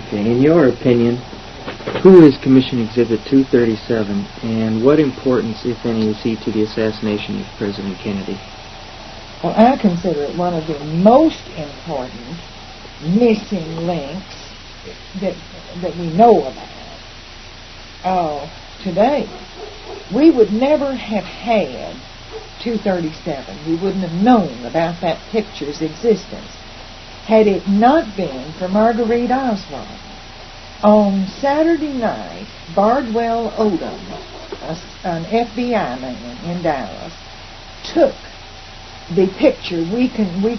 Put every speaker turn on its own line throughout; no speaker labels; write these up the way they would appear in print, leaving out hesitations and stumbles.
Okay, in your opinion, who is Commission Exhibit 237, and what importance, if any, is he to the assassination of President Kennedy?
Well, I consider it one of the most important missing links that we know about today. We would never have had 237. We wouldn't have known about that picture's existence had it not been for Marguerite Oswald. On Saturday night, Bardwell Odom, an FBI man in Dallas, took the picture we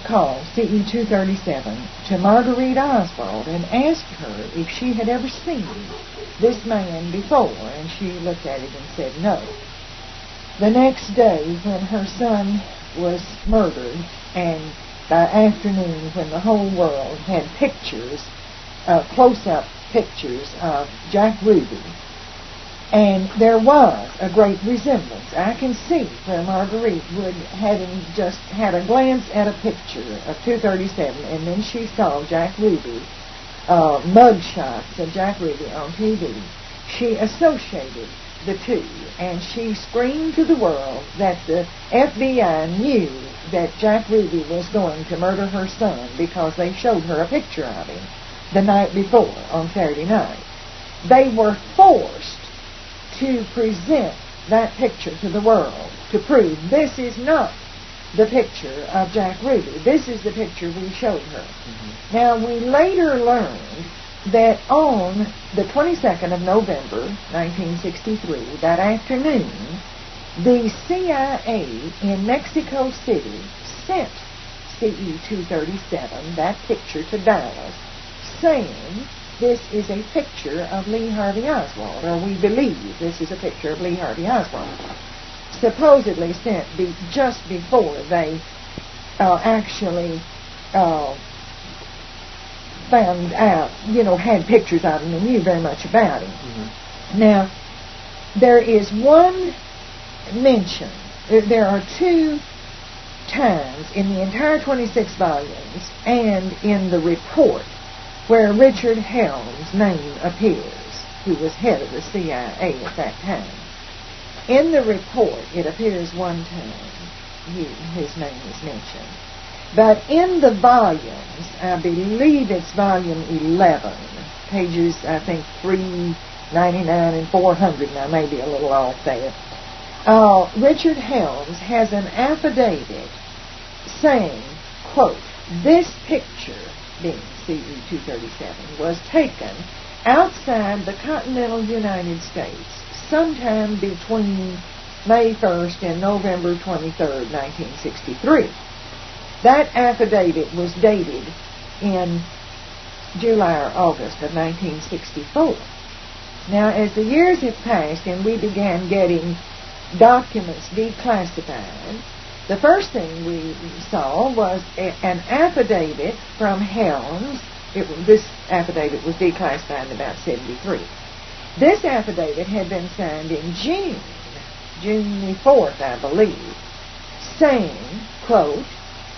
call CE-237 to Marguerite Oswald and asked her if she had ever seen this man before, and she looked at it and said no. The next day, when her son was murdered, and by afternoon, when the whole world had pictures, close-up pictures of Jack Ruby, and there was a great resemblance. I can see where Marguerite would, having just had a glance at a picture of 237, and then she saw Jack Ruby, mug shots of Jack Ruby on TV, she associated the two, and she screamed to the world that the FBI knew that Jack Ruby was going to murder her son because they showed her a picture of him the night before on Saturday night. They were forced to present that picture to the world to prove this is not the picture of Jack Ruby. This is the picture we showed her. Mm-hmm. Now, we later learned that on the 22nd of November, 1963, that afternoon, the CIA in Mexico City sent CE-237, that picture, to Dallas, saying this is a picture of Lee Harvey Oswald, or we believe this is a picture of Lee Harvey Oswald. Supposedly sent just before they actually found out, had pictures of him and knew very much about him. Mm-hmm. Now, there is one mention, there are two times in the entire 26 volumes and in the report where Richard Helms' name appears, who was head of the CIA at that time. In the report, it appears one time, his name is mentioned. But in the volumes, I believe it's volume 11, pages, I think, 399 and 400, and I may be a little off there. Richard Helms has an affidavit saying, quote, this picture, being CE-237, was taken outside the continental United States sometime between May 1st and November 23rd, 1963. That affidavit was dated in July or August of 1964. Now, as the years have passed and we began getting documents declassified, the first thing we saw was an affidavit from Helms. This affidavit was declassified in about 73. This affidavit had been signed in June the 4th, I believe, saying, quote,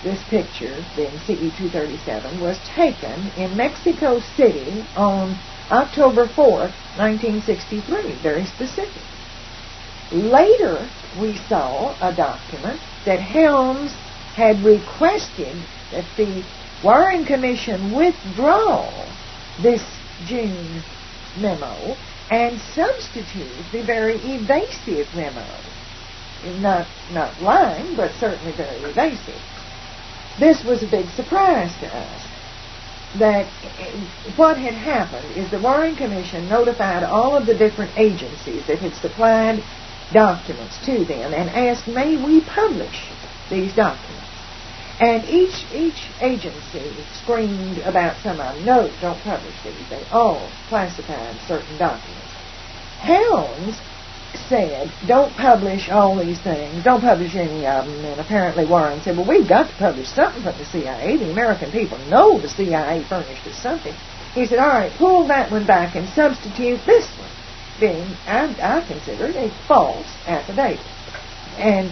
this picture, being CE-237, was taken in Mexico City on October 4th, 1963, very specific. Later, we saw a document that Helms had requested that the Warren Commission withdraw this June memo and substitute the very evasive memo. Not lying, but certainly very evasive. This was a big surprise to us. That what had happened is the Warren Commission notified all of the different agencies that had supplied documents to them and asked, may we publish these documents? And each agency screamed about some of them, no, don't publish these. They all classified certain documents. Helms said, don't publish all these things, don't publish any of them, and apparently Warren said, well, we've got to publish something from the CIA. The American people know the CIA furnished us something. He said, all right, pull that one back and substitute this one, being, I consider it, a false affidavit. And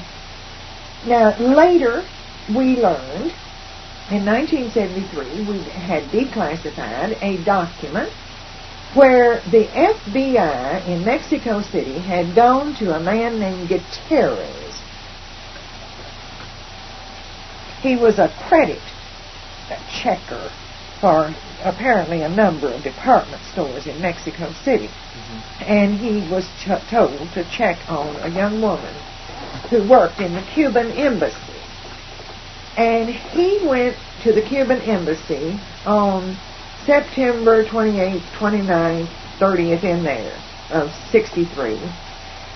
now, later, we learned, in 1973, we had declassified a document where the FBI in Mexico City had gone to a man named Gutierrez. He was a credit checker for apparently a number of department stores in Mexico City. Mm-hmm. And he was told to check on a young woman who worked in the Cuban embassy. And he went to the Cuban embassy on September 28th, 29th, 30th, in there, of 63.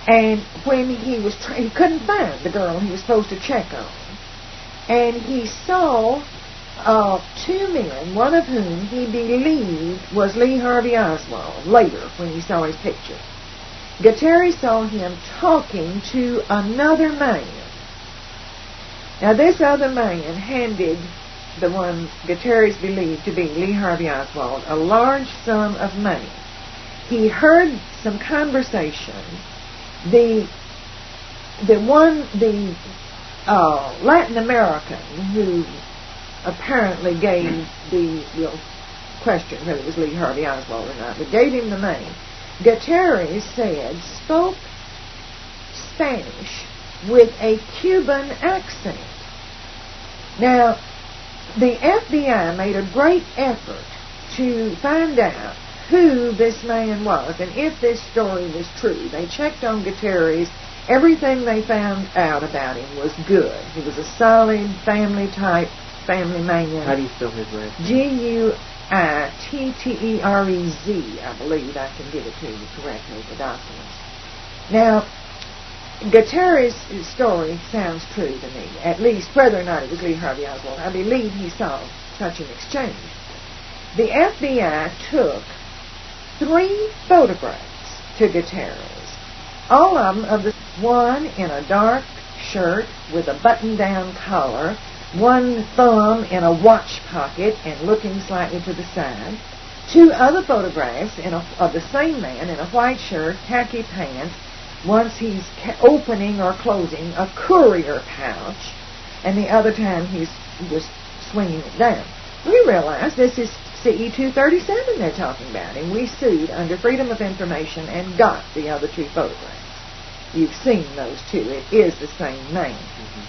And when he was he couldn't find the girl he was supposed to check on. And he saw two men, one of whom he believed was Lee Harvey Oswald, later when he saw his picture. Gutierrez saw him talking to another man. Now, this other man handed the one Gutierrez believed to be Lee Harvey Oswald a large sum of money. He heard some conversation. The Latin American who apparently gave the question whether it was Lee Harvey Oswald or not, but gave him the money, Gutierrez said spoke Spanish with a Cuban accent. Now, the FBI made a great effort to find out who this man was and if this story was true. They checked on Gutierrez. Everything they found out about him was good. He was a solid family-type family man.
How do you spell his last name?
G-U-I-T-T-E-R-E-Z, I believe. I can give it to you correctly, the documents. Now, Gutierrez's story sounds true to me, at least whether or not it was Lee Harvey Oswald. I believe he saw such an exchange. The FBI took 3 photographs to Gutierrez, all of them one in a dark shirt with a button-down collar, one thumb in a watch pocket and looking slightly to the side, 2 other photographs of the same man in a white shirt, khaki pants, once he's opening or closing a courier pouch, and the other time he's just swinging it down. We realize this is CE 237 they're talking about, and we sued under Freedom of Information and got the other 2 photographs. You've seen those 2. It is the same man. Mm-hmm.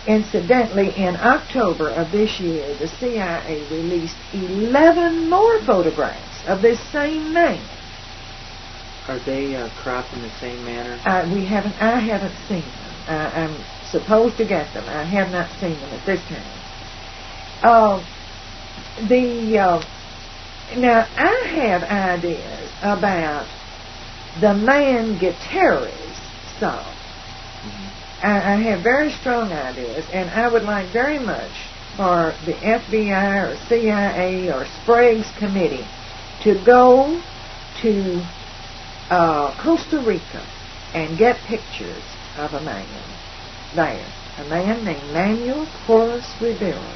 Incidentally, in October of this year, the CIA released 11 more photographs of this same man.
Are they cropped in the same manner?
I haven't seen them. I'm supposed to get them. I have not seen them at this time. Now, I have ideas about the man Gutierrez saw. Mm-hmm. I have very strong ideas, and I would like very much for the FBI or CIA or Sprague's committee to go to Costa Rica and get pictures of a man there, a man named Manuel Flores Rivera.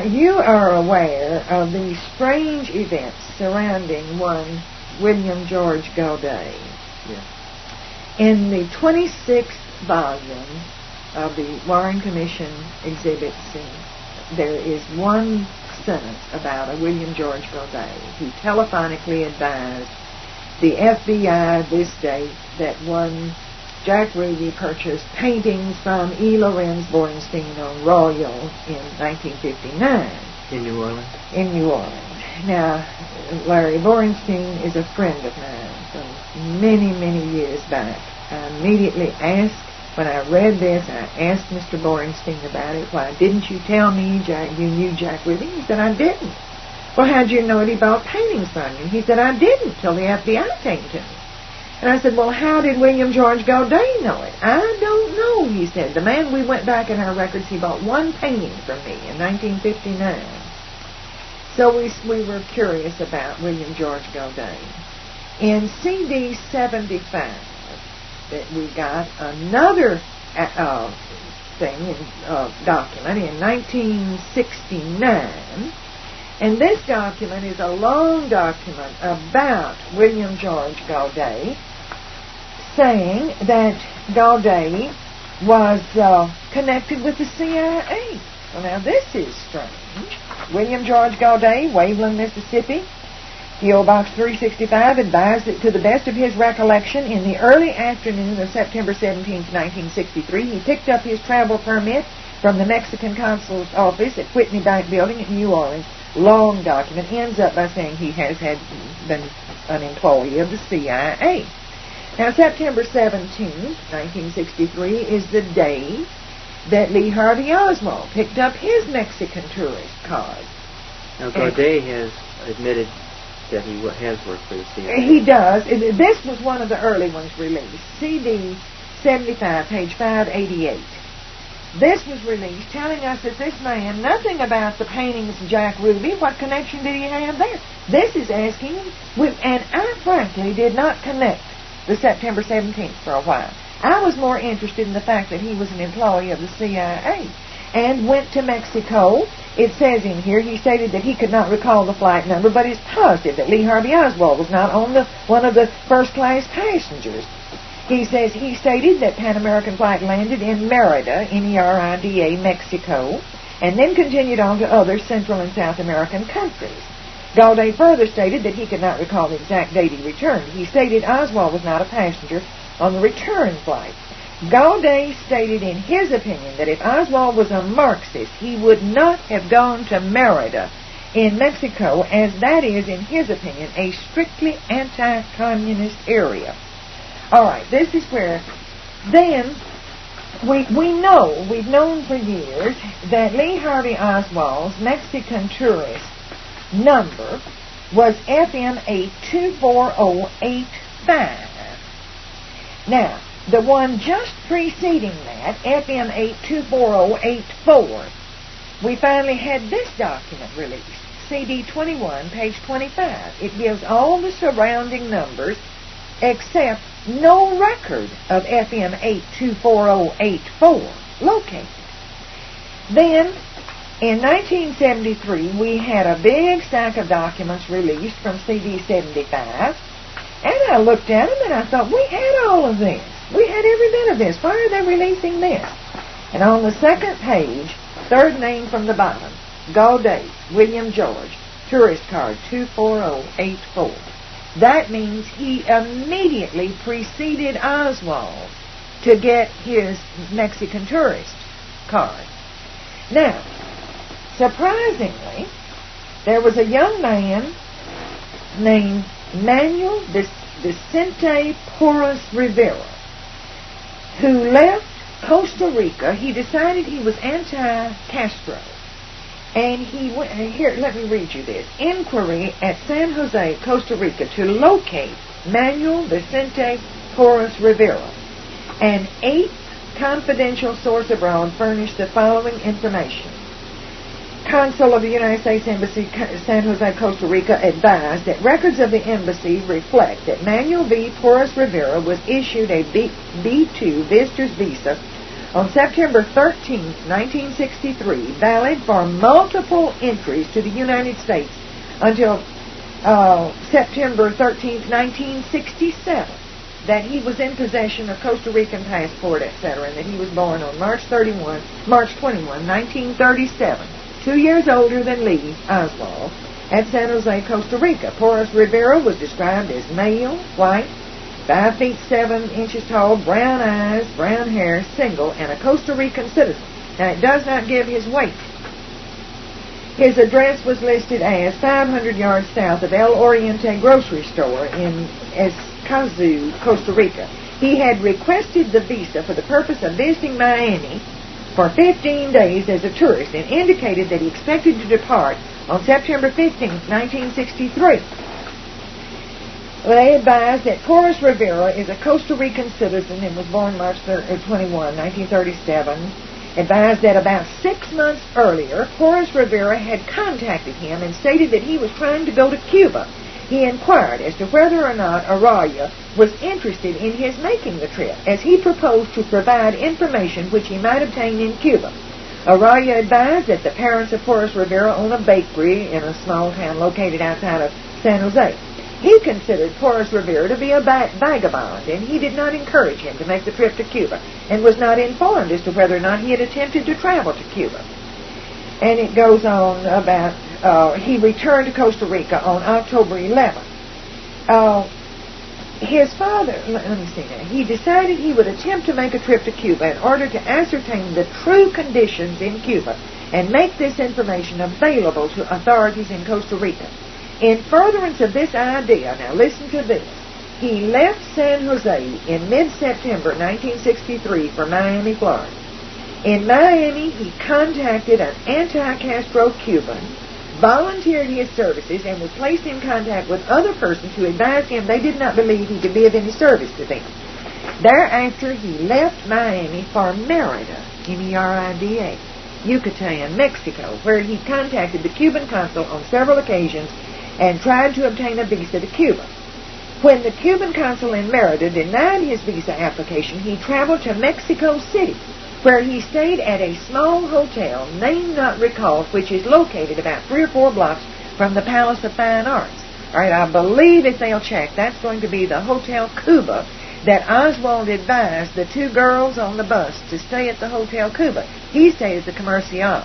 You are aware of the strange events surrounding one William George Gaudet.
Yes.
In the 26th volume of the Warren Commission Exhibit C, there is one sentence about a William George Gaudet who telephonically advised the FBI this date that one Jack Ruby purchased paintings from E. Lorenz Borenstein on Royal in 1959.
In New Orleans?
In New Orleans. Now, Larry Borenstein is a friend of mine from many, many years back. I immediately asked, when I read this, I asked Mr. Borenstein about it. Why didn't you tell me you knew Jack Ruby? He said, I didn't. Well, how'd you know he bought paintings from you? He said, I didn't till the FBI came to me. And I said, well, how did William George Gaudet know it? I don't know, he said. The man, we went back in our records, he bought one painting from me in 1959. So we were curious about William George Gaudet. In CD 75, that we got another document in 1969. And this document is a long document about William George Gaudet, saying that Gaudet was connected with the CIA. Well, now this is strange. William George Gaudet, Waveland, Mississippi, P.O. Box 365 advised that to the best of his recollection, in the early afternoon of September 17, 1963, he picked up his travel permit from the Mexican consul's office at Whitney Bank Building in New Orleans. Long document ends up by saying he has been an employee of the CIA. Now, September 17, 1963, is the day that Lee Harvey Oswald picked up his Mexican tourist card.
Now, José has admitted that he has worked for the CIA.
He does. This was one of the early ones released. CD 75, page 588. This was released telling us that this man, nothing about the paintings of Jack Ruby. What connection did he have there? This is asking him, and I frankly did not connect the September 17th for a while. I was more interested in the fact that he was an employee of the CIA and went to Mexico. It says in here he stated that he could not recall the flight number, but is positive that Lee Harvey Oswald was not on one of the first-class passengers. He says he stated that Pan American flight landed in Merida, Merida, Mexico, and then continued on to other Central and South American countries. Gaudet further stated that he could not recall the exact date he returned. He stated Oswald was not a passenger on the return flight. Gaudet stated in his opinion that if Oswald was a Marxist, he would not have gone to Merida in Mexico, as that is, in his opinion, a strictly anti-communist area. All right, this is where then we've known for years that Lee Harvey Oswald's Mexican tourist number was FM 82408-5. Now, the one just preceding that, FM 82408-4, we finally had this document released, CD 21, page 25. It gives all the surrounding numbers except no record of FM 82408-4 located. Then, in 1973, we had a big stack of documents released from CD 75, and I looked at them and I thought, we had all of this. We had every bit of this. Why are they releasing this? And on the second page, third name from the bottom, Gaudet, William George, tourist card 24084. That means he immediately preceded Oswald to get his Mexican tourist card. Now, surprisingly, there was a young man named Manuel Vicente Porras Rivera who left Costa Rica. He decided he was anti-Castro. And he went, here, let me read you this. Inquiry at San Jose, Costa Rica, to locate Manuel Vicente Porras Rivera. An 8th confidential source abroad furnished the following information. Consul of the United States Embassy, San Jose, Costa Rica, advised that records of the embassy reflect that Manuel V. Porras Rivera was issued a B-2 visitor's visa on September 13, 1963, valid for multiple entries to the United States until September 13, 1967, that he was in possession of Costa Rican passport, etc., and that he was born on March 21, 1937, 2 years older than Lee Oswald, at San Jose, Costa Rica. Porras Rivera was described as male, white, 5 feet 7 inches tall, brown eyes, brown hair, single, and a Costa Rican citizen. Now, it does not give his weight. His address was listed as 500 yards south of El Oriente grocery store in Escazú, Costa Rica. He had requested the visa for the purpose of visiting Miami for 15 days as a tourist and indicated that he expected to depart on September 15, 1963. They advised that Porras Rivera is a Costa Rican citizen and was born March 21, 1937. Advised that about 6 months earlier, Porras Rivera had contacted him and stated that he was trying to go to Cuba. He inquired as to whether or not Araya was interested in his making the trip, as he proposed to provide information which he might obtain in Cuba. Araya advised that the parents of Porras Rivera own a bakery in a small town located outside of San Jose. He considered Porras Rivera to be a vagabond, and he did not encourage him to make the trip to Cuba, and was not informed as to whether or not he had attempted to travel to Cuba. And it goes on about he returned to Costa Rica on October 11th. His father, let me see now, he decided he would attempt to make a trip to Cuba in order to ascertain the true conditions in Cuba and make this information available to authorities in Costa Rica. In furtherance of this idea, now listen to this, he left San Jose in mid-September 1963 for Miami, Florida. In Miami, he contacted an anti-Castro Cuban, volunteered his services, and was placed in contact with other persons who advised him they did not believe he could be of any service to them. Thereafter, he left Miami for Merida, M-E-R-I-D-A, Yucatan, Mexico, where he contacted the Cuban consul on several occasions and tried to obtain a visa to Cuba. When the Cuban consul in Merida denied his visa application, he traveled to Mexico City, where he stayed at a small hotel, name not recalled, which is located about 3 or 4 blocks from the Palace of Fine Arts. All right, I believe if they'll check, that's going to be the Hotel Cuba that Oswald advised the 2 girls on the bus to stay at the Hotel Cuba. He stayed at the Comercial,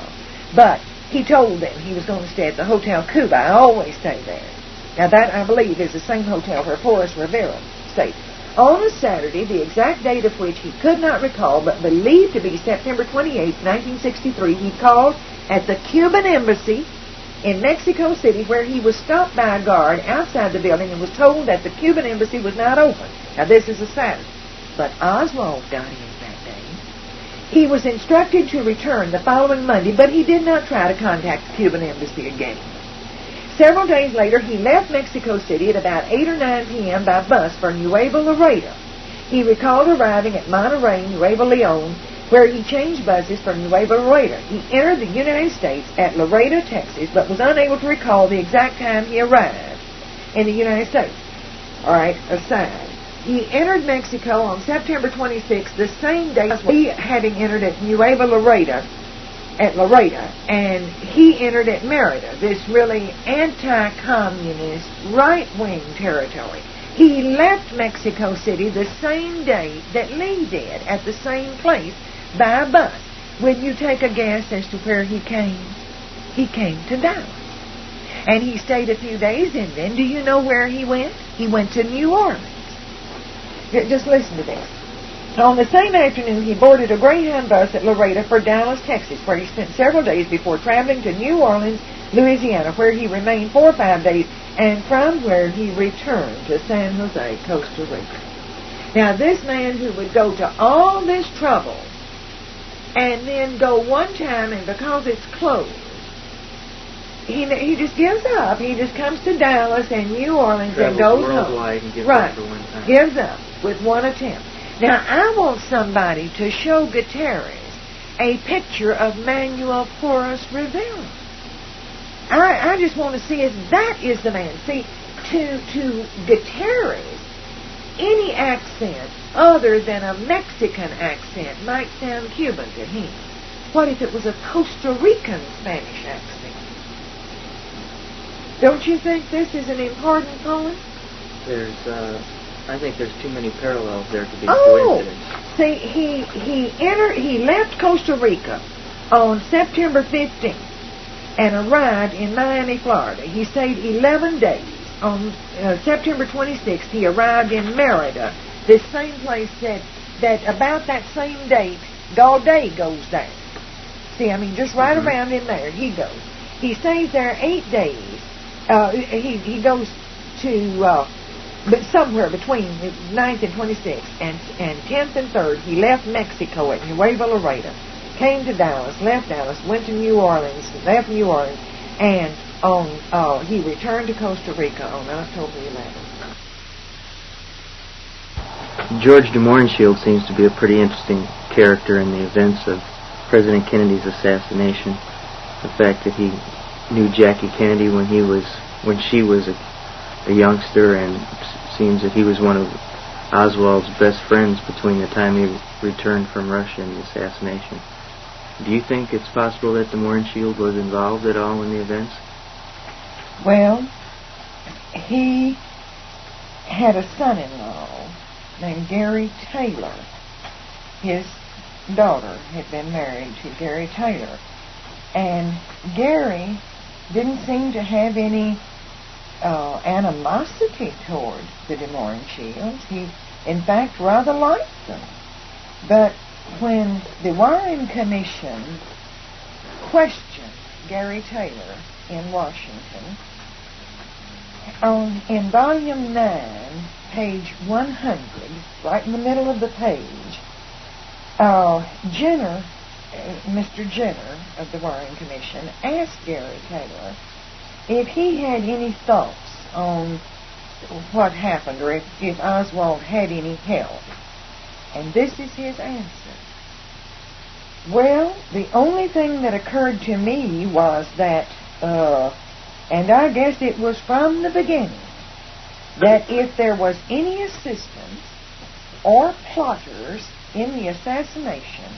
but he told them he was going to stay at the Hotel Cuba. I always stay there. Now that, I believe, is the same hotel where Forrest Rivera stayed. On a Saturday, the exact date of which he could not recall, but believed to be September 28, 1963, he called at the Cuban Embassy in Mexico City, where he was stopped by a guard outside the building and was told that the Cuban Embassy was not open. Now, this is a Saturday. But Oswald got in that day. He was instructed to return the following Monday, but he did not try to contact the Cuban Embassy again. Several days later, he left Mexico City at about 8 or 9 p.m. by bus for Nuevo Laredo. He recalled arriving at Monterrey, Nuevo Leon, where he changed buses for Nuevo Laredo. He entered the United States at Laredo, Texas, but was unable to recall the exact time he arrived in the United States. All right, aside. He entered Mexico on September 26th, the same day as he having entered at Nuevo Laredo, and he entered at Merida, this really anti-communist, right-wing territory. He left Mexico City the same day that Lee did, at the same place, by bus. Would you take a guess as to where he came? He came to Dallas. And he stayed a few days, and then do you know where he went? He went to New Orleans. Just listen to this. On the same afternoon, he boarded a Greyhound bus at Laredo for Dallas, Texas, where he spent several days before traveling to New Orleans, Louisiana, where he remained 4 or 5 days, and from where he returned to San Jose, Costa Rica. Now, this man who would go to all this trouble and then go one time, and because it's closed, he just gives up. He just comes to Dallas and New Orleans and goes
worldwide and gives
up
for one time.
Gives up with one attempt. Now, I want somebody to show Gutierrez a picture of Manuel Forrest Rivera. I just want to see if that is the man. See, to Gutierrez, any accent other than a Mexican accent might sound Cuban to him. What if it was a Costa Rican Spanish accent? Don't you think this is an important point?
I think there's too many parallels there to be coincidence.
See, he left Costa Rica on September 15th and arrived in Miami, Florida. He stayed 11 days. On September 26th, he arrived in Merida, this same place that about that same date, Gaudet goes there. See, I mean, just right around in there, he goes. He stays there 8 days. He goes to... but somewhere between the 9th and 26th and 10th and 3rd, he left Mexico at Nuevo Laredo, came to Dallas, left Dallas, went to New Orleans, left New Orleans, and he returned to Costa Rica on October 11th.
George de Mohrenschildt seems to be a pretty interesting character in the events of President Kennedy's assassination. The fact that he knew Jackie Kennedy when she was a youngster, and seems that he was one of Oswald's best friends between the time he returned from Russia and the assassination. Do you think it's possible that de Mohrenschildt was involved at all in the events?
Well, he had a son-in-law named Gary Taylor. His daughter had been married to Gary Taylor. And Gary didn't seem to have any animosity toward the Des Moines Shields. He, in fact, rather liked them. But when the Warren Commission questioned Gary Taylor in Washington, in Volume 9, page 100, right in the middle of the page, Mr. Jenner of the Warren Commission asked Gary Taylor if he had any thoughts on what happened, or if Oswald had any help. And this is his answer. Well, the only thing that occurred to me was that, and I guess it was from the beginning, that if there was any assistance or plotters in the assassination,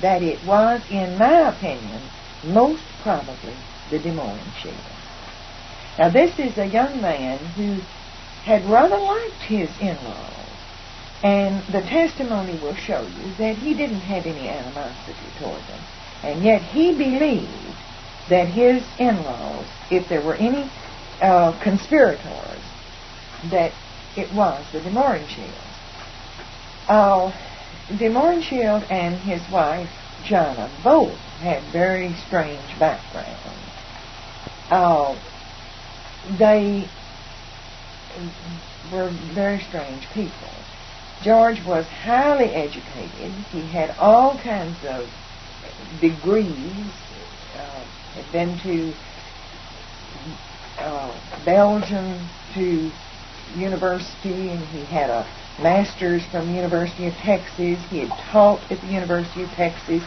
that it was, in my opinion, most probably the Des Moines Shields. Now, this is a young man who had rather liked his in-laws, and the testimony will show you that he didn't have any animosity toward them, and yet he believed that his in-laws, if there were any conspirators, that it was the Des Moines Shields. Des Moines Shield and his wife, Jonna, both had very strange backgrounds. They were very strange people. George was highly educated. He had all kinds of degrees. Had been to Belgium to university, and he had a master's from the University of Texas. He had taught at the University of Texas.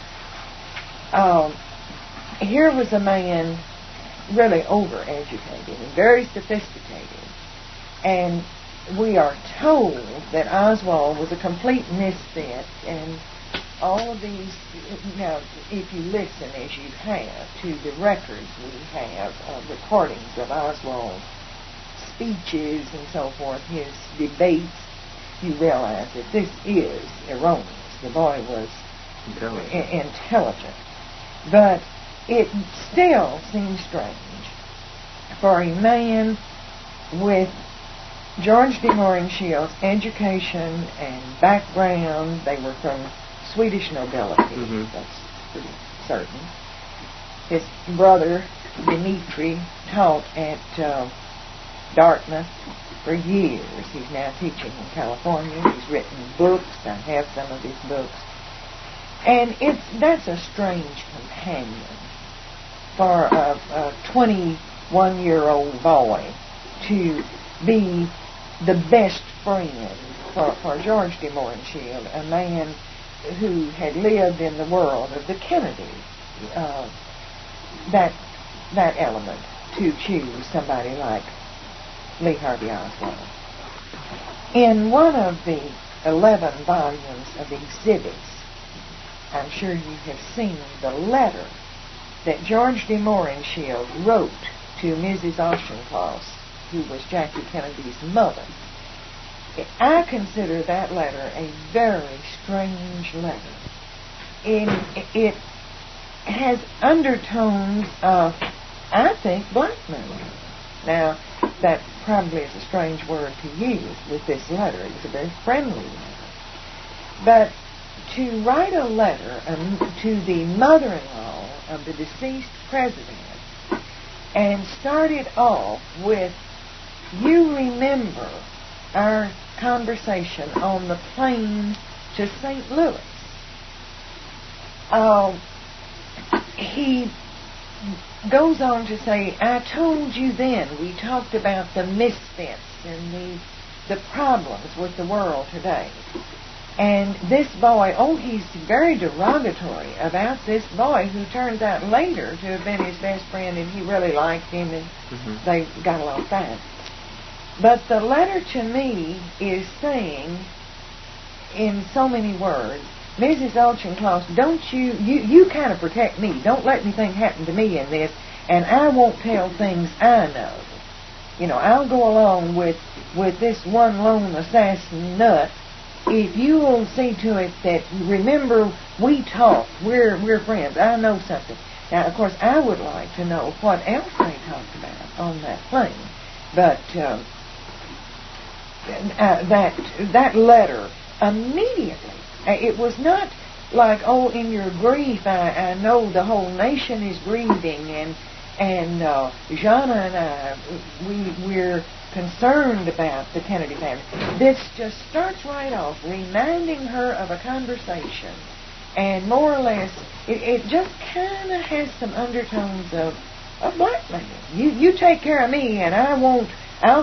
Here was a man really overeducated and very sophisticated. And we are told that Oswald was a complete misfit, and all of these, now, if you listen as you have to the records we have of recordings of Oswald's speeches and so forth, his debates, you realize that this is erroneous. The boy was intelligent. But it still seems strange for a man with George Des Moines Shields' education and background. They were from Swedish nobility, that's pretty certain. His brother, Dimitri, taught at Dartmouth for years. He's now teaching in California. He's written books. I have some of his books. And that's a strange companion for a 21-year-old boy to be the best friend for George Des Moines Shield, a man who had lived in the world of the Kennedys. That element to choose somebody like Lee Harvey Oswald. In one of the 11 volumes of exhibits, I'm sure you have seen the letter that George Des Moines Shield wrote to Mrs. Auchincloss, who was Jackie Kennedy's mother. I consider that letter a very strange letter. It has undertones of, I think, blackmail. Now, that probably is a strange word to use with this letter. It was a very friendly letter. But to write a letter to the mother-in-law of the deceased president and start it off with, "You remember our conversation on the plane to St. Louis." He goes on to say, "I told you then, we talked about the misfits and the problems with the world today. And this boy," he's very derogatory about this boy who turns out later to have been his best friend, and he really liked him, and they got along fine. But the letter to me is saying, in so many words, "Mrs. Auchincloss, don't you kind of protect me. Don't let anything happen to me in this, and I won't tell things I know. I'll go along with this one lone assassin nut if you will see to it that, remember, we talked. We're friends. I know something. Now, of course, I would like to know what else they talked about on that plane, but that letter immediately, it was not like, oh, in your grief, I know the whole nation is grieving, and Jana and I, we're concerned about the Kennedy family. This just starts right off, reminding her of a conversation, and more or less, it just kind of has some undertones of blackmail. You take care of me, and I'll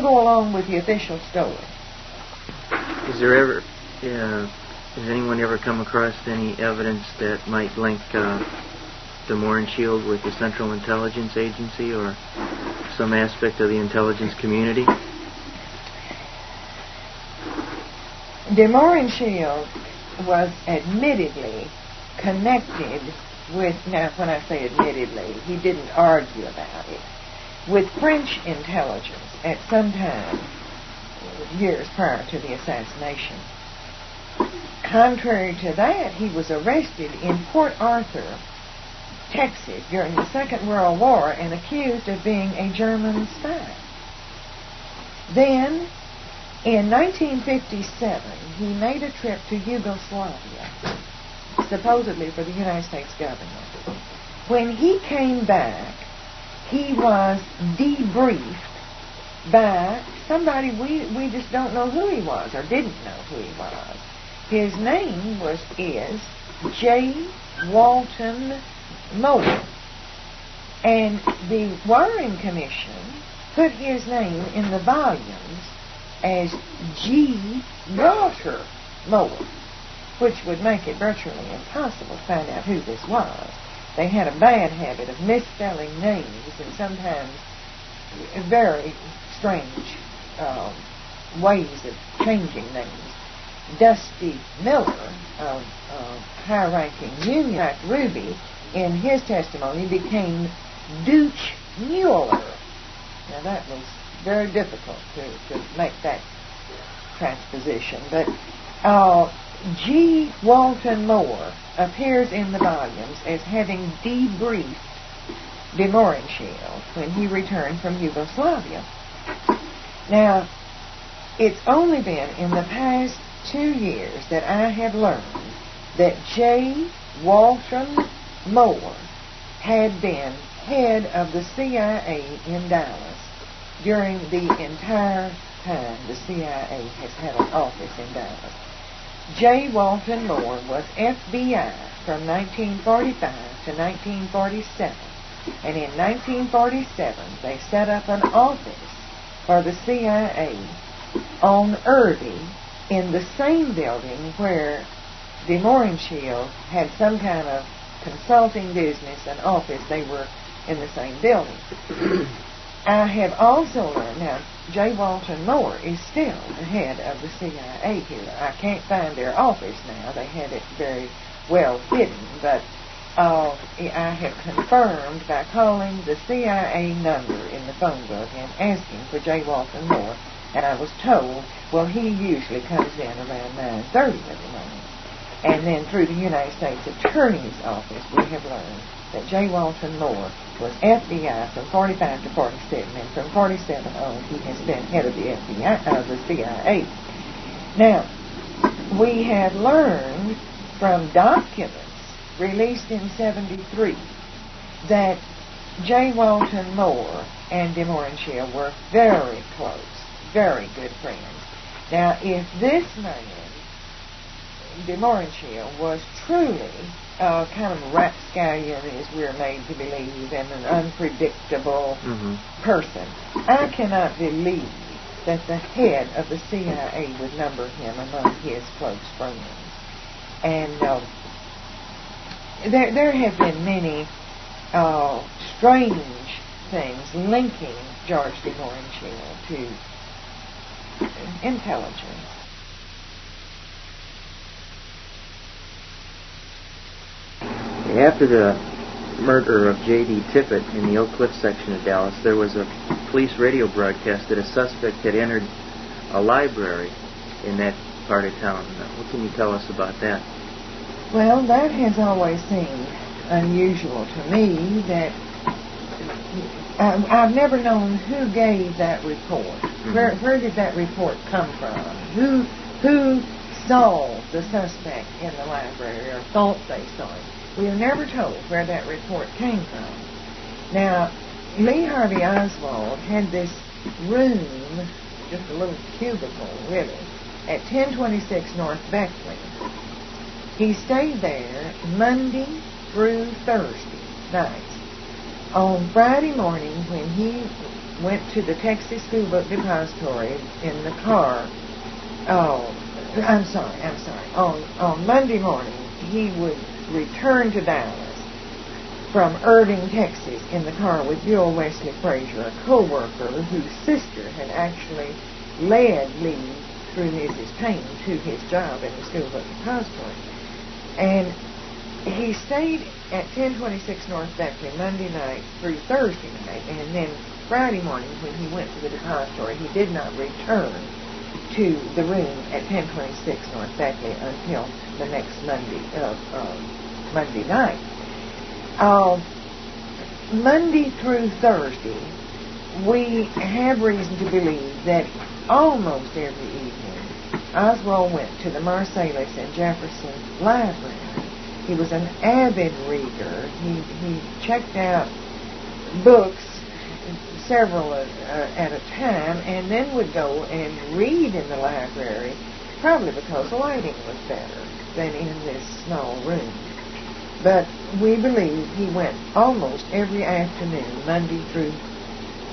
go along with the official story.
Has anyone ever come across any evidence that might link the Moore and Shield with the Central Intelligence Agency or some aspect of the intelligence community?
The Moore and Shield was admittedly connected with, now when I say admittedly, he didn't argue about it, with French intelligence at some time, years prior to the assassination. Contrary to that, he was arrested in Port Arthur, Texas, during the Second World War and accused of being a German spy. Then, in 1957, he made a trip to Yugoslavia, supposedly for the United States government. When he came back, he was debriefed by somebody we just don't know who he was, or didn't know who he was. His name is J. Walton Moore. And the Warren Commission put his name in the volumes as G. Walter Moore, which would make it virtually impossible to find out who this was. They had a bad habit of misspelling names and sometimes very strange ways of changing names. Dusty Miller, high-ranking Union Ruby, in his testimony became Dooch Mueller. Now that was very difficult to make that transposition, but G. Walton Moore appears in the volumes as having debriefed de Moore and Shield when he returned from Yugoslavia. Now, it's only been in the past 2 years that I have learned that J. Walton Moore had been head of the CIA in Dallas during the entire time the CIA has had an office in Dallas. J. Walton Moore was FBI from 1945 to 1947, and in 1947 they set up an office for the CIA on Irving, in the same building where de Moore and Shield had some kind of consulting business and office. They were in the same building. I have also learned, now, J. Walton Moore is still the head of the CIA here. I can't find their office now. They had it very well hidden, but I have confirmed by calling the CIA number in the phone book and asking for J. Walton Moore, and I was told, well, he usually comes in around 9:30 every morning. And then through the United States Attorney's Office, we have learned that J. Walton Moore was FBI from 45 to 47, and from 47 on, he has been head of the the CIA. Now, we have learned from documents released in 73 that J. Walton Moore and de Moore and Shield were very close, very good friends. Now, if this man, de Moore and Shield, was truly kind of rapscallion, as we're made to believe, and an unpredictable person, I cannot believe that the head of the CIA would number him among his close friends. And there have been many strange things linking George de Moore and Shield to intelligence.
After the murder of J.D. Tippit in the Oak Cliff section of Dallas, there was a police radio broadcast that a suspect had entered a library in that part of town. What can you tell us about that?
Well, that has always seemed unusual to me that I've never known who gave that report.
Mm-hmm.
Where did that report come from? Who saw the suspect in the library or thought they saw him? We are never told where that report came from. Now, Lee Harvey Oswald had this room, just a little cubicle, really, at 1026 North Beckley. He stayed there Monday through Thursday nights. On Friday morning, when he went to the Texas School Book Depository in the car, I'm sorry. On Monday morning, he would return to Dallas from Irving, Texas, in the car with Bill Wesley Frazier, a co-worker whose sister had actually led Lee through Mrs. Payne to his job in the School Book Depository. And he stayed at 1026 North Beckley Monday night through Thursday night, and then Friday morning when he went to the depository, he did not return to the room at 1026 North Beckley until the next Monday night. Monday through Thursday, we have reason to believe that almost every evening, Oswald went to the Marsalis and Jefferson Library. He was an avid reader. He checked out books, several at a time, and then would go and read in the library, probably because lighting was better than in this small room. But we believe he went almost every afternoon, Monday through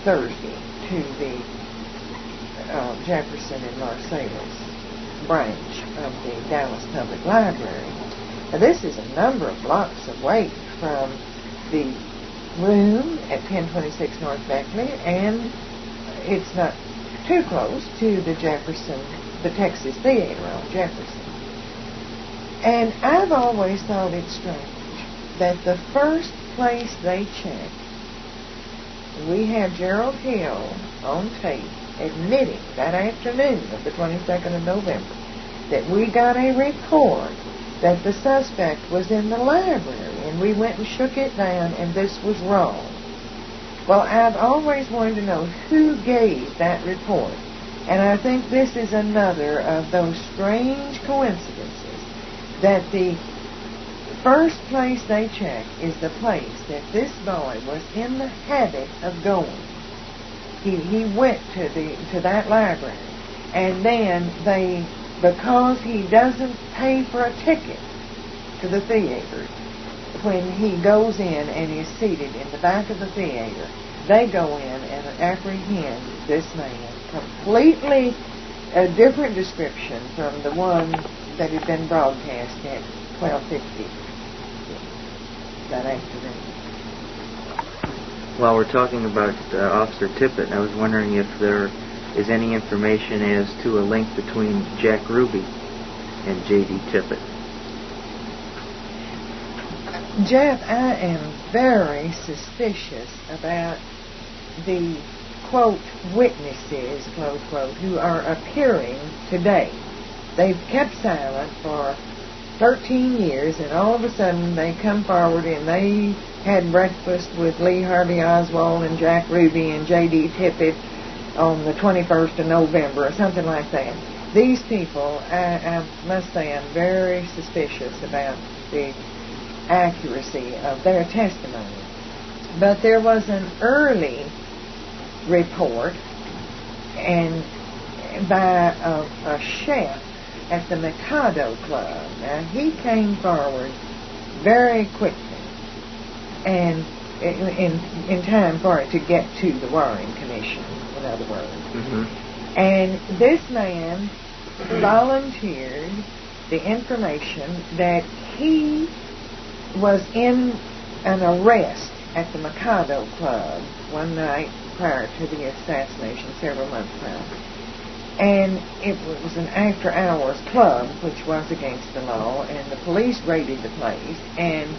Thursday, to the Jefferson and Marsalis branch of the Dallas Public Library. Now, this is a number of blocks away from the room at 1026 North Beckley, and it's not too close to the Texas Theater on Jefferson. And I've always thought it strange that the first place they checked, we have Gerald Hill on tape admitting that afternoon of the 22nd of November that we got a report that the suspect was in the library, and we went and shook it down, and this was wrong. Well, I've always wanted to know who gave that report, and I think this is another of those strange coincidences that the first place they check is the place that this boy was in the habit of going. He went to that library, and then because he doesn't pay for a ticket to the theater, when he goes in and is seated in the back of the theater, they go in and apprehend this man. Completely a different description from the one that had been broadcast at 12:50 that afternoon.
While we're talking about Officer Tippit, I was wondering if there is any information as to a link between Jack Ruby and J.D. Tippit.
Jeff, I am very suspicious about the, quote, witnesses, close quote, who are appearing today. They've kept silent for 13 years, and all of a sudden they come forward and they had breakfast with Lee Harvey Oswald and Jack Ruby and J.D. Tippit on the 21st of November or something like that. These people, I must say, I'm very suspicious about the accuracy of their testimony. But there was an early report and by a chef at the Mikado Club. Now, he came forward very quickly and in time for it to get to the Warren Commission, in other words.
Mm-hmm.
And this man volunteered the information that he was in an arrest at the Mikado Club one night prior to the assassination, several months prior. And it was an after-hours club, which was against the law, and the police raided the place, and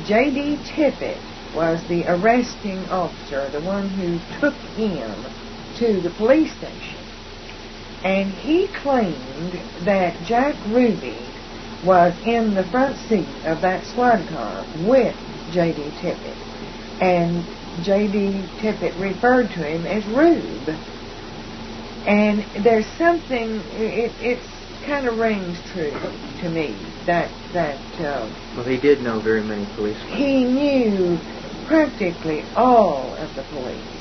J.D. Tippit was the arresting officer, the one who took him to the police station. And he claimed that Jack Ruby was in the front seat of that squad car with J.D. Tippit. And J.D. Tippit referred to him as Rube. And there's something, it kind of rings true to me that
well, he did know very many policemen.
He knew practically all of the police.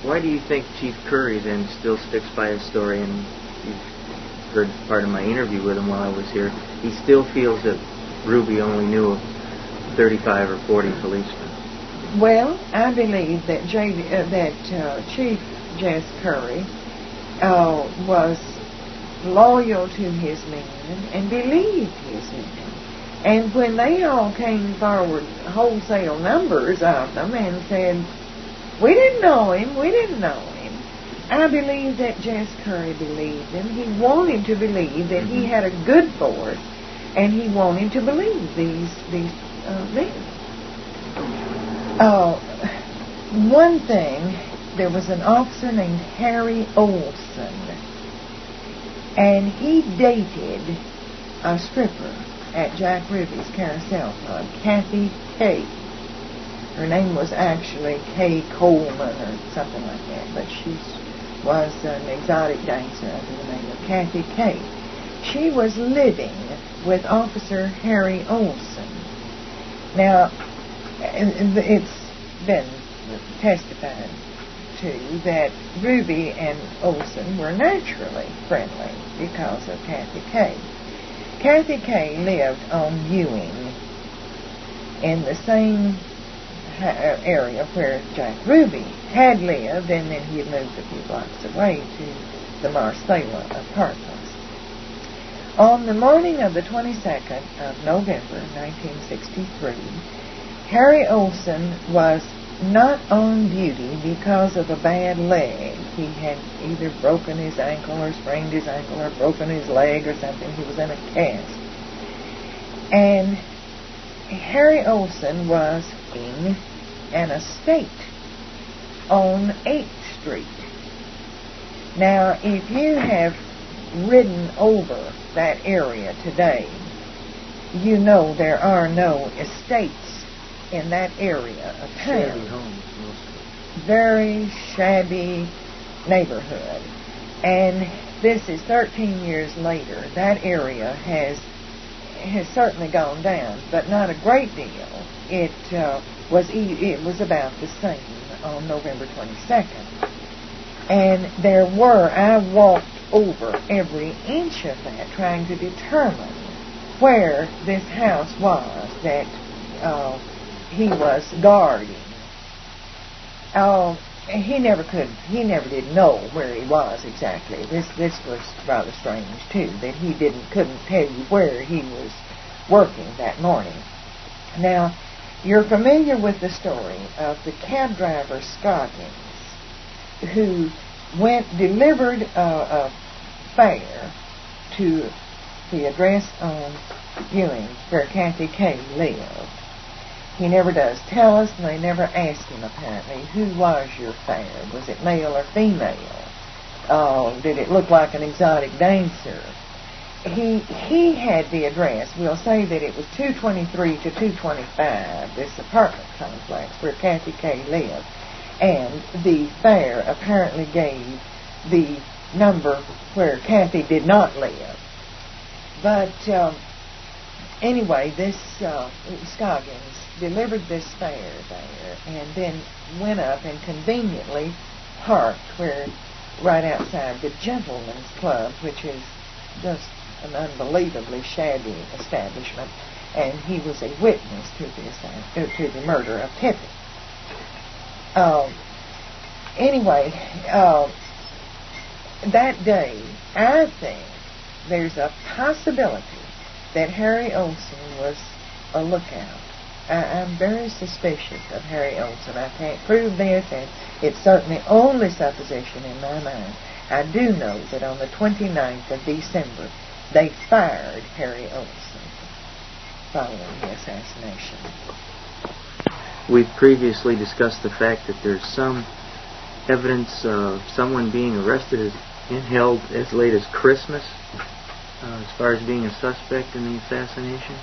Why do you think Chief Curry then still sticks by his story? And you've heard part of my interview with him while I was here. He still feels that Ruby only knew of 35 or 40 policemen.
Well, I believe that Chief Jess Curry was loyal to his men and believed his men. And when they all came forward, wholesale numbers of them, and said, we didn't know him, I believe that Jess Curry believed him. He wanted to believe that he had a good force, and he wanted to believe these men. One thing, there was an officer named Harry Olson, and he dated a stripper at Jack Ruby's Carousel Club, Kathy Kay. Her name was actually Kay Coleman or something like that, but she was an exotic dancer under the name of Kathy Kay. She was living with Officer Harry Olson. Now, it's been testified to that Ruby and Olson were naturally friendly because of Kathy Kay. Kathy Kay lived on Ewing in the same area where Jack Ruby had lived, and then he had moved a few blocks away to the Marcella Apartments. On the morning of the 22nd of November, 1963, Harry Olson was not on duty because of a bad leg. He had either broken his ankle or sprained his ankle or broken his leg or something. He was in a cast. And Harry Olson was in an estate on 8th Street. Now, if you have ridden over that area today, you know there are no estates in that area of town.
Shabby homes, mostly.
Very shabby neighborhood. And this is 13 years later. That area has certainly gone down, but not a great deal. It was about the same on November 22nd. And I walked over every inch of that, trying to determine where this house was that he was guarding. He never did know where he was exactly. This was rather strange too, that he couldn't tell you where he was working that morning. Now, you're familiar with the story of the cab driver Scoggins, who delivered a fare to the address on Ewing where Kathy Kay lived. He never does tell us, and they never ask him, apparently, who was your fare? Was it male or female? Did it look like an exotic dancer? He had the address. We'll say that it was 223 to 225, this apartment complex where Kathy Kay lived. And the fare apparently gave the number where Kathy did not live. But anyway, this Scoggins delivered this fare there and then went up and conveniently parked right outside the Gentleman's Club, which is just an unbelievably shabby establishment, and he was a witness to the murder of Tippit. Anyway, that day, I think there's a possibility that Harry Olson was a lookout. I'm very suspicious of Harry Olson. I can't prove this, and it's certainly only supposition in my mind. I do know that on the 29th of December, they fired Harry Olson following the assassination.
We've previously discussed the fact that there's some evidence of someone being arrested and held as late as Christmas as far as being a suspect in the assassination.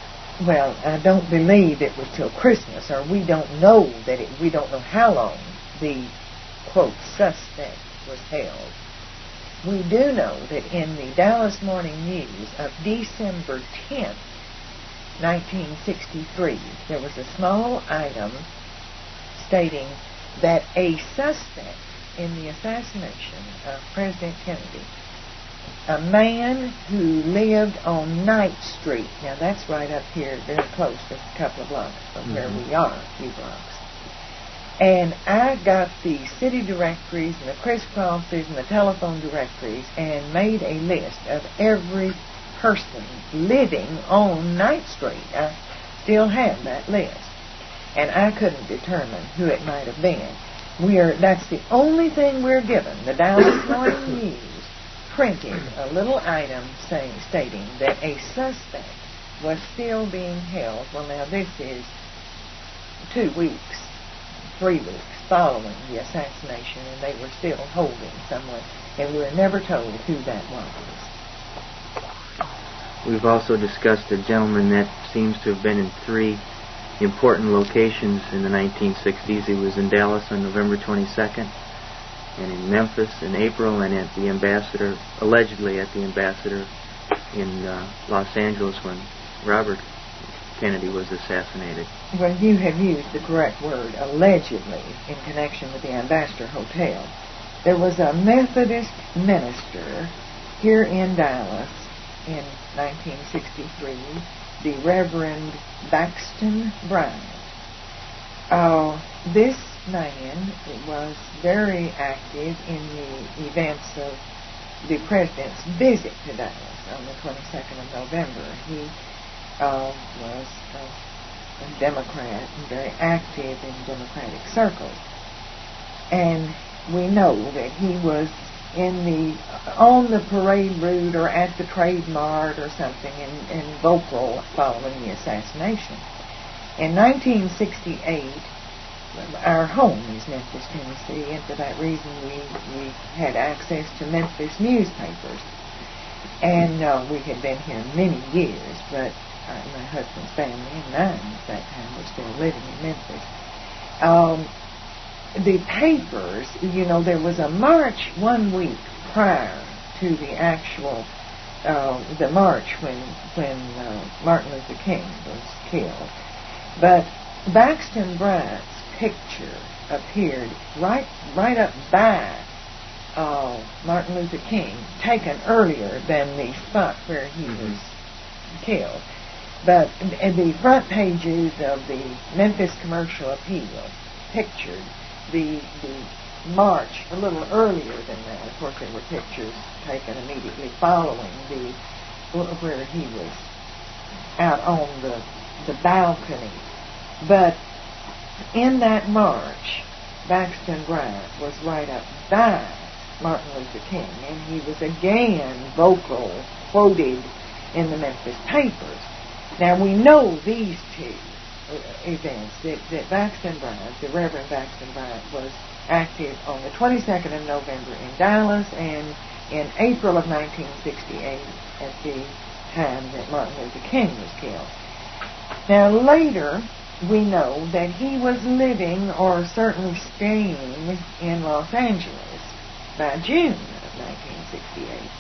well, I don't believe it was till Christmas, or we don't know we don't know how long the, quote, suspect was held. We do know that in the Dallas Morning News of December 10th, 1963, there was a small item stating that a suspect in the assassination of President Kennedy, a man who lived on Ninth Street. Now, that's right up here, very close, just a couple of blocks from where we are, a few blocks. And I got the city directories and the crisscrosses and the telephone directories and made a list of every person living on Ninth Street. I still have that list. And I couldn't determine who it might have been. That's the only thing we're given. The Dallas Morning News printed a little item stating that a suspect was still being held. Well, now this is 2 weeks, 3 weeks following the assassination, and they were still holding someone, and we were never told who that was.
We've also discussed a gentleman that seems to have been in 3 important locations in the 1960s. He was in Dallas on November 22nd, and in Memphis in April, and at the Ambassador, allegedly at the Ambassador in Los Angeles when Robert Kennedy was assassinated.
Well, you have used the correct word, allegedly, in connection with the Ambassador Hotel. There was a Methodist minister here in Dallas in 1963, the Reverend Baxton Bryant. This man was very active in the events of the President's visit to Dallas on the 22nd of November. He was a Democrat and very active in Democratic circles. And we know that he was on the parade route or at the Trade Mart or something in vocal following the assassination. In 1968, our home is Memphis, Tennessee, and for that reason we had access to Memphis newspapers. And we had been here many years, but my husband's family and mine at that time were still living in Memphis. The papers, there was a march 1 week prior to the actual, the march when Martin Luther King was killed. But Baxton Bryant's picture appeared right up by Martin Luther King, taken earlier than the spot where he was killed. But the front pages of the Memphis Commercial Appeal pictured the march a little earlier than that. Of course, there were pictures taken immediately following where he was out on the balcony. But in that march, Baxton Bryant was right up by Martin Luther King, and he was again vocal, quoted in the Memphis papers. Now, we know these 2 events, that Baxton Bryant, the Reverend Baxton Bryant, was active on the 22nd of November in Dallas and in April of 1968 at the time that Martin Luther King was killed. Now, later, we know that he was living or certainly staying in Los Angeles by June of 1968.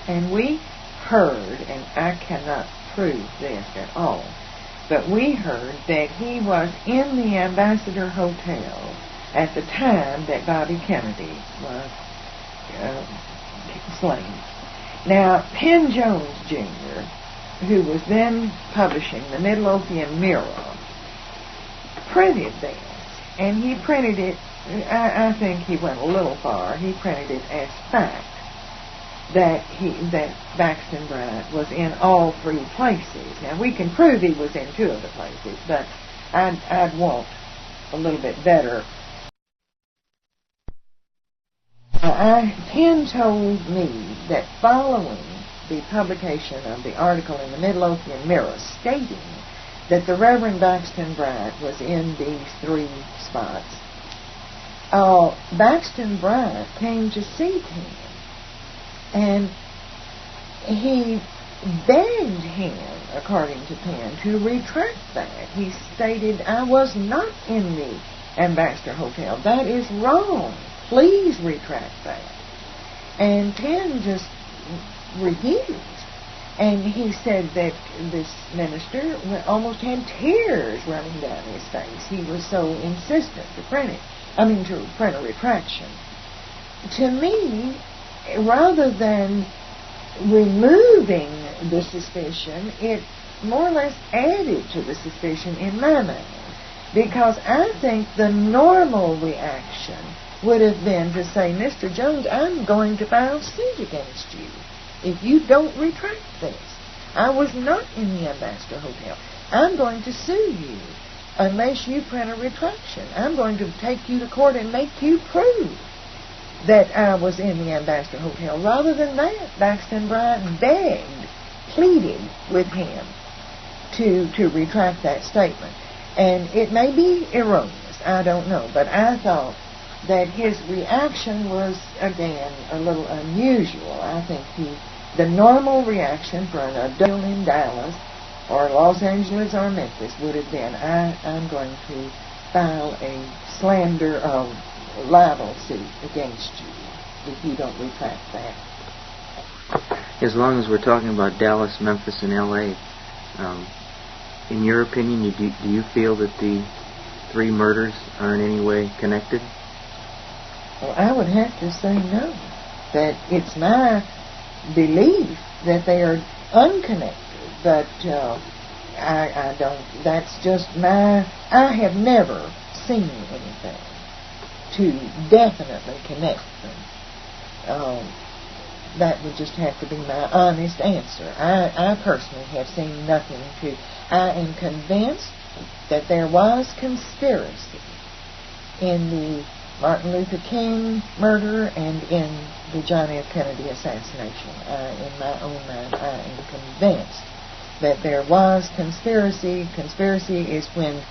And we heard, and I cannot prove this at all, but we heard that he was in the Ambassador Hotel at the time that Bobby Kennedy was slain. Now, Penn Jones, Jr., who was then publishing the Midlothian Mirror, printed this, and he printed it, I think he went a little far, he printed it as fact that Baxton Bryant was in all 3 places. Now, we can prove he was in 2 of the places, but I'd want a little bit better. Penn told me that following the publication of the article in the Midlothian Mirror stating that the Reverend Baxton Bryant was in these 3 spots, Baxton Bryant came to see Penn, and he begged him according to Penn, to retract that. He stated, I was not in the Ambassador Hotel. That is wrong. Please retract that. And Penn just refused. And he said that this minister almost had tears running down his face. He was so insistent to print a retraction. To me, rather than removing the suspicion, it more or less added to the suspicion in my mind. Because I think the normal reaction would have been to say, Mr. Jones, I'm going to file suit against you if you don't retract this. I was not in the Ambassador Hotel. I'm going to sue you unless you print a retraction. I'm going to take you to court and make you prove that I was in the Ambassador Hotel. Rather than that, Baxter and Bryant pleaded with him to retract that statement. And it may be erroneous, I don't know, but I thought that his reaction was, again, a little unusual. I think the normal reaction for an adult in Dallas or Los Angeles or Memphis would have been, I'm going to file a slander of libel suit against you if you don't retract that.
As long as we're talking about Dallas, Memphis, and L.A., in your opinion, do you feel that the three murders are in any way connected?
Well, I would have to say no. That it's my belief that they are unconnected, but I don't. That's just I have never seen anything to definitely connect them. That would just have to be my honest answer. I personally have seen nothing to. I am convinced that there was conspiracy in the Martin Luther King murder and in the John F. Kennedy assassination. In my own mind, I am convinced that there was conspiracy. Conspiracy is when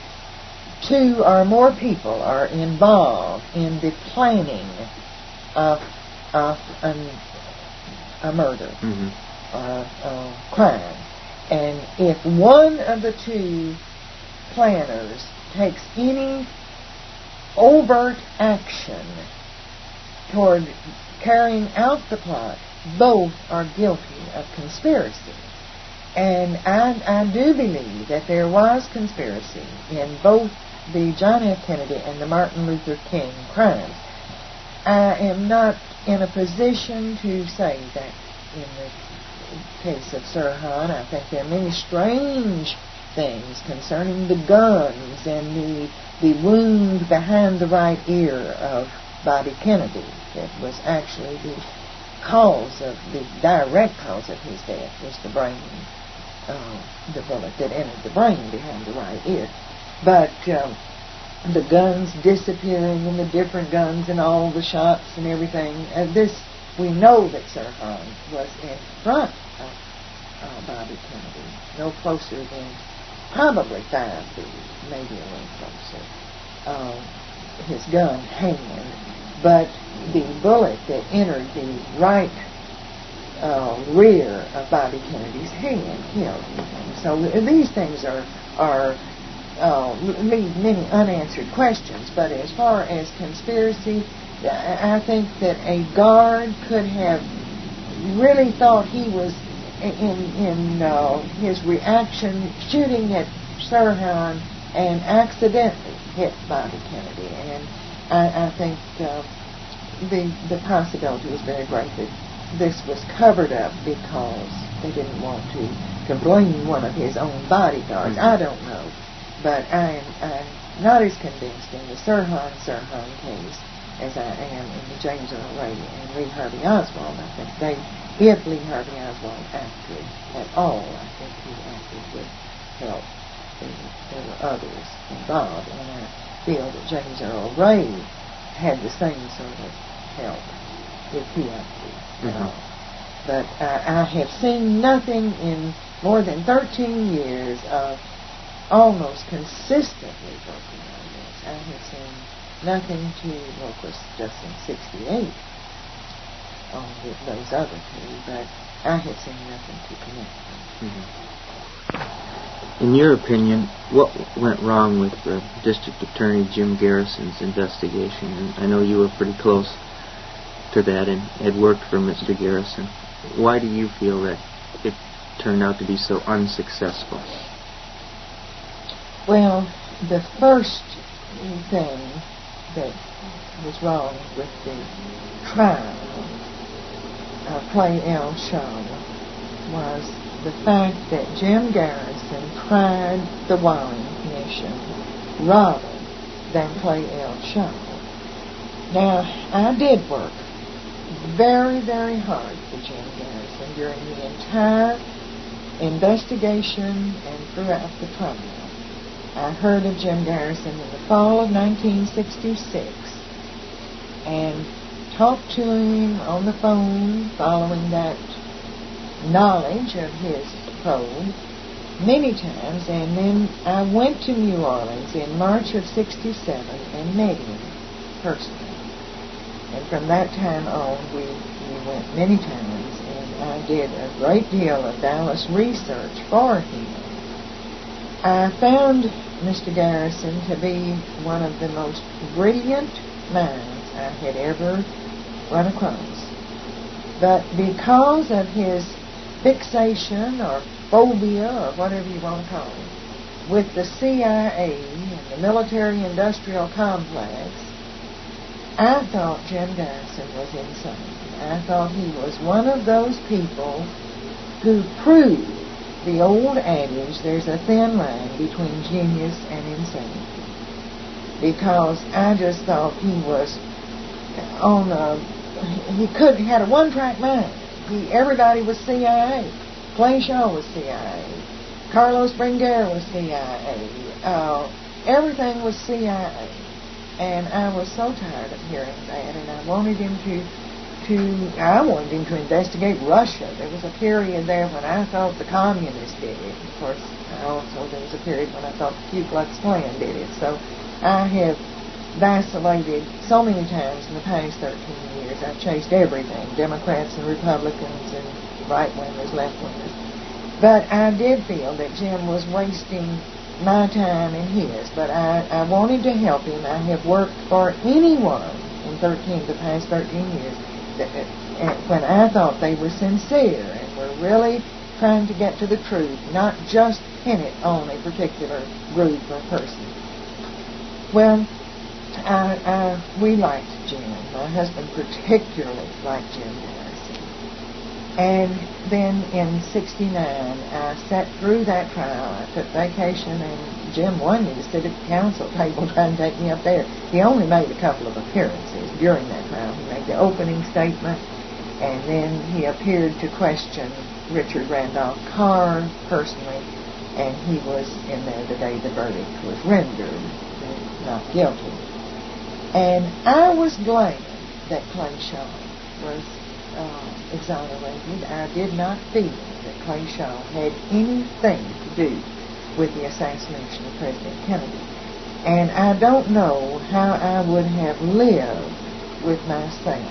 two or more people are involved in the planning of a murder or a crime. And if one of the two planners takes any overt action toward carrying out the plot, both are guilty of conspiracy. And I do believe that there was conspiracy in both the John F. Kennedy and the Martin Luther King crimes. I am not in a position to say that in the case of Sirhan. I think there are many strange things concerning the guns and the wound behind the right ear of Bobby Kennedy that was actually the direct cause of his death was the bullet that entered the brain behind the right ear. But the guns disappearing and the different guns and all the shots and everything, we know that Sirhan was in front of Bobby Kennedy, no closer than probably 5 feet, maybe a little closer. His gun hanging, but the bullet that entered the right rear of Bobby Kennedy's hand killed him. So these things leave many unanswered questions. But as far as conspiracy, I think that a guard could have really thought he was in his reaction shooting at Sirhan and accidentally hit Bobby Kennedy. And I think the possibility was very great that this was covered up because they didn't want to blame one of his own bodyguards. I don't know. But I'm not as convinced in the Sirhan case as I am in the James Earl Ray and Lee Harvey Oswald. I think if Lee Harvey Oswald acted at all, I think he acted with help. There were others involved, and I feel that James Earl Ray had the same sort of help if he acted at all. But I have seen nothing in more than 13 years of almost consistently working on this. I have seen nothing of course, just in 68 on those other two, but I have seen nothing to connect them.
In your opinion, what went wrong with District Attorney Jim Garrison's investigation? And I know you were pretty close to that and had worked for Mr. Garrison. Why do you feel that it turned out to be so unsuccessful?
Well, the first thing that was wrong with the trial of Clay L. Shaw was the fact that Jim Garrison tried the Warren Commission rather than Clay L. Shaw. Now, I did work very, very hard for Jim Garrison during the entire investigation and throughout the trial. I heard of Jim Garrison in the fall of 1966 and talked to him on the phone following that knowledge of his probe many times, and then I went to New Orleans in March of 67 and met him personally. And from that time on, we went many times, and I did a great deal of Dallas research for him. I found Mr. Garrison to be one of the most brilliant minds I had ever run across. But because of his fixation or phobia or whatever you want to call it with the CIA and the military-industrial complex, I thought Jim Garrison was insane. I thought he was one of those people who proved the old adage, there's a thin line between genius and insanity. Because I just thought he was on a... He had a one-track mind. Everybody was CIA. Clay Shaw was CIA. Carlos Bringuer was CIA. Everything was CIA. And I was so tired of hearing that, and I wanted him to investigate Russia. There was a period there when I thought the communists did it. Of course, there was a period when I thought the Ku Klux Klan did it. So I have vacillated so many times in the past 13 years. I've chased everything, Democrats and Republicans and right-wingers, left-wingers. But I did feel that Jim was wasting my time and his. But I wanted to help him. I have worked for anyone in the past 13 years when I thought they were sincere and were really trying to get to the truth, not just pin it on a particular group or person. Well, we liked Jim. My husband particularly liked Jim Garrison. And then in 69, I sat through that trial. I took vacation, and Jim wanted me to sit at the council table trying to take me up there. He only made a couple of appearances during that trial. He made the opening statement, and then he appeared to question Richard Randolph Carr personally, and he was in there the day the verdict was rendered, not guilty. And I was glad that Clay Shaw was exonerated. I did not feel that Clay Shaw had anything to do with the assassination of President Kennedy. And I don't know how I would have lived with myself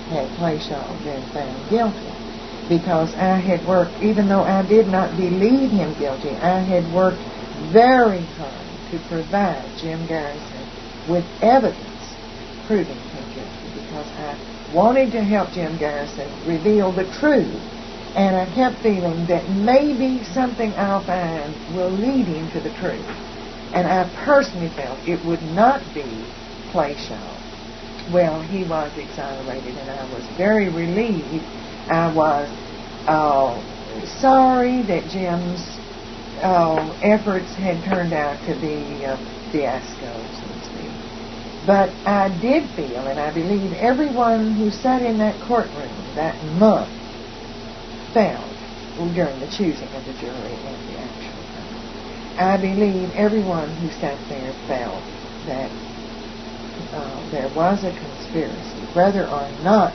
had Clay Shaw been found guilty. Because I had worked, even though I did not believe him guilty, I had worked very hard to provide Jim Garrison with evidence proving him guilty, because I wanted to help Jim Garrison reveal the truth. And I kept feeling that maybe something I'll find will lead him to the truth. And I personally felt it would not be Clay Shaw. Well, he was exonerated, and I was very relieved. I was sorry that Jim's efforts had turned out to be a fiasco, so to speak. But I did feel, and I believe everyone who sat in that courtroom that month felt, during the choosing of the jury and the actual trial, I believe everyone who sat there felt that there was a conspiracy, whether or not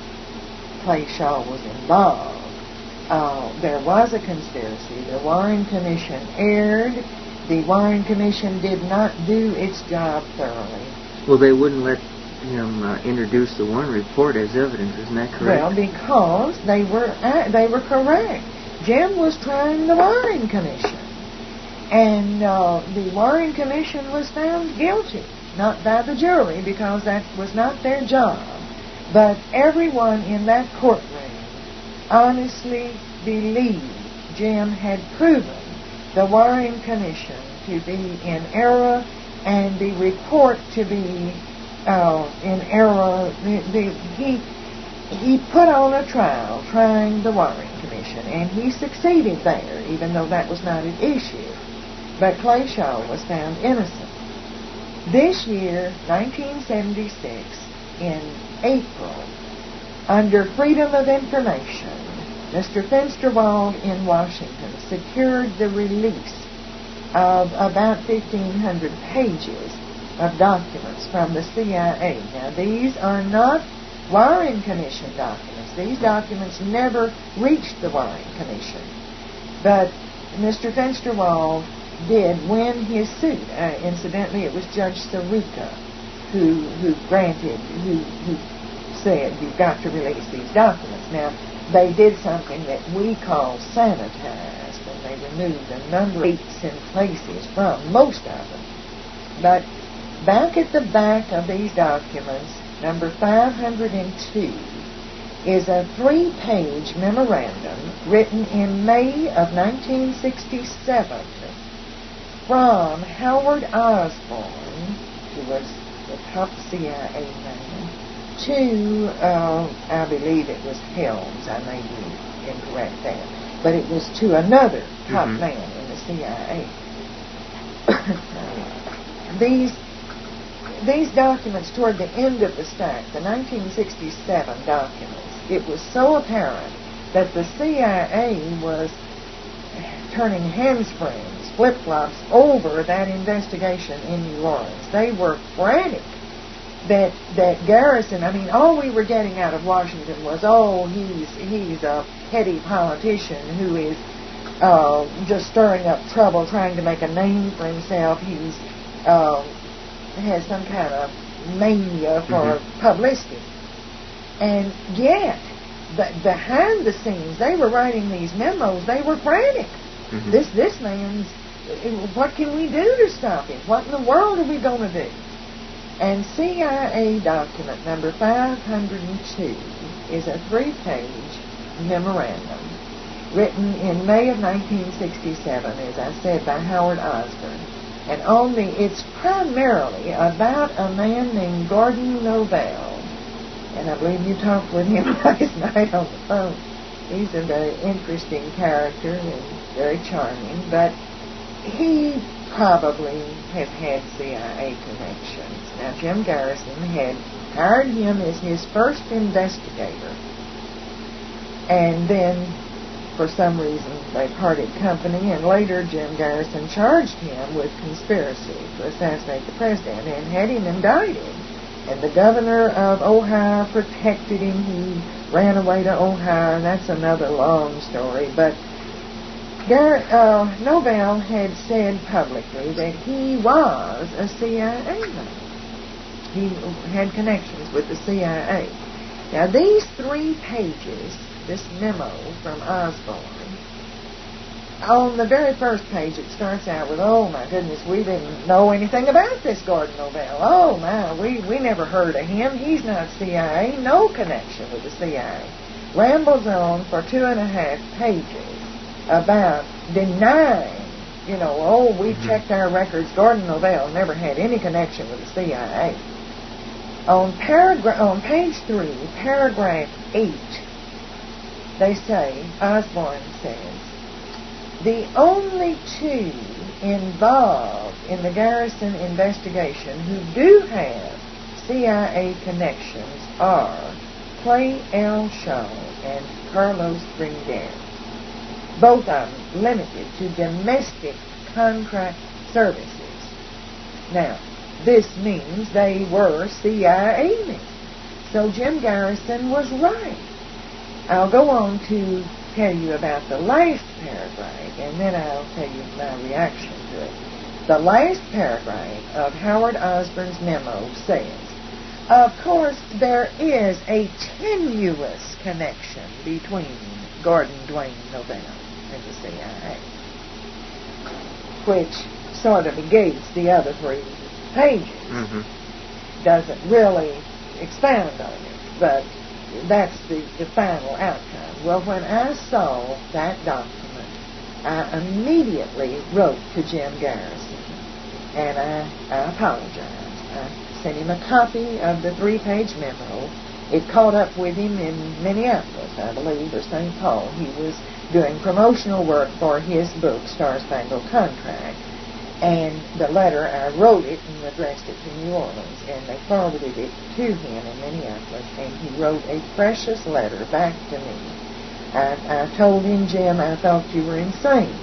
Clay Shaw was involved. There was a conspiracy. The Warren Commission erred. The Warren Commission did not do its job thoroughly.
Well, they wouldn't let him introduce the Warren report as evidence, isn't that correct?
Well, because they were correct. Jim was trying the Warren Commission. And the Warren Commission was found guilty, not by the jury because that was not their job, but everyone in that courtroom honestly believed Jim had proven the Warren Commission to be in error and the report to be in error. He put on a trial trying the Warren Commission, and he succeeded there, even though that was not at issue. But Clay Shaw was found innocent. This year, 1976, in April, under Freedom of Information, Mr. Fensterwald in Washington secured the release of about 1,500 pages of documents from the CIA. Now, these are not Warren Commission documents. These documents never reached the Warren Commission. But Mr. Fensterwald did win his suit. Incidentally, it was Judge Sirica who said, you've got to release these documents. Now, they did something that we call sanitized, and they removed a number of dates and places from most of them. But back at the back of these documents, number 502, is a 3-page memorandum written in May of 1967 from Howard Osborne, who was the top CIA man, to, I believe it was Helms, I may be incorrect there, but it was to another top man in the CIA. These documents toward the end of the stack, the 1967 documents, it was so apparent that the CIA was turning handsprings, flip-flops, over that investigation in New Orleans. They were frantic that Garrison, I mean, all we were getting out of Washington was, he's a petty politician who is just stirring up trouble, trying to make a name for himself. He's has some kind of mania for publicity. And yet, behind the scenes, they were writing these memos. They were frantic. This man's, what can we do to stop him? What in the world are we going to do? And CIA document number 502 is a 3-page memorandum written in May of 1967, as I said, by Howard Osborne. And it's primarily about a man named Gordon Novell. And I believe you talked with him last night on the phone. He's a very interesting character and very charming, but he probably have had CIA connections. Now, Jim Garrison had hired him as his first investigator, and then for some reason they parted company, and later Jim Garrison charged him with conspiracy to assassinate the president and had him indicted. And the governor of Ohio protected him. He ran away to Ohio, and that's another long story. But Novell had said publicly that he was a CIA man. He had connections with the CIA. Now, these 3 pages, this memo from Osborne, on the very first page it starts out with, oh my goodness, we didn't know anything about this Gordon Novell. Oh my, we never heard of him. He's not CIA, no connection with the CIA. Rambles on for 2.5 pages about denying, we checked our records, Gordon Novell never had any connection with the CIA. On page 3, paragraph 8, they say, Osborne says, the only 2 involved in the Garrison investigation who do have CIA connections are Clay L. Shaw and Carlos Brindel, both of them limited to domestic contract services. Now, this means they were CIA men. So Jim Garrison was right. I'll go on to tell you about the last paragraph, and then I'll tell you my reaction to it. The last paragraph of Howard Osborne's memo says, of course, there is a tenuous connection between Gordon Dwayne Novell and the CIA. which sort of negates the other 3 pages. Doesn't really expound on it, but that's the final outcome. Well, when I saw that document, I immediately wrote to Jim Garrison, and I apologized. I sent him a copy of the 3-page memo. It caught up with him in Minneapolis, I believe, or St. Paul. He was doing promotional work for his book, Star Spangled Contract. And the letter, I wrote it and addressed it to New Orleans, and they forwarded it to him in Minneapolis, and he wrote a precious letter back to me. I told him, Jim, I thought you were insane,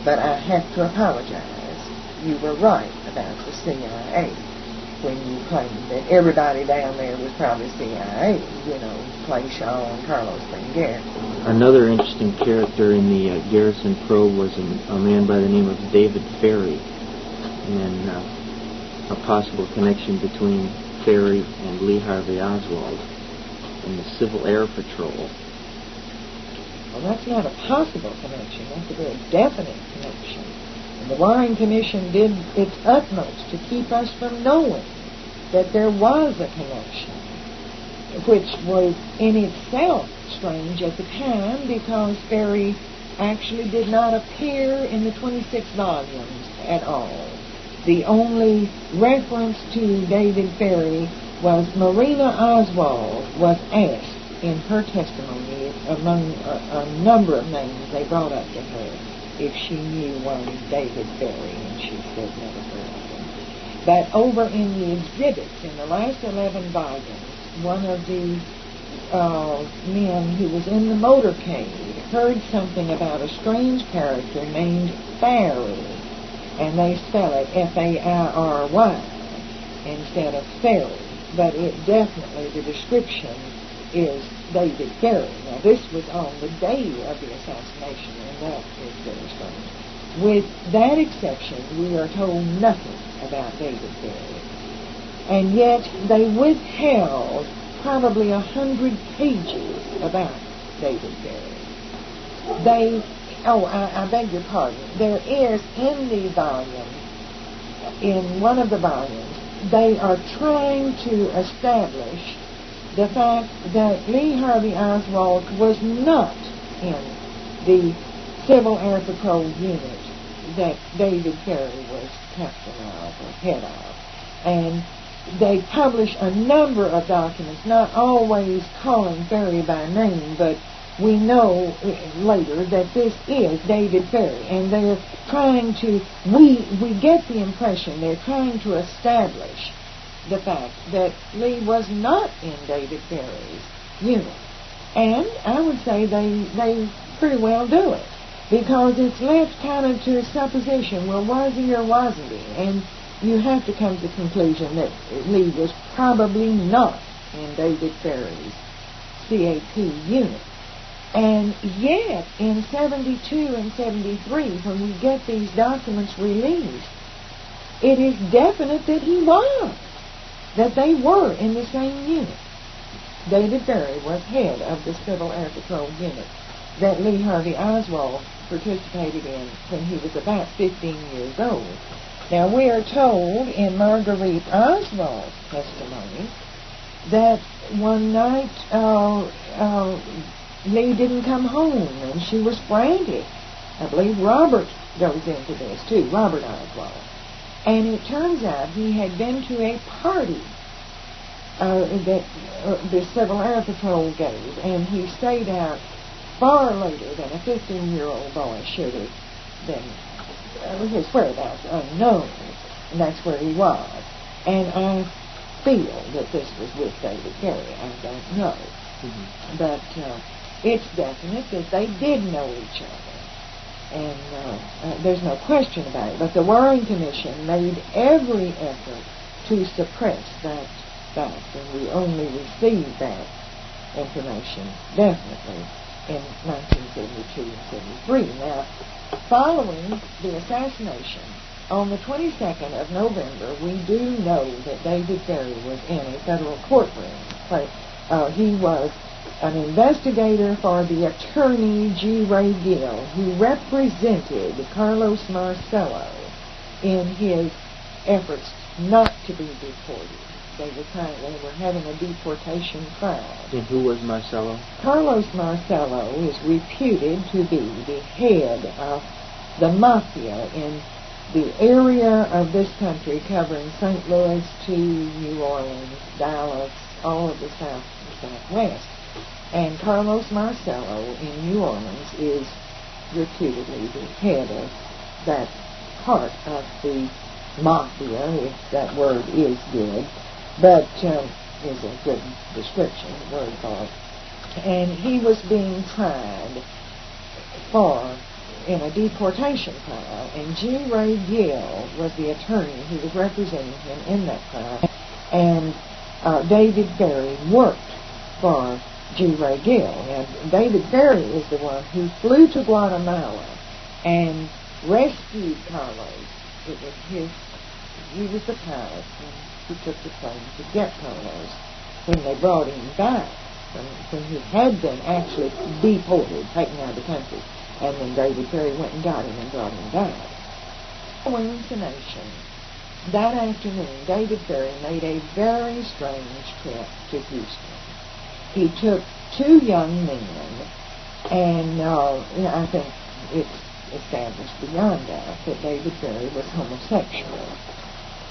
but I have to apologize. You were right about the CIA when you claimed that everybody down there was probably CIA, Clay Shaw and Carlos Benguer.
Another interesting character in the Garrison probe was a man by the name of David Ferry, and a possible connection between Ferry and Lee Harvey Oswald in the Civil Air Patrol.
Well, that's not a possible connection. That's a very definite connection. And the Warren Commission did its utmost to keep us from knowing that there was a connection, which was in itself strange at the time because Ferry actually did not appear in the 26 volumes at all. The only reference to David Ferry was Marina Oswald was asked in her testimony among a number of names they brought up to her if she knew one David Ferry, and she said never heard of him. But over in the exhibits, in the last 11 volumes, one of the men who was in the motorcade heard something about a strange character named Ferry, and they spell it F-A-I-R-Y instead of Ferry, but it definitely, the description is David Ferry. Now, this was on the day of the assassination, and that is very strange. With that exception, we are told nothing about David Ferry, and yet they withheld probably 100 pages about David Ferry. I beg your pardon, there is in the volume, in one of the volumes, they are trying to establish the fact that Lee Harvey Oswald was not in the Civil Air Patrol unit that David Ferry was captain of or head of. And they publish a number of documents, not always calling Ferry by name, but we know later that this is David Ferry, and they're trying to, we get the impression they're trying to establish the fact that Lee was not in David Ferry's unit. And I would say they pretty well do it, because it's left kind of to supposition, well, was he or wasn't he? And you have to come to the conclusion that Lee was probably not in David Ferry's CAP unit. And yet, in 72 and 73, when we get these documents released, it is definite that he was, that they were in the same unit. David Ferry was head of the Civil Air Patrol unit that Lee Harvey Oswald participated in when he was about 15 years old. Now, we are told in Marguerite Oswald's testimony that one night Lee didn't come home, and she was frantic. I believe Robert goes into this, too, Robert Oswald. And it turns out he had been to a party that the Civil Air Patrol gave, and he stayed out far later than a 15-year-old boy should have been. His whereabouts unknown, and that's where he was. And I feel that this was with David Ferry. I don't know. Mm-hmm. But it's definite that they did know each other. And there's no question about it. But the Warren Commission made every effort to suppress that fact, and we only received that information definitely in 1972 and 73. Now, following the assassination, on the 22nd of November, we do know that David Ferry was in a federal courtroom. He was an investigator for the attorney G. Ray Gill, who represented Carlos Marcello in his efforts not to be deported. They were having a deportation trial.
And who was Marcello?
Carlos Marcello is reputed to be the head of the mafia in the area of this country covering St. Louis to New Orleans, Dallas, all of the southwest. And Carlos Marcello in New Orleans is reputedly the head of that part of the mafia, if that word is good, but is a good description, word for it. And he was being tried in a deportation trial, and G. Ray Gill was the attorney who was representing him in that trial. And David Berry worked for G. Ray Gill. And David Berry is the one who flew to Guatemala and rescued Carlos. He was the pilot, and he took the plane to get Carlos. When they brought him back, when he had been actually deported, taken out of the country, and then David Berry went and got him and brought him back. Following the nation, that afternoon, David Berry made a very strange trip to Houston. He took two young men, and I think it's established beyond doubt that David Berry was homosexual.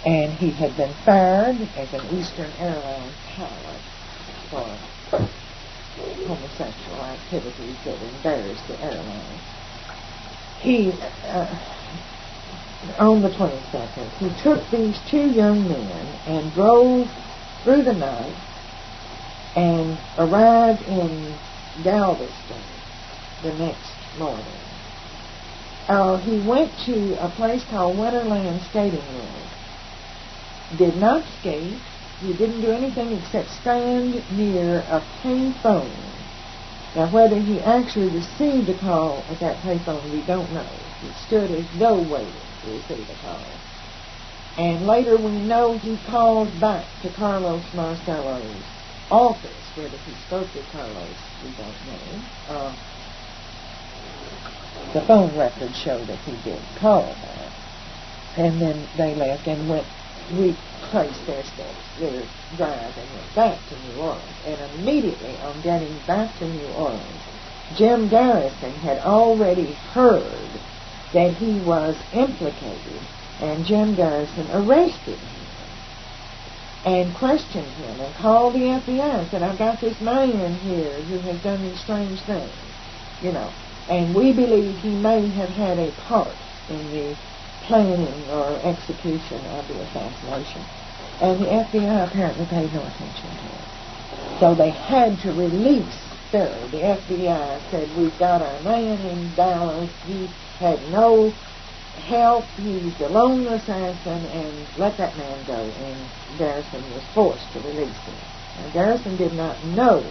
And he had been fired as an Eastern Airlines pilot for homosexual activities that embarrassed the airline. He, on the 22nd, he took these two young men and drove through the night and arrived in Galveston the next morning. He went to a place called Winterland Skating Rink. Did not skate. He didn't do anything except stand near a payphone. Now, whether he actually received a call at that payphone, we don't know. He stood as though waiting to receive a call. And later we know he called back to Carlos Marcello's office. Whether he spoke with Carlos, we don't know. The phone records show that he did call back. And then they left and retraced their steps, their drive, and went back to New Orleans. And immediately on getting back to New Orleans, Jim Garrison had already heard that he was implicated, and Jim Garrison arrested him and questioned him and called the FBI and said, I've got this man here who has done these strange things, and we believe he may have had a part in the planning or execution of the assassination. And the FBI apparently paid no attention to it. So they had to release Berry. The FBI said, we've got our man in Dallas. He had no help. He's the lone assassin, and let that man go. And Garrison was forced to release him. Now, Garrison did not know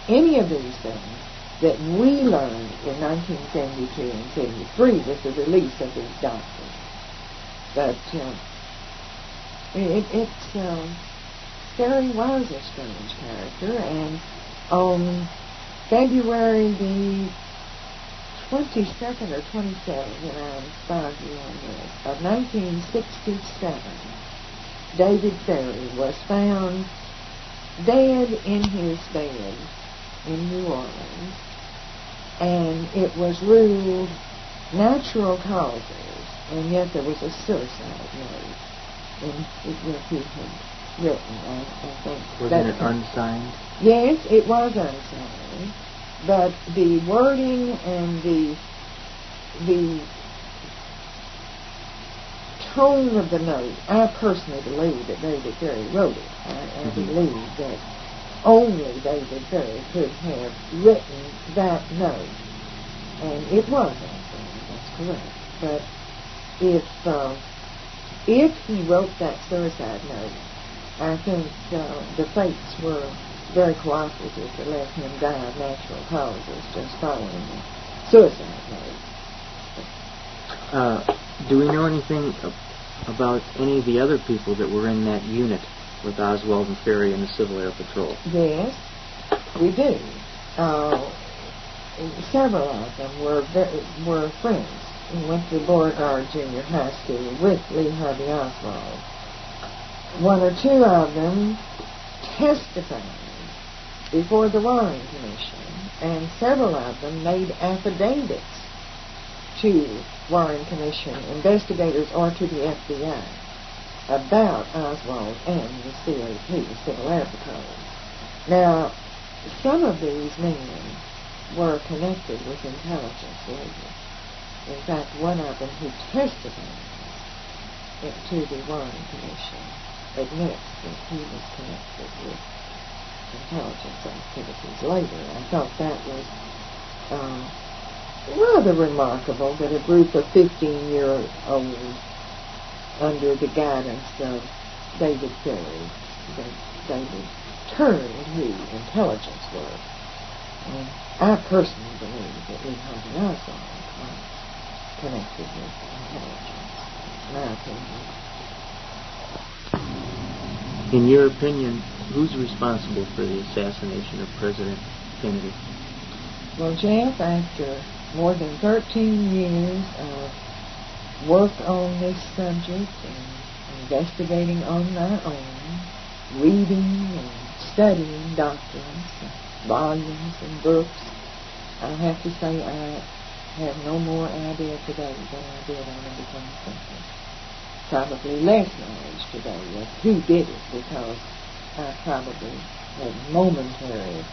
any of these things that we learned in 1972 and 73 with the release of these documents. But Berry was a strange character, and on February the 22nd or 27th, and I'm foggy on this, of 1967, David Berry was found dead in his bed in New Orleans, and it was ruled natural causes. And yet there was a suicide note in which he had written, I think.
Wasn't it unsigned?
Yes, it was unsigned. But the wording and the tone of the note, I personally believe that David Berry wrote it. I believe that only David Berry could have written that note. And it was unsigned, that's correct. But if he wrote that suicide note, I think the fates were very cooperative to let him die of natural causes just following the suicide note.
Do we know anything about any of the other people that were in that unit with Oswald and Ferry and the Civil Air Patrol?
Yes, we do. several of them were friends. He went to Beauregard Junior High School with Lee Harvey Oswald. One or two of them testified before the Warren Commission, and several of them made affidavits to Warren Commission investigators or to the FBI about Oswald and the CAP, Civil Air Patrol. Now, some of these men were connected with intelligence later. In fact, one of them who testified to the Warren Commission admits that he was connected with intelligence activities later. I thought that was rather remarkable that a group of 15-year-olds under the guidance of David Ferrell, that they would turn to intelligence work. And I personally believe that Lee Harvey Oswald was connected with intelligence, in my opinion.
In your opinion, who's responsible for the assassination of President Kennedy?
Well, Jeff, after more than 13 years of work on this subject and investigating on my own, reading and studying documents, volumes and books, I have to say I have no more idea today than I did on everything simple. Probably less knowledge today of who did it, because I probably had momentary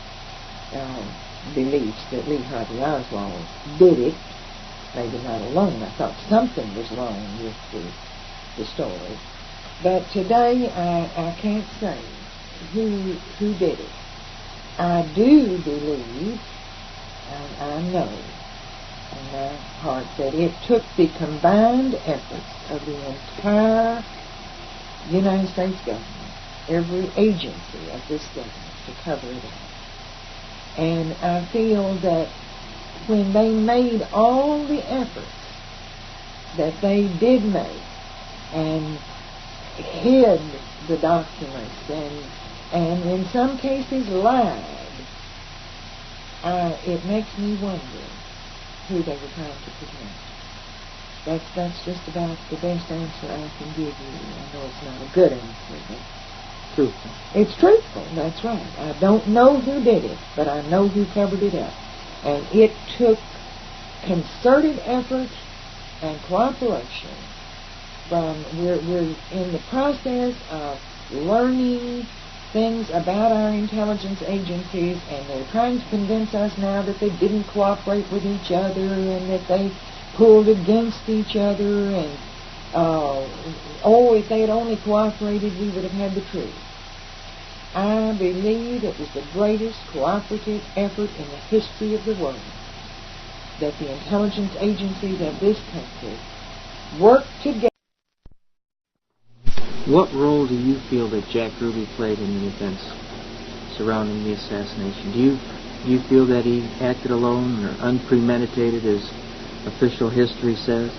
beliefs that Lee Harvey Oswald did it. Maybe not alone. I thought something was wrong with the story. But today I can't say who did it. I do believe, and I know in my heart, that it took the combined efforts of the entire United States government, every agency of this government, to cover it up. And I feel that when they made all the efforts that they did make and hid the documents and in some cases lied, it makes me wonder who they were trying to protect. That's just about the best answer I can give you. I know it's not a good answer, but
Truthful.
It's truthful, that's right. I don't know who did it, but I know who covered it up. And it took concerted effort and cooperation from, we're in the process of learning things about our intelligence agencies, and they're trying to convince us now that they didn't cooperate with each other and that they pulled against each other, and if they had only cooperated, we would have had the truth. I believe it was the greatest cooperative effort in the history of the world that the intelligence agencies of this country worked together.
What role do you feel that Jack Ruby played in the events surrounding the assassination? Do you feel that he acted alone or unpremeditated, as official history says?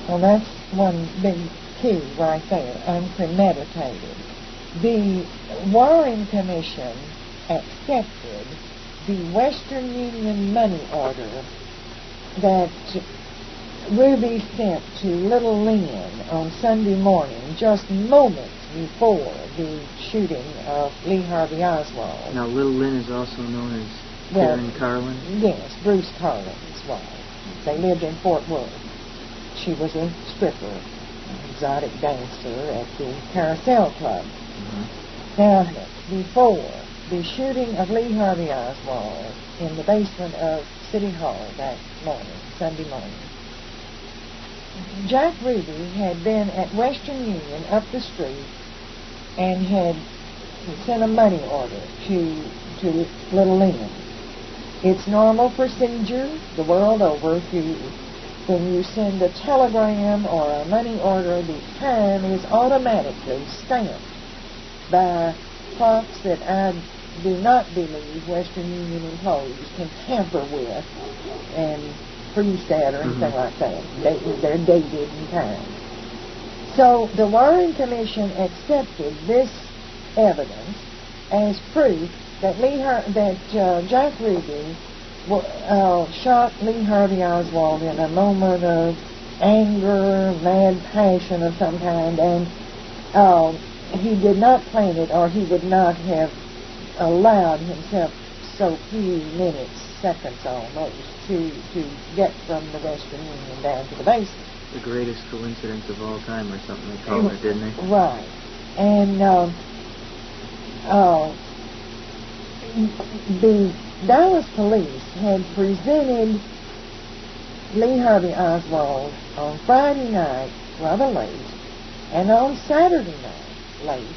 Well, that's one big key right there, unpremeditated. The Warren Commission accepted the Western Union money order that Ruby sent to Little Lynn on Sunday morning, just moments before the shooting of Lee Harvey Oswald.
Now, Little Lynn is also known as Karen Carlin?
Yes, Bruce Carlin's wife. They lived in Fort Worth. She was a stripper, an exotic dancer at the Carousel Club. Mm-hmm. Now, before the shooting of Lee Harvey Oswald in the basement of City Hall that morning, Sunday morning, Jack Ruby had been at Western Union up the street and had sent a money order to Little Lynn. It's normal procedure the world over when you send a telegram or a money order, the time is automatically stamped by clocks that I do not believe Western Union employees can tamper with and freeze that or anything like that. They're dated in time. So the Warren Commission accepted this evidence as proof that Jack Ruby shot Lee Harvey Oswald in a moment of anger, mad passion of some kind, and he did not plan it, or he would not have allowed himself so few minutes, seconds almost, to get from the Western Union down to the basement.
The greatest coincidence of all time, or something they called it, didn't they?
Right. And the Dallas police had presented Lee Harvey Oswald on Friday night rather late, and on Saturday night late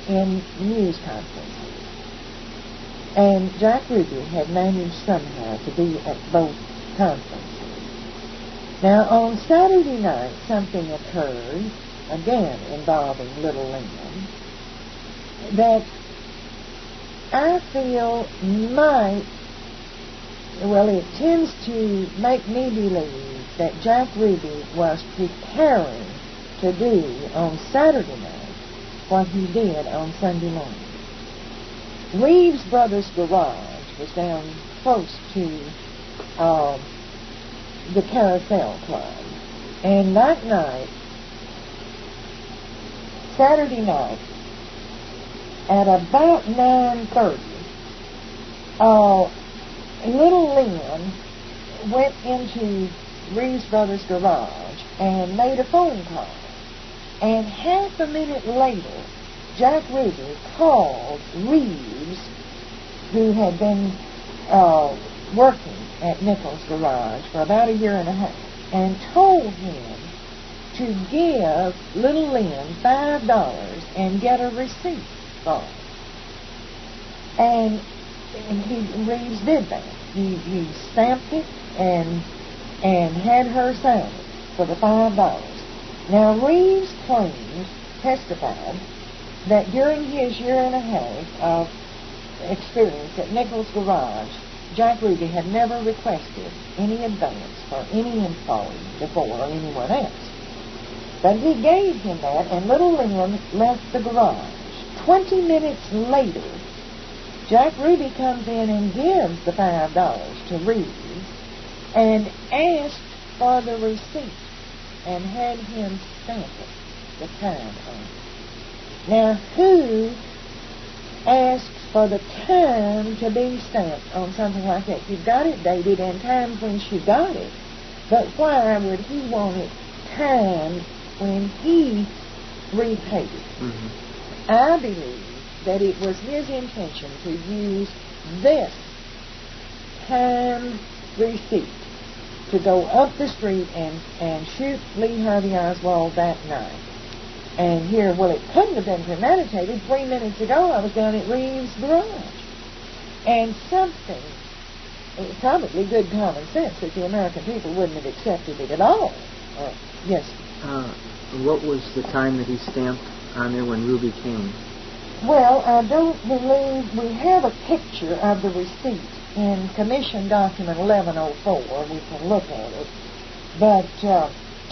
in news conferences. And Jack Ruby had managed somehow to be at both conferences. Now, on Saturday night, something occurred, again involving Little Lynn, that I feel it tends to make me believe that Jack Ruby was preparing to do on Saturday night what he did on Sunday morning. Reeves Brothers Garage was down close to the Carousel Club. And that night, Saturday night, at about 9:30, Little Lynn went into Reeves Brothers Garage and made a phone call. And half a minute later, Jack Ruby called Reeves, who had been working at Nichols' garage for about a year and a half, and told him to give Little Lynn $5 and get a receipt for it. And Reeves did that. He stamped it and had her sign it for the $5. Now, Reeves testified that during his year and a half of experience at Nichols' garage, Jack Ruby had never requested any advance for any employee before or anyone else. But he gave him that, and Little Lynn left the garage. 20 minutes later, Jack Ruby comes in and gives the $5 to Reeves and asked for the receipt and had him stamp it, the time on it. Now, who asks for the time to be stamped on something like that? You've got it dated and timed when she got it, but why would he want it timed when he repaid it?
Mm-hmm.
I believe that it was his intention to use this timed receipt to go up the street and shoot Lee Harvey Oswald that night. And here, it couldn't have been premeditated. 3 minutes ago, I was down at Reeves' garage. And something, probably good common sense, that the American people wouldn't have accepted it at all. Yes?
What was the time that he stamped on there when Ruby came?
Well, I don't believe we have a picture of the receipt in Commission Document 1104. We can look at it. But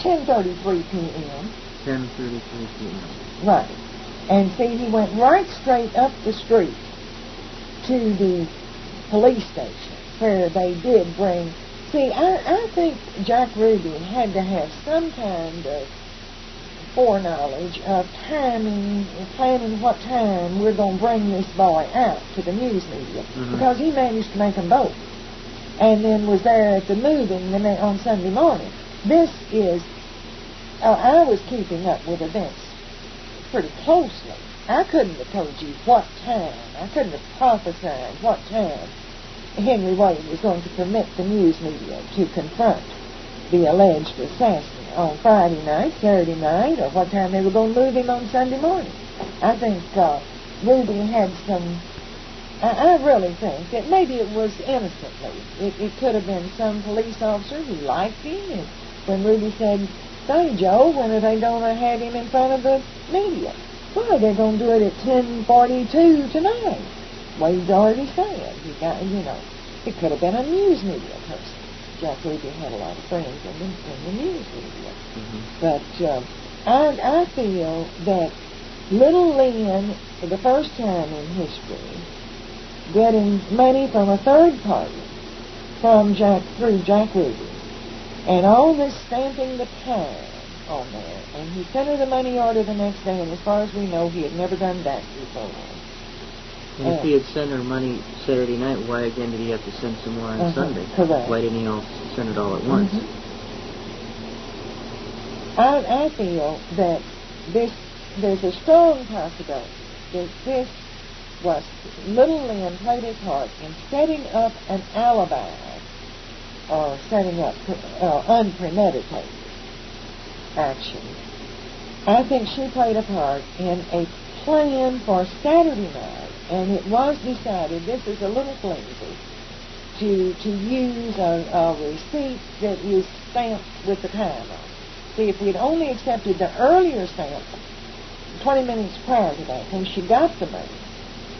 10:33 p.m.
10:33 p.m.
Right. And see, he went right straight up the street to the police station where they did bring... See, I think Jack Ruby had to have some kind of foreknowledge of timing, planning what time we're going to bring this boy out to the news media, because he managed to make them both, and then was there at the moving on Sunday morning. This is, I was keeping up with events pretty closely. I couldn't have told you what time, I couldn't have prophesied what time Henry Wade was going to permit the news media to confront the alleged assassin on Friday night, Saturday night, or what time they were going to move him on Sunday morning. I think Ruby had some... I really think that maybe it was innocently. It could have been some police officer who liked him, and when Ruby said, "Say, Joe, when are they going to have him in front of the media?" "Well, they're going to do it at 10:42 tonight." Wade's already said. It could have been a news media person. Jack Ruby had a lot of friends in the news media. But I feel that Little Lynn, for the first time in history, getting money from a third party, through Jack Ruby, and all this stamping the time on there. And he sent her the money order the next day, and as far as we know, he had never done that before.
And if he had sent her money Saturday night, why again did he have to send some more on Sunday?
Correct.
Why didn't he all send it all at once?
I feel that there's a strong possibility that this was little Lynn played his part in setting up an alibi, or setting up unpremeditated action. I think she played a part in a plan for Saturday night, and it was decided, this is a little flimsy, to use a receipt that is stamped with the time on it. See, if we'd only accepted the earlier stamp 20 minutes prior to that, when she got the money,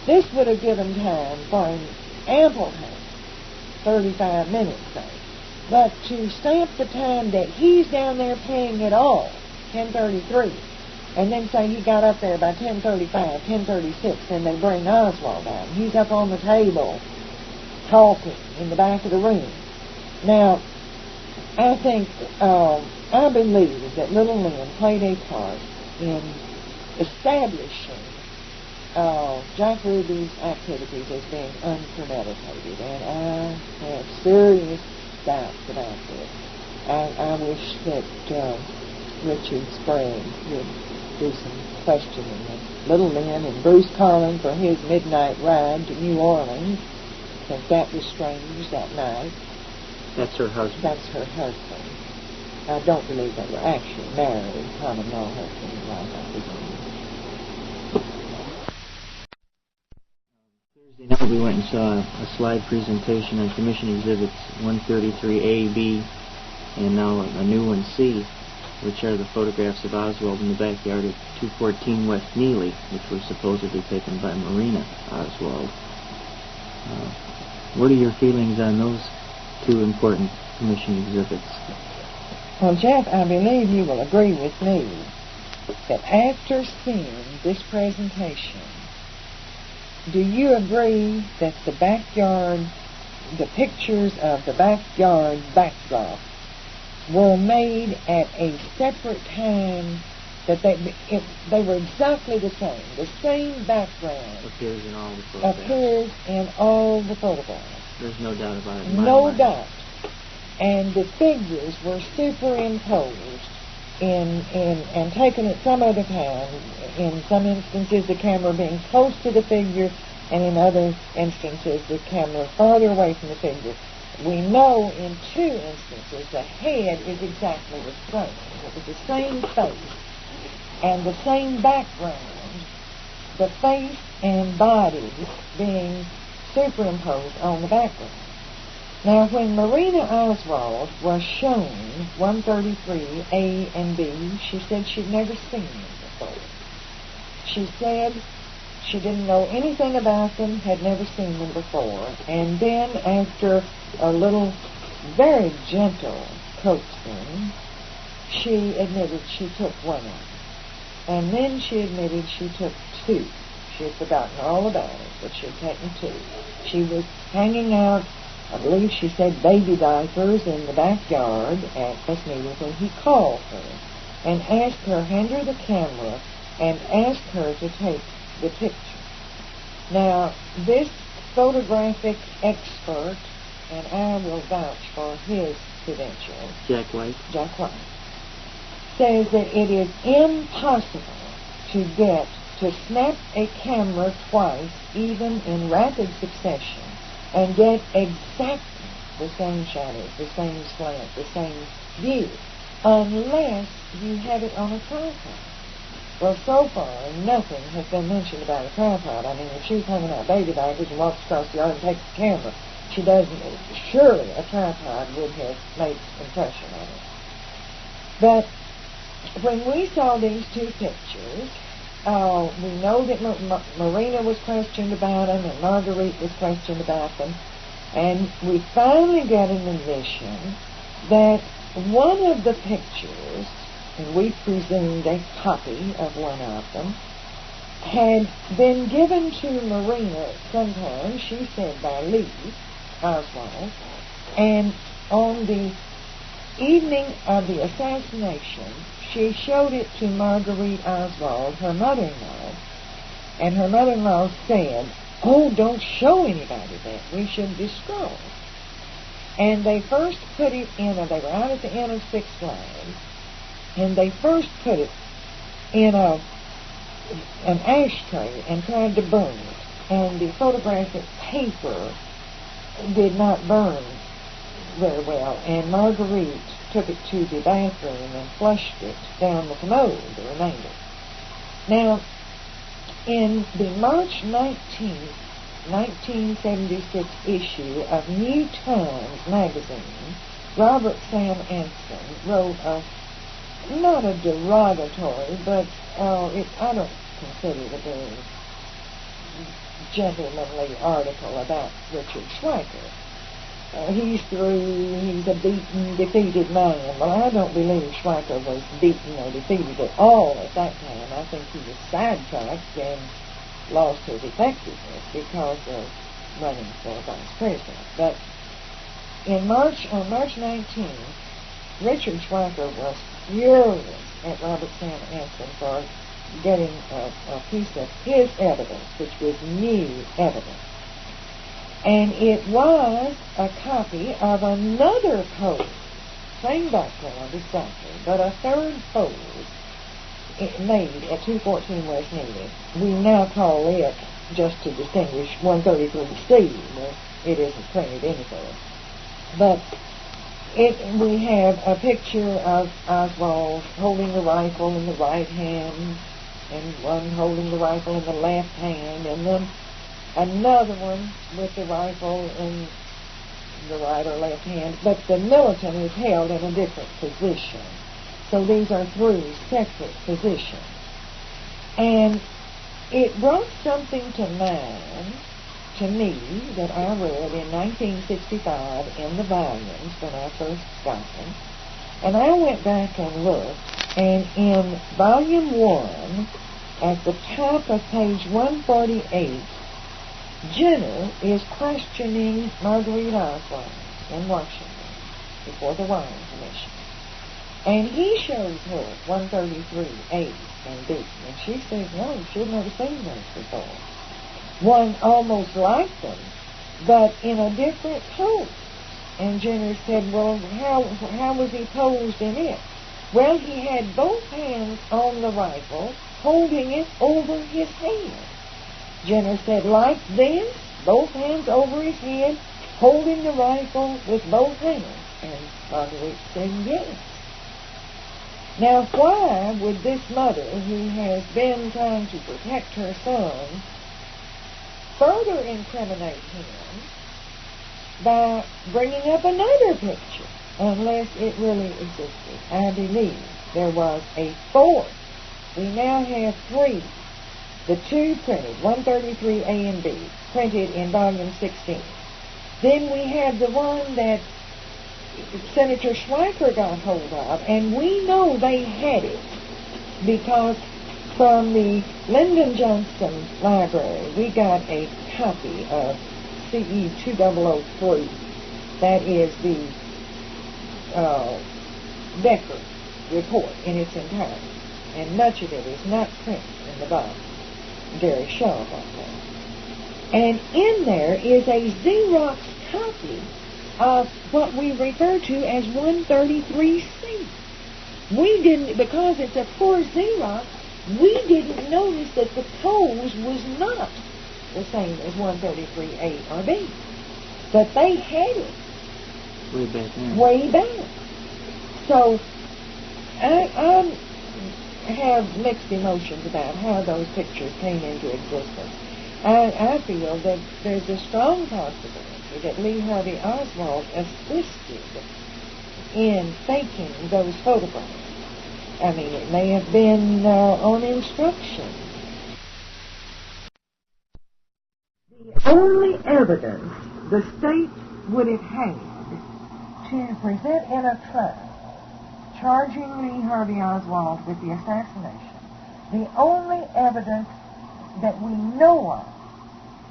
this would have given time for an ample time, 35 minutes, say. But to stamp the time that he's down there paying it all, 10:33, and then say he got up there by 10:35, 10:36, and they bring Oswald out. He's up on the table talking in the back of the room. Now, I think, I believe that little Lynn played a part in establishing Jack Ruby's activities as being unpremeditated, and I have serious doubts about this. I wish that Richard Sprague would do some questioning of little Lynn and Bruce Carlin for his midnight ride to New Orleans, since that was strange that night.
That's her husband.
That's her husband. I don't believe they were actually married, common law husband and wife, I presume.
Thursday night we went and saw a slide presentation on Commission Exhibits 133A, B, and now a new one, C, which are the photographs of Oswald in the backyard of 214 West Neely, which were supposedly taken by Marina Oswald. What are your feelings on those two important Commission exhibits?
Well, Jeff, I believe you will agree with me that after seeing this presentation, do you agree that the pictures of the backyard backdrop were made at a separate time, that they were exactly the same background
appears in all the photographs?
Appears in all the photographs.
There's no doubt about it.
No doubt. And the figures were superimposed and taken at some other time. In some instances, the camera being close to the figure, and in other instances, the camera farther away from the figure. We know in two instances the head is exactly the same. It was the same face and the same background, the face and body being superimposed on the background. Now, when Marina Oswald was shown 133 A and B, she said she'd never seen them before. She said she didn't know anything about them, had never seen them before, and then after a little, very gentle coaxing, she admitted she took one of them. And then she admitted she took two. She had forgotten all about it, but she had taken two. She was hanging out, I believe she said, baby diapers in the backyard at West Neely when he called her and asked her, hand her the camera, and asked her to take the picture. Now, this photographic expert, and I will vouch for his credentials,
Jack White,
says that it is impossible to snap a camera twice, even in rapid succession, and get exactly the same shadows, the same slant, the same view, unless you have it on a tripod. Well, so far, nothing has been mentioned about a tripod. I mean, if she's hanging out baby diapers and walks across the yard and takes the camera, she doesn't. Surely a tripod would have made impression on her. But when we saw these two pictures, we know that Marina was questioned about them and Marguerite was questioned about them, and we finally got an admission that one of the pictures, and we presumed a copy of one of them, had been given to Marina sometime, she said, by Lee Oswald, and on the evening of the assassination, she showed it to Marguerite Oswald, her mother-in-law, and her mother-in-law said, "Oh, don't show anybody that. We should destroy it." And they first put it in, they were out at the end of Six Flags, and they first put it in an ashtray and tried to burn it. And the photographic paper did not burn very well, and Marguerite took it to the bathroom and flushed it down the commode, the remainder. Now, in the March 19th, 1976 issue of New Times magazine, Robert Sam Anson wrote not a derogatory, but I don't consider it a very gentlemanly article about Richard Schweiker. He's through, he's a beaten, defeated man. Well, I don't believe Schweiker was beaten or defeated at all at that time. I think he was sidetracked and lost his effectiveness because of running for vice president. But on March 19th, Richard Schweiker was furious at Robert Sam Anson for getting a piece of his evidence, which was new evidence. And it was a copy of another pose, same background exactly, but a third pose made at 214 West Neely. We now call it, just to distinguish, 133C. It isn't printed anywhere. But we have a picture of Oswald holding the rifle in the right hand, and one holding the rifle in the left hand, and then another one with the rifle in the right or left hand, but the militant is held in a different position. So these are three separate positions. And it brought something to mind to me that I read in 1965 in the volumes when I first got them. And I went back and looked, and in volume 1, at the top of page 148, Jenner is questioning Marguerite Oswald in Washington before the Warren Commission. And he shows her 133A and B, and she says, no, she'd never seen those before. One almost like them, but in a different pose. And Jenner said, well, how was he posed in it? Well, he had both hands on the rifle, holding it over his head. Jenner said, like this, both hands over his head, holding the rifle with both hands. And Marguerite said, yes. Now, why would this mother, who has been trying to protect her son, further incriminate him by bringing up another picture, unless it really existed? I believe there was a fourth. We now have three. The two printed, 133A and B, printed in volume 16. Then we have the one that Senator Schweiker got hold of, and we know they had it because from the Lyndon Johnson Library, we got a copy of CE 2003. That is the Decker report in its entirety, and much of it is not printed in the volume. Very sharp on that. And in there is a Xerox copy of what we refer to as 133C. We didn't, because it's a poor Xerox, we didn't notice that the pose was not the same as 133A or B. But they had it.
Way back then.
Way back. So, I have mixed emotions about how those pictures came into existence. I feel that there's a strong possibility that Lee Harvey Oswald assisted in faking those photographs. I mean, it may have been on instruction. The only evidence the state would have had to present in a trial charging Lee Harvey Oswald with the assassination, the only evidence that we know of,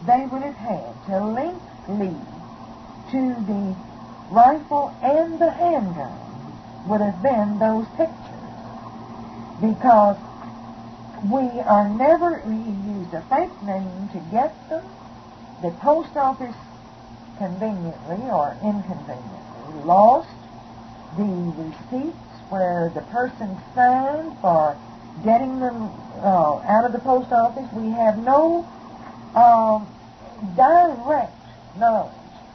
they would have had to link lead to the rifle and the handgun would have been those pictures. Because we are never, he used a fake name to get them. The post office conveniently or inconveniently lost the receipts where the person signed for getting them out of the post office. We have no direct knowledge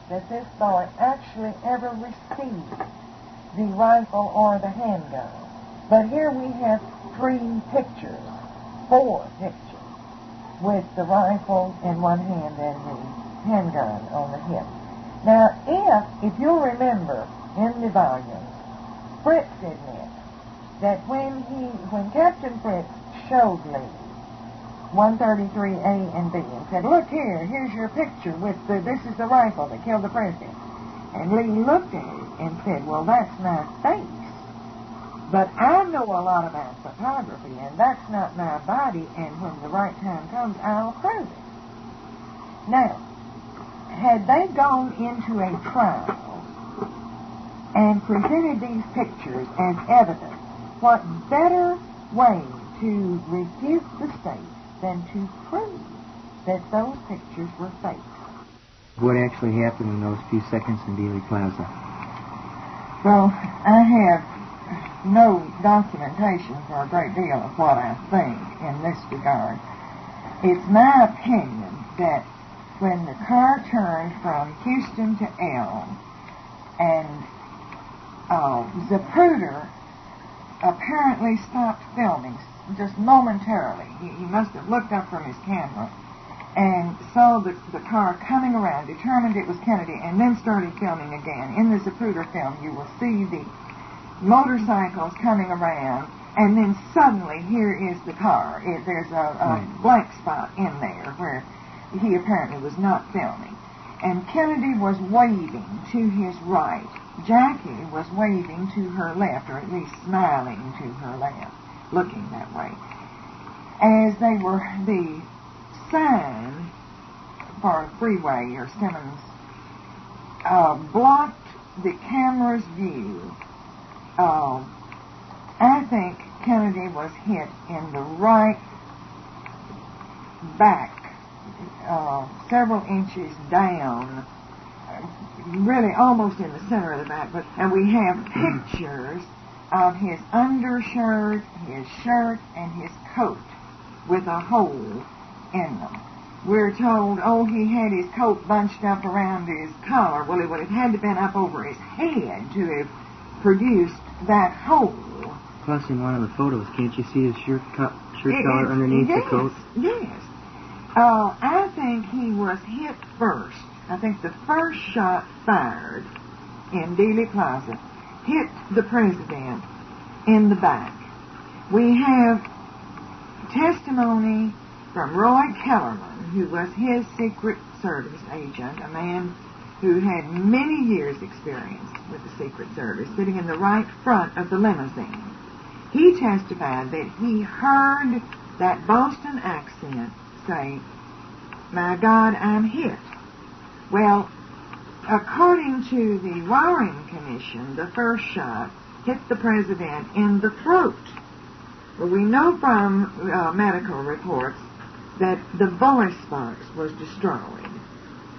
that this boy actually ever received the rifle or the handgun. But here we have 4 pictures, with the rifle in one hand and the handgun on the hip. Now, if you'll remember in the volume, Fritz admits that when Captain Fritz showed Lee 133A and B and said, "Look here, here's your picture with this is the rifle that killed the president," and Lee looked at it and said, "Well, that's my face, but I know a lot about photography, and that's not my body, and when the right time comes, I'll prove it." Now, had they gone into a trial and presented these pictures as evidence, what better way to refute the state than to prove that those pictures were fakes?
What actually happened in those few seconds in Dealey Plaza?
Well, I have no documentation for a great deal of what I think in this regard. It's my opinion that when the car turned from Houston to Elm and Zapruder apparently stopped filming just momentarily. He must have looked up from his camera and saw the car coming around, determined it was Kennedy, and then started filming again. In the Zapruder film, you will see the motorcycles coming around, and then suddenly here is the car. There's a blank spot in there where he apparently was not filming. And Kennedy was waving to his right. Jackie was waving to her left, or at least smiling to her left, looking that way. As they were, the sign for Freeway or Simmons blocked the camera's view. I think Kennedy was hit in the right back, several inches down, really almost in the center of the back. And we have pictures of his undershirt, his shirt, and his coat with a hole in them. We're told, he had his coat bunched up around his collar. Well, it would have had to have been up over his head to have produced that hole.
Plus, in one of the photos, can't you see his shirt collar underneath the coat?
Yes. I think he was hit first. I think the first shot fired in Dealey Plaza hit the president in the back. We have testimony from Roy Kellerman, who was his Secret Service agent, a man who had many years' experience with the Secret Service, sitting in the right front of the limousine. He testified that he heard that Boston accent say, "My God, I'm hit." Well, according to the Warren Commission, the first shot hit the president in the throat. Well, we know from medical reports that the voice box was destroyed.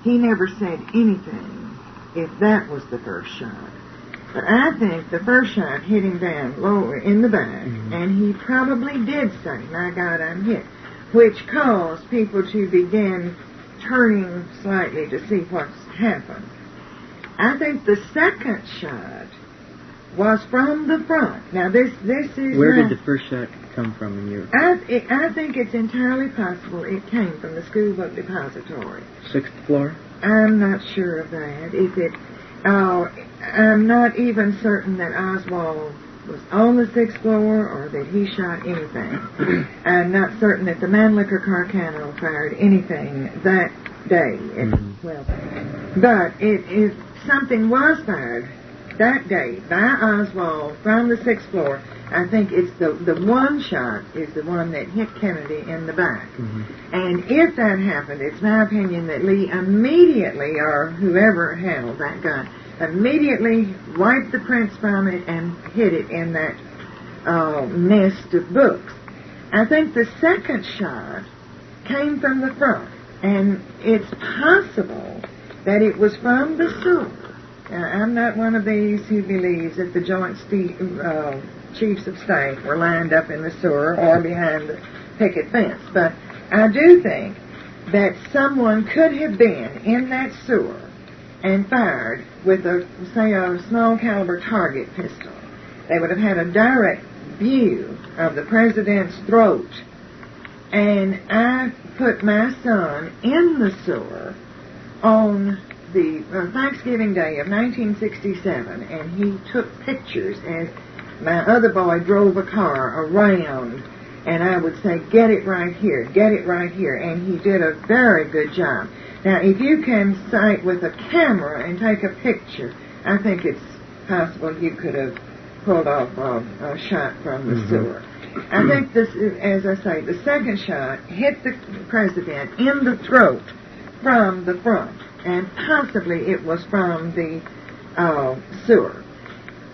He never said anything if that was the first shot. But I think the first shot hit him down lower in the back, and he probably did say, "My God, I'm hit," which caused people to begin turning slightly to see what's happened. I think the second shot was from the front. Now, this is...
Where did the first shot come from in your...
I think it's entirely possible it came from the school book depository.
6th floor?
I'm not sure of that. I'm not even certain that Oswald was on the 6th floor or that he shot anything. I'm not certain that the Mannlicher Carcano fired anything that day at 12. But if something was fired that date by Oswald from the 6th floor, I think it's the one shot is the one that hit Kennedy in the back.
Mm-hmm.
And if that happened, it's my opinion that Lee immediately, or whoever held that gun, immediately wiped the prints from it and hid it in that nest of books. I think the second shot came from the front, and it's possible that it was from the sewer. I'm not one of these who believes that the joint chiefs of state were lined up in the sewer or behind the picket fence, but I do think that someone could have been in that sewer and fired with a small caliber target pistol. They would have had a direct view of the president's throat. And I put my son in the sewer on the Thanksgiving Day of 1967, and he took pictures as my other boy drove a car around, and I would say, get it right here, and he did a very good job. Now, if you can sight with a camera and take a picture, I think it's possible you could have pulled off a shot from the sewer. I think this, as I say, the second shot hit the president in the throat from the front, and possibly it was from the sewer.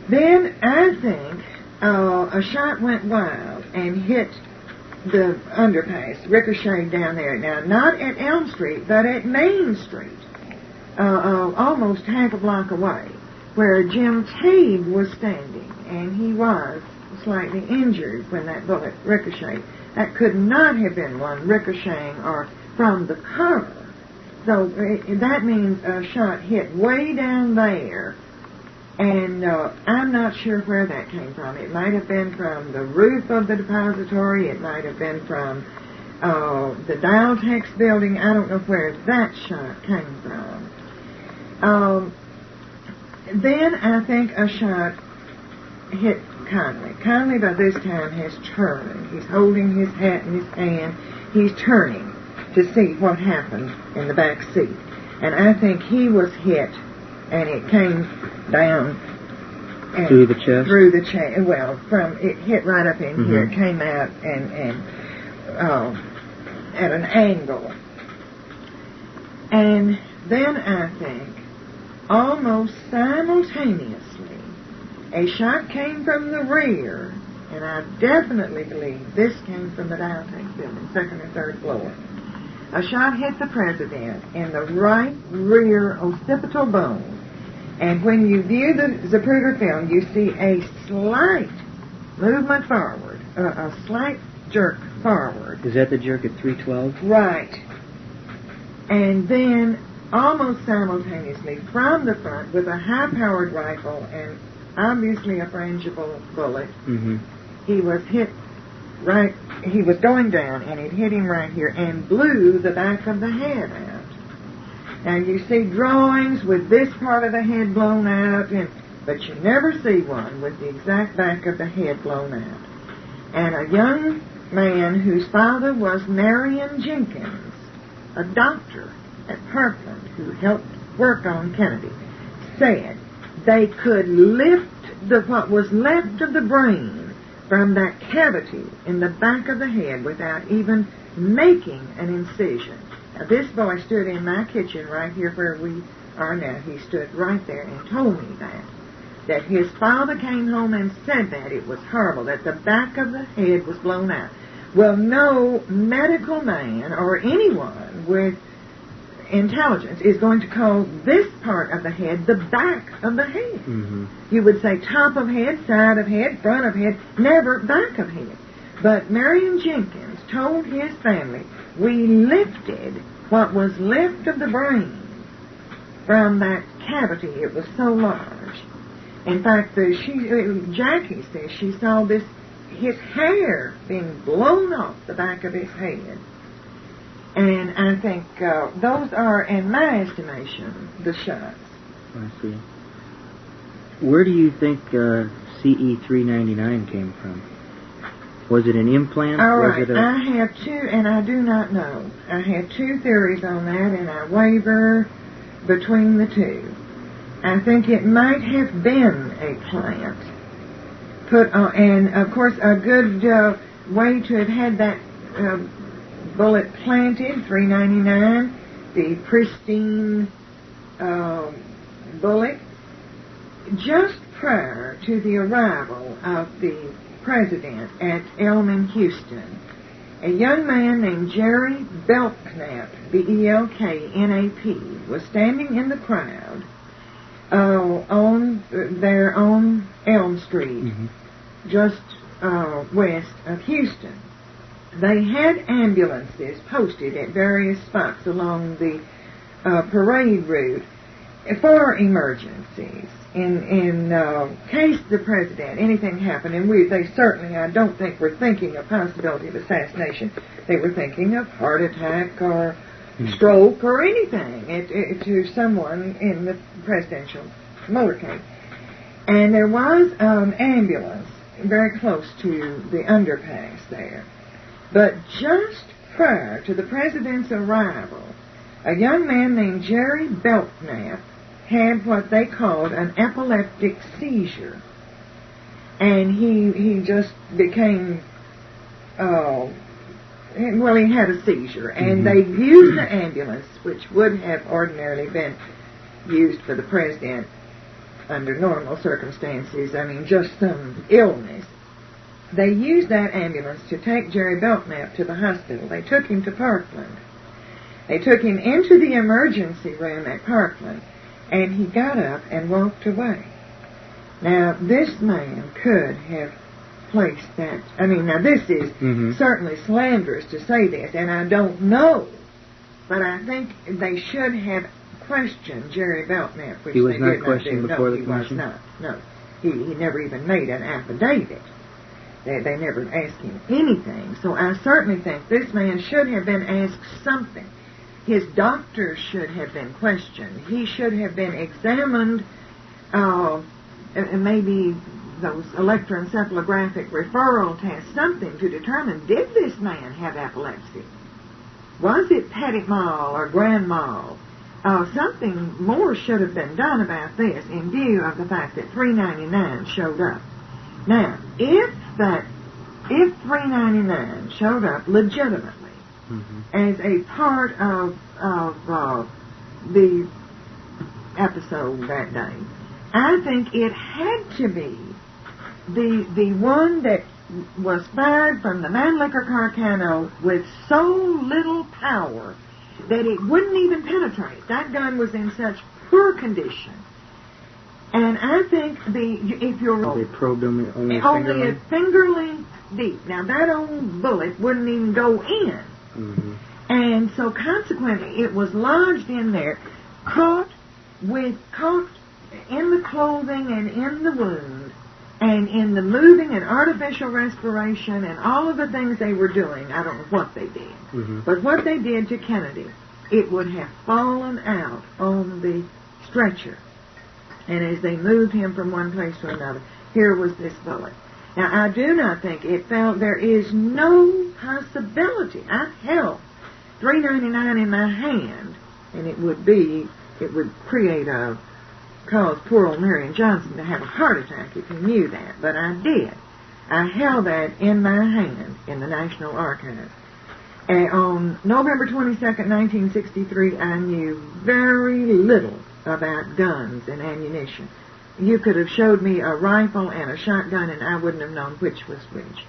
Then I think a shot went wild and hit the underpass, ricocheted down there. Now, not at Elm Street, but at Main Street, almost half a block away, where Jim Tabe was standing, and he was slightly injured when that bullet ricocheted. That could not have been one ricocheting or from the car. So that means a shot hit way down there, and I'm not sure where that came from. It might have been from the roof of the depository. It might have been from the Dialtex building. I don't know where that shot came from. Then I think a shot hit Conley. Conley by this time has turned. He's holding his hat in his hand. He's turning to see what happened in the back seat. And I think he was hit, and it came down and
through the chest.
Through the chest. Well, from it hit right up in here. It came out and at an angle. And then I think almost simultaneously a shot came from the rear, and I definitely believe this came from the Dialtex building, second or third floor. A shot hit the president in the right rear occipital bone, and when you view the Zapruder film, you see a slight movement forward, a slight jerk forward.
Is that the jerk at 312?
Right. And then, almost simultaneously, from the front, with a high-powered rifle and obviously a frangible bullet, he was hit right, he was going down, and it hit him right here and blew the back of the head out. Now, you see drawings with this part of the head blown out, but you never see one with the exact back of the head blown out. And a young man whose father was Marion Jenkins, a doctor at Parkland who helped work on Kennedy, said they could lift what was left of the brain from that cavity in the back of the head without even making an incision. Now, this boy stood in my kitchen right here where we are now. He stood right there and told me that his father came home and said that it was horrible, that the back of the head was blown out. Well, no medical man or anyone with intelligence is going to call this part of the head the back of the head. You would say top of head, side of head, front of head, never back of head. But Marion Jenkins told his family, we lifted what was left of the brain from that cavity. It was so large. In fact, Jackie says she saw his hair being blown off the back of his head. And I think those are, in my estimation, the shots.
I see. Where do you think CE-399 came from? Was it an implant?
All right, I have two, and I do not know. I have two theories on that, and I waver between the two. I think it might have been a plant put on, and of course a good way to have had that bullet planted, $3.99, the pristine bullet, just prior to the arrival of the president at Elm in Houston. A young man named Jerry Belknap, B-E-L-K-N-A-P, was standing in the crowd on Elm Street, just west of Houston. They had ambulances posted at various spots along the parade route for emergencies in case the president, anything happened. And they certainly, I don't think, were thinking of possibility of assassination. They were thinking of heart attack or stroke or anything to someone in the presidential motorcade. And there was an ambulance very close to the underpass there. But just prior to the president's arrival, a young man named Jerry Belknap had what they called an epileptic seizure. And he just became, he had a seizure. And they used the ambulance, which would have ordinarily been used for the president under normal circumstances, just some illness. They used that ambulance to take Jerry Belknap to the hospital. They took him to Parkland. They took him into the emergency room at Parkland, and he got up and walked away. Now, this man could have placed that. Now this is certainly slanderous to say this, and I don't know, but I think they should have questioned Jerry Belknap, which
he was
they
not
did
questioned
not do.
before
No,
the commission?
He was not. No. He never even made an affidavit. They never asked him anything. So I certainly think this man should have been asked something. His doctors should have been questioned. He should have been examined, maybe those electroencephalographic referral tests, something to determine, did this man have epilepsy? Was it petit mal or grand mal? Something more should have been done about this in view of the fact that $3.99 showed up. Now, if $3.99 showed up legitimately as a part of the episode that day, I think it had to be the one that was fired from the Mannlicher Carcano with so little power that it wouldn't even penetrate. That gun was in such poor condition. And I think if you're...
They probed him only
a finger length deep. Now, that old bullet wouldn't even go in. And so, consequently, it was lodged in there, caught in the clothing and in the wound, and in the moving and artificial respiration and all of the things they were doing. I don't know what they did. But what they did to Kennedy, it would have fallen out on the stretcher. And as they moved him from one place to another, here was this bullet. Now, I do not think it fell. There is no possibility. I held $3.99 in my hand, and it would cause poor old Marion Johnson to have a heart attack if he knew that. But I did. I held that in my hand in the National Archives. And on November 22nd, 1963, I knew very little about guns and ammunition. You could have showed me a rifle and a shotgun, and I wouldn't have known which was which.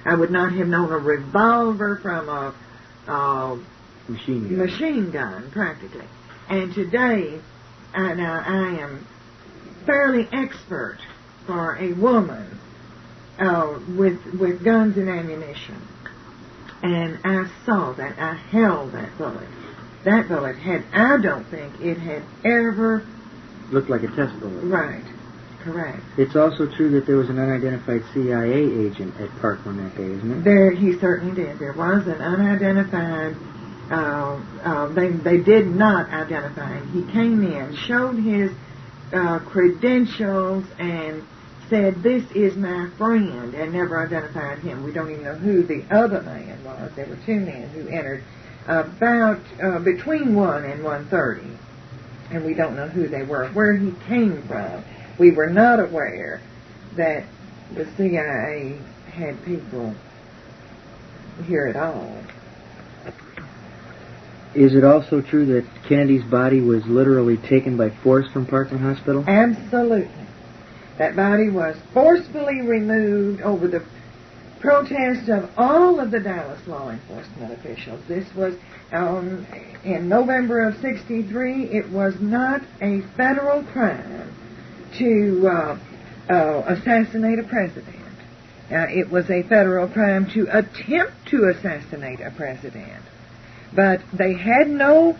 I would not have known a revolver from a machine gun, practically. And today, I am fairly expert for a woman with guns and ammunition. And I saw that. I held that bullet. That bullet I don't think it had ever...
Looked like a test bullet.
Right. Correct.
It's also true that there was an unidentified CIA agent at Parkland that day, isn't it?
He certainly did. There was an unidentified... They did not identify him. He came in, showed his credentials, and said, "This is my friend," and never identified him. We don't even know who the other man was. There were two men who entered about between 1 and 1:30. and we don't know who they were, where he came from. We were not aware that the CIA had people here at all.
Is it also true that Kennedy's body was literally taken by force from Parkland Hospital?
Absolutely. That body was forcefully removed over the protest of all of the Dallas law enforcement officials. This was in November of '63. It was not a federal crime to assassinate a president. It was a federal crime to attempt to assassinate a president. But they had no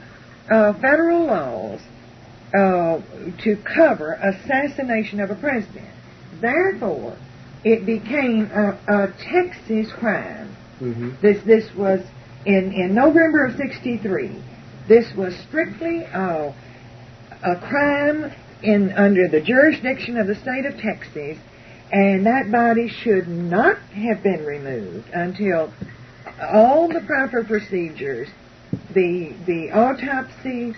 federal laws to cover assassination of a president. Therefore, it became a Texas crime.
Mm-hmm.
This was in November of '63. This was strictly a crime under the jurisdiction of the state of Texas, and that body should not have been removed until all the proper procedures, the autopsy,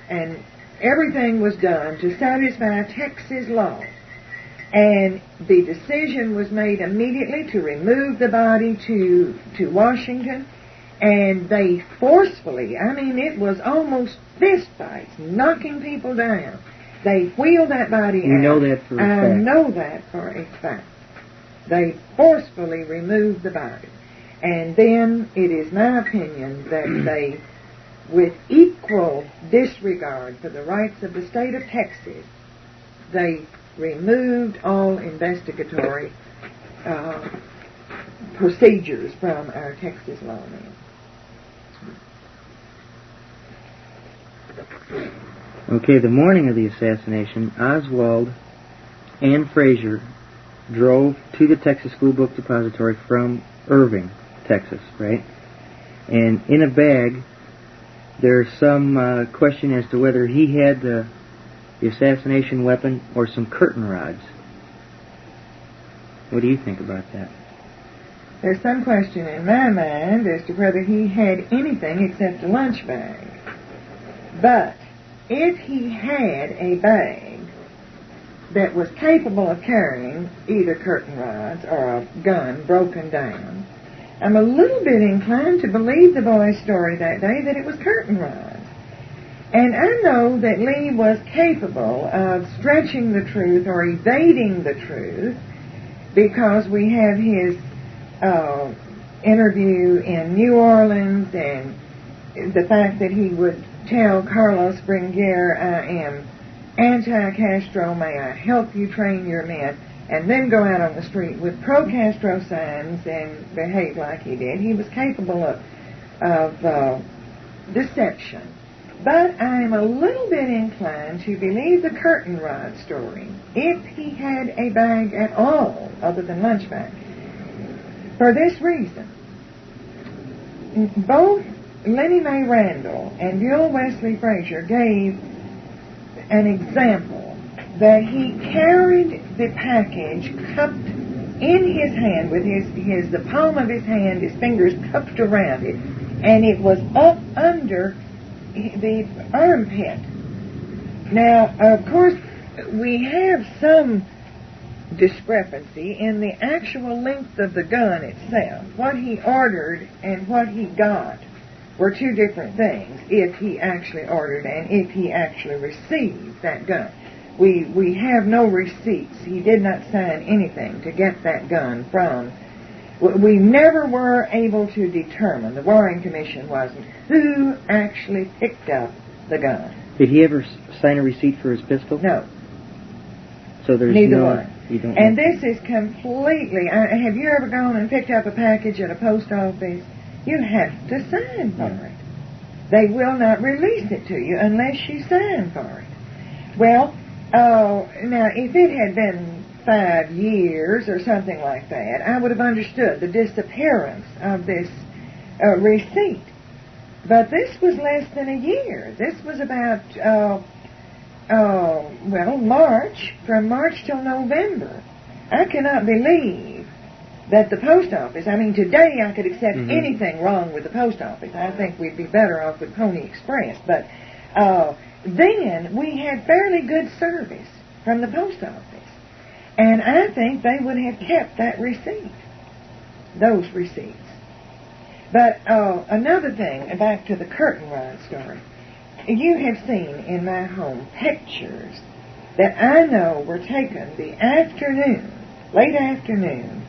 and everything was done to satisfy Texas law. And the decision was made immediately to remove the body to Washington, and they forcefully, it was almost fist fights, knocking people down. They wheeled that body out.
You know that for a fact.
I know that for a fact. They forcefully removed the body. And then it is my opinion that they, with equal disregard for the rights of the state of Texas, they removed all investigatory procedures from our Texas lawmen.
Okay, the morning of the assassination, Oswald and Frazier drove to the Texas School Book Depository from Irving, Texas, right? And in a bag, there's some question as to whether he had the assassination weapon or some curtain rods. What do you think about that?
There's some question in my mind as to whether he had anything except a lunch bag. But if he had a bag that was capable of carrying either curtain rods or a gun broken down, I'm a little bit inclined to believe the boy's story that day that it was curtain rods. And I know that Lee was capable of stretching the truth or evading the truth because we have his interview in New Orleans and the fact that he would tell Carlos Bringuier, I am anti-Castro, may I help you train your men, and then go out on the street with pro-Castro signs and behave like he did. He was capable of deception. But I'm a little bit inclined to believe the curtain rod story, if he had a bag at all, other than lunch bag. For this reason, both Lenny Mae Randall and Bill Wesley Frazier gave an example that he carried the package cupped in his hand with the palm of his hand, his fingers cupped around it, and it was up under the armpit. Now, of course, we have some discrepancy in the actual length of the gun itself. What he ordered and what he got were two different things, if he actually ordered and if he actually received that gun. We have no receipts. He did not sign anything to get that gun from. We never were able to determine, the Warren Commission wasn't, who actually picked up the gun.
Did he ever sign a receipt for his pistol?
No.
So there's
neither one.
You don't
and
know.
This is completely, have you ever gone and picked up a package at a post office? You have to sign for it. They will not release it to you unless you sign for it. Well, now, if it had been 5 years or something like that, I would have understood the disappearance of this receipt. But this was less than a year. This was about, March, from March till November. I cannot believe that the post office, today I could accept anything wrong with the post office. I think we'd be better off with Pony Express. But then we had fairly good service from the post office. And I think they would have kept that receipt, those receipts. But another thing, back to the curtain rod story. You have seen in my home pictures that I know were taken the afternoon, late afternoon,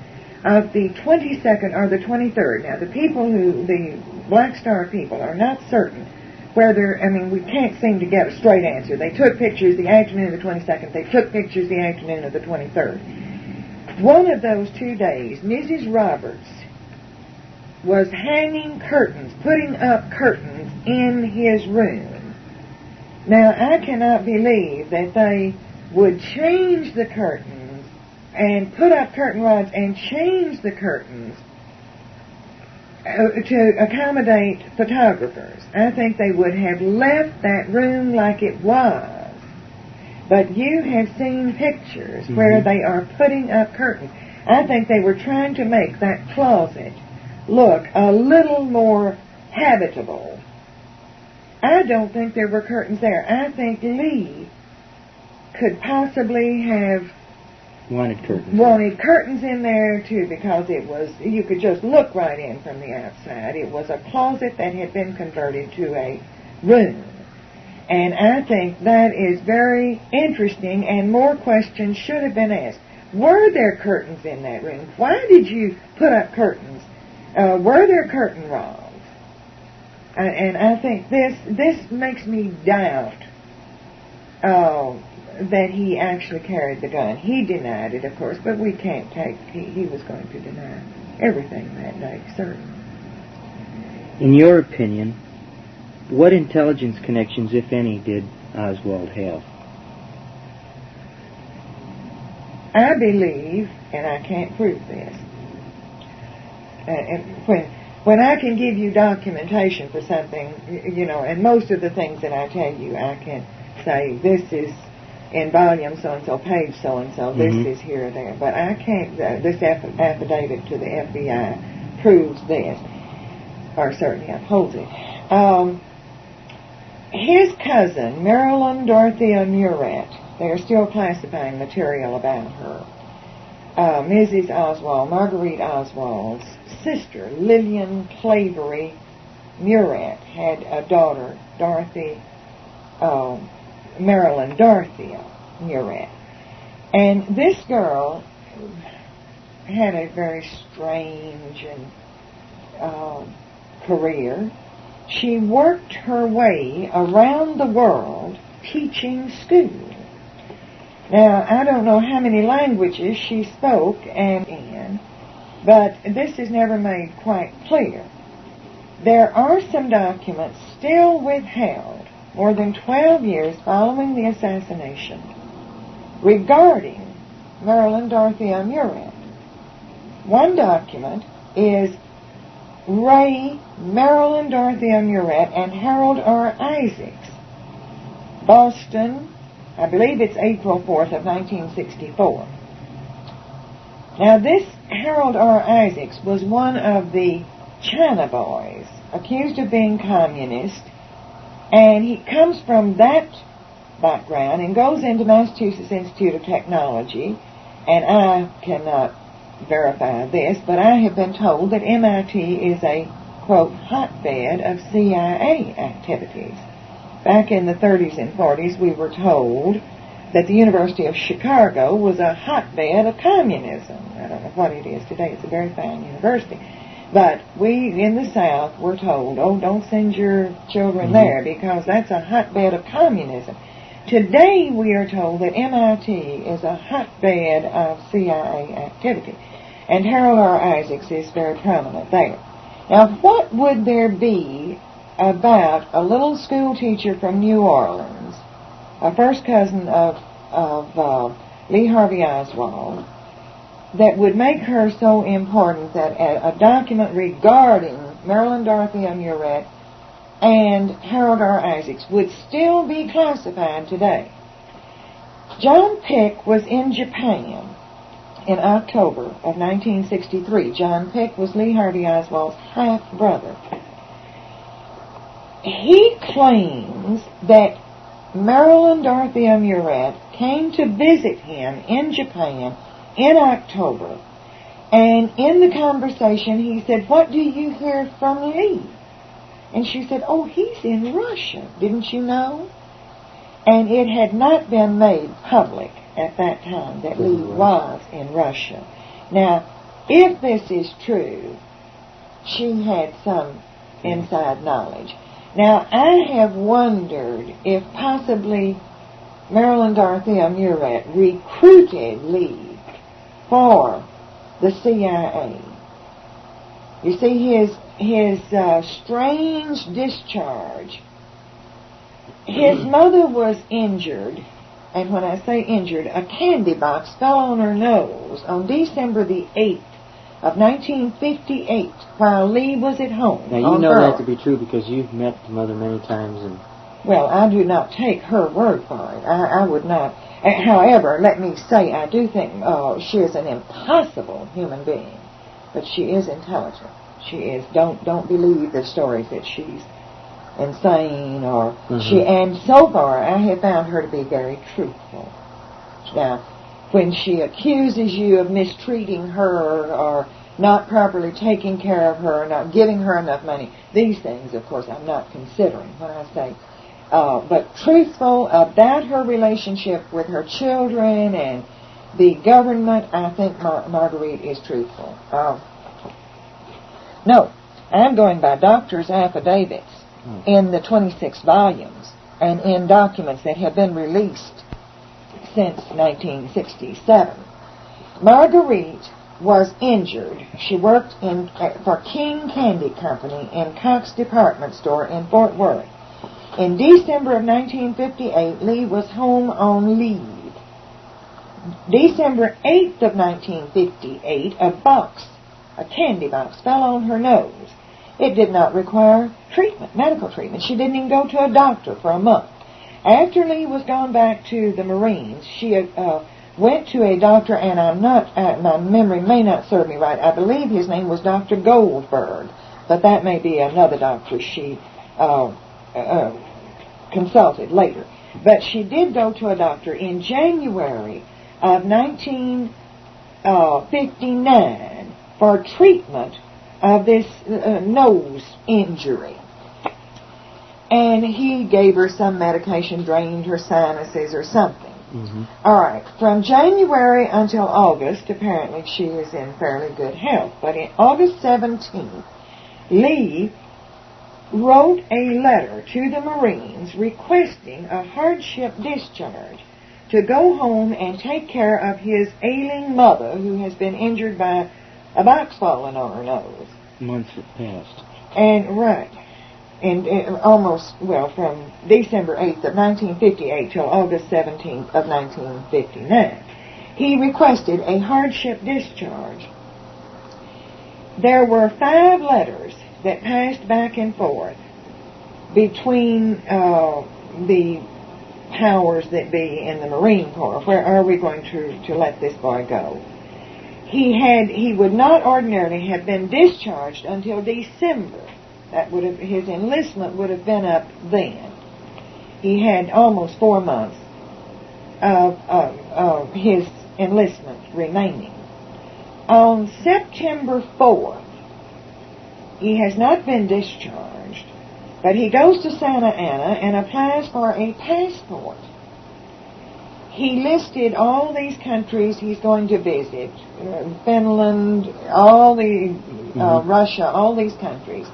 of the 22nd or the 23rd. Now, the Black Star people are not certain whether, we can't seem to get a straight answer. They took pictures the afternoon of the 22nd. They took pictures the afternoon of the 23rd. One of those 2 days, Mrs. Roberts was hanging curtains, putting up curtains in his room. Now, I cannot believe that they would change the curtains and put up curtain rods and change the curtains to accommodate photographers. I think they would have left that room like it was. But you have seen pictures where they are putting up curtains. I think they were trying to make that closet look a little more habitable. I don't think there were curtains there. I think Lee could possibly have wanted curtains in there too, because you could just look right in from the outside. It was a closet that had been converted to a room. And I think that is very interesting, and more questions should have been asked. Were there curtains in that room? Why did you put up curtains? Were there curtain rods? And I think this makes me doubt that he actually carried the gun. He denied it, of course, but we can't take, he was going to deny everything that day, certainly.
In your opinion, what intelligence connections, if any, did Oswald have?
I believe, and I can't prove this, when I can give you documentation for something, and most of the things that I tell you, I can say, this is in volume so-and-so, page so-and-so, this is here or there. But I can't, this affidavit to the FBI proves this, or certainly upholds it. His cousin, Marilyn Dorothea Murat, they are still classifying material about her. Mrs. Oswald, Marguerite Oswald's sister, Lillian Clavery Murat, had a daughter, Marilyn Dorothea Murat. And this girl had a very strange career. She worked her way around the world teaching school. Now, I don't know how many languages she spoke but this is never made quite clear. There are some documents still withheld more than 12 years following the assassination regarding Marilyn Dorothea Murat. One document is Ray Marilyn Dorothea Murat and Harold R. Isaacs, Boston, I believe it's April 4th of 1964. Now, this Harold R. Isaacs was one of the China boys accused of being communist, and he comes from that background and goes into Massachusetts Institute of Technology, and I cannot verify this, but I have been told that MIT is a, quote, hotbed of CIA activities. Back in the 30s and 40s, we were told that the University of Chicago was a hotbed of communism. I don't know what it is today. It's a very fine university. But we in the South were told, oh, don't send your children there because that's a hotbed of communism. Today we are told that MIT is a hotbed of CIA activity. And Harold R. Isaacs is very prominent there. Now, what would there be about a little school teacher from New Orleans, a first cousin of Lee Harvey Oswald, that would make her so important that a document regarding Marilyn Dorothea Murat and Harold R. Isaacs would still be classified today? John Pick was in Japan in October of 1963. John Pick was Lee Harvey Oswald's half-brother. He claims that Marilyn Dorothea Murat came to visit him in Japan in October. And in the conversation, he said, "What do you hear from Lee?" And she said, "Oh, he's in Russia. Didn't you know?" And it had not been made public at that time that Lee was in Russia. Now, if this is true, she had some inside knowledge. Now, I have wondered if possibly Marilyn Dorothea Murat recruited Lee for the CIA. You see, his strange discharge. His mother was injured, and when I say injured, a candy box fell on her nose on December the 8th of 1958 while Lee was at home.
Now, you know that to be true because you've met the mother many times. And
well, I do not take her word for it. I would not. However, let me say, I do think she is an impossible human being, but she is intelligent. She is. Don't believe the stories that she's insane or she. And so far, I have found her to be very truthful. Now, when she accuses you of mistreating her or not properly taking care of her, not giving her enough money, these things, of course, I'm not considering when I say. But truthful about her relationship with her children and the government, I think Marguerite is truthful. No, I'm going by doctors' affidavits in the 26 volumes and in documents that have been released since 1967. Marguerite was injured. She worked for King Candy Company in Cox Department Store in Fort Worth. In December of 1958, Lee was home on leave. December 8th of 1958, a candy box, fell on her nose. It did not require treatment, medical treatment. She didn't even go to a doctor for a month. After Lee was gone back to the Marines, she went to a doctor, and my memory may not serve me right. I believe his name was Dr. Goldberg, but that may be another doctor she consulted later. But she did go to a doctor in January of 1959 for treatment of this nose injury. And he gave her some medication, drained her sinuses or something. All right. From January until August, apparently she is in fairly good health. But in August 17th, Lee wrote a letter to the Marines requesting a hardship discharge to go home and take care of his ailing mother who has been injured by a box falling on her nose.
Months have passed.
And, right. And almost, from December 8th of 1958 till August 17th of 1959. He requested a hardship discharge. There were 5 letters that passed back and forth between the powers that be in the Marine Corps. Where are we going to let this boy go? He would not ordinarily have been discharged until December. His enlistment would have been up then. He had almost 4 months of his enlistment remaining. On September 4th, he has not been discharged, but he goes to Santa Ana and applies for a passport. He listed all these countries he's going to visit, Finland, Russia, all these countries.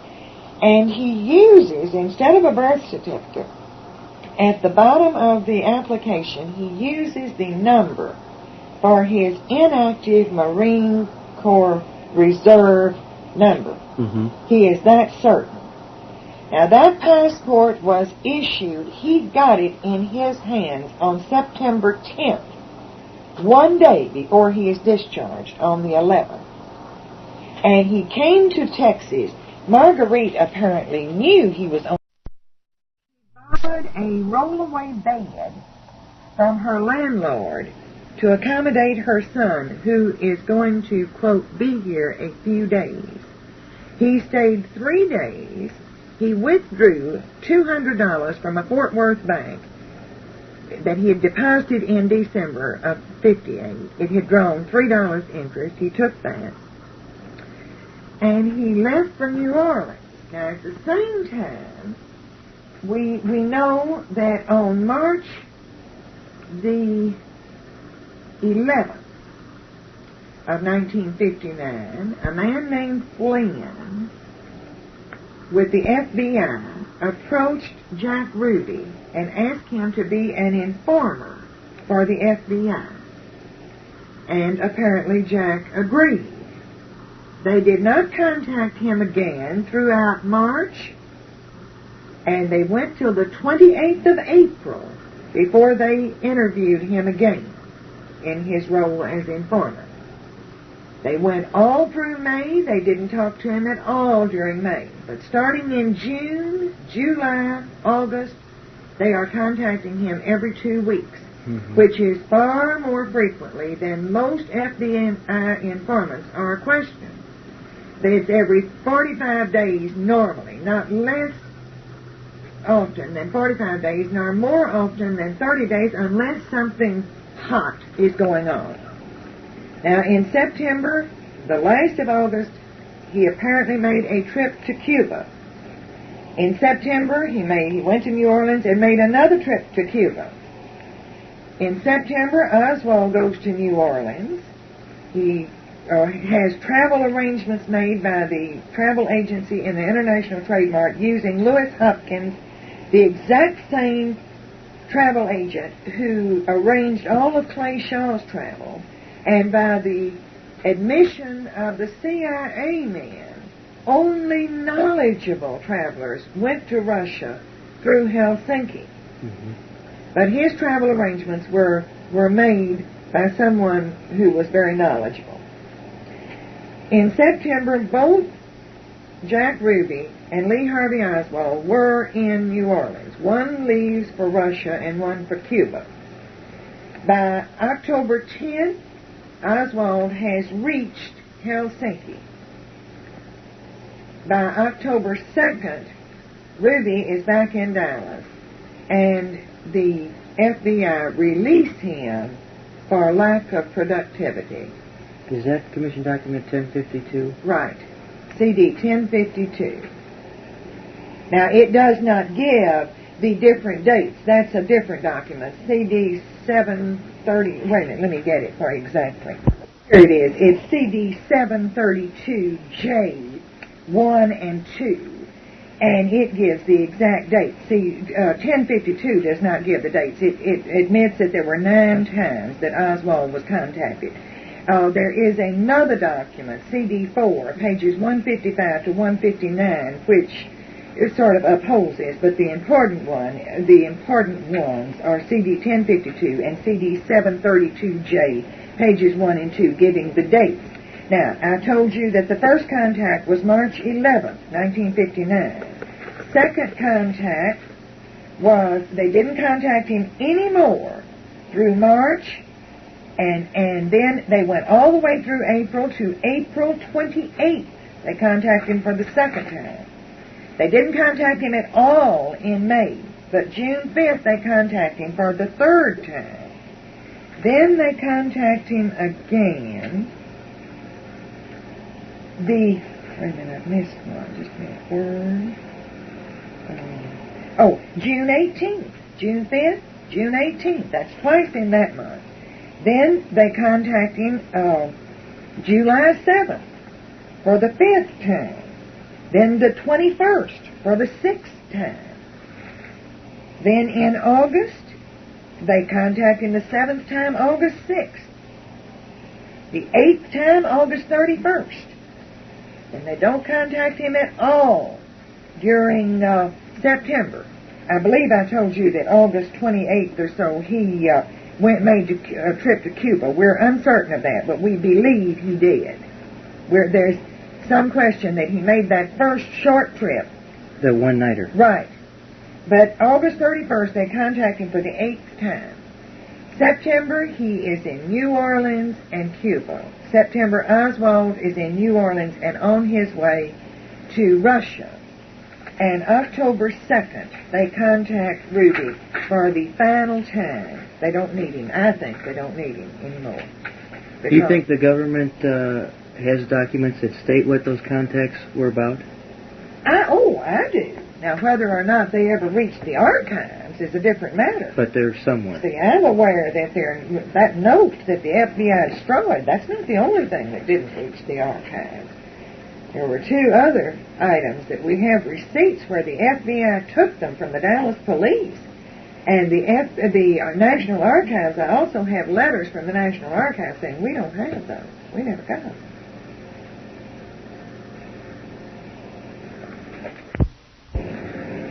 And he uses, instead of a birth certificate, at the bottom of the application, he uses the number for his inactive Marine Corps Reserve number. He is that certain. Now, that passport was issued, he got it in his hands on September 10th, 1 day before he is discharged on the 11th. And he came to Texas. Marguerite apparently knew he was on. She borrowed a rollaway bed from her landlord to accommodate her son, who is going to, quote, be here a few days. He stayed 3 days. He withdrew $200 from a Fort Worth bank that he had deposited in December of 58. It had drawn $3 interest. He took that. And he left for New Orleans. Now, at the same time, we know that on March the 11th of 1959, a man named Flynn with the FBI approached Jack Ruby and asked him to be an informer for the FBI. And apparently Jack agreed. They did not contact him again throughout March, and they went till the 28th of April before they interviewed him again in his role as informant. They went all through May. They didn't talk to him at all during May. But starting in June, July, August, they are contacting him every 2 weeks, which is far more frequently than most FBI informants are questioned. It's every 45 days normally, not less often than 45 days, nor more often than 30 days unless something hot is going on. Now, in September, the last of August, he apparently made a trip to Cuba. In September, he went to New Orleans and made another trip to Cuba. In September, Oswald goes to New Orleans. He has travel arrangements made by the travel agency in the International Trade Mart using Lewis Hopkins, the exact same travel agent who arranged all of Clay Shaw's travel, and by the admission of the CIA men, only knowledgeable travelers went to Russia through Helsinki. But his travel arrangements were made by someone who was very knowledgeable. In September, both Jack Ruby and Lee Harvey Oswald were in New Orleans. One leaves for Russia and one for Cuba. By October 10th, Oswald has reached Helsinki. By October 2nd, Ruby is back in Dallas, and the FBI released him for lack of productivity.
Is that Commission Document 1052?
Right. CD 1052. Now, it does not give the different dates. That's a different document. CD 730. Wait a minute, let me get it for you exactly. Here it is. It's CD 732J 1 and 2. And it gives the exact dates. See, 1052 does not give the dates. It admits that there were 9 times that Oswald was contacted. There is another document, CD4, pages 155 to 159, which sort of upholds this, but the important ones are CD 1052 and CD 732J, pages 1 and 2, giving the dates. Now, I told you that the first contact was March 11th, 1959. Second contact was, they didn't contact him anymore through March, and then they went all the way through April to April 28th. They contacted him for the second time. They didn't contact him at all in May, but June 5th they contacted him for the third time. Then they contact him again. Wait a minute, I missed one. Just a minute. June 18th. June 5th, June 18th. That's twice in that month. Then they contact him July 7th for the 5th time. Then the 21st for the 6th time. Then in August, they contact him the 7th time, August 6th. The 8th time, August 31st. And they don't contact him at all during September. I believe I told you that August 28th or so he made a trip to Cuba. We're uncertain of that, but we believe he did. There's some question that he made that first short trip.
The one-nighter.
Right. But August 31st, they contact him for the 8th time. September, he is in New Orleans and Cuba. September, Oswald is in New Orleans and on his way to Russia. And October 2nd, they contact Ruby for the final time. They don't need him. I think they don't need him anymore.
Do you think the government has documents that state what those contacts were about?
I do. Now, whether or not they ever reached the archives is a different matter.
But they're somewhere.
See, I'm aware that that note that the FBI destroyed, that's not the only thing that didn't reach the archives. There were two other items that we have receipts where the FBI took them from the Dallas police. And the National Archives, I also have letters from the National Archives saying we don't have those. We never got them.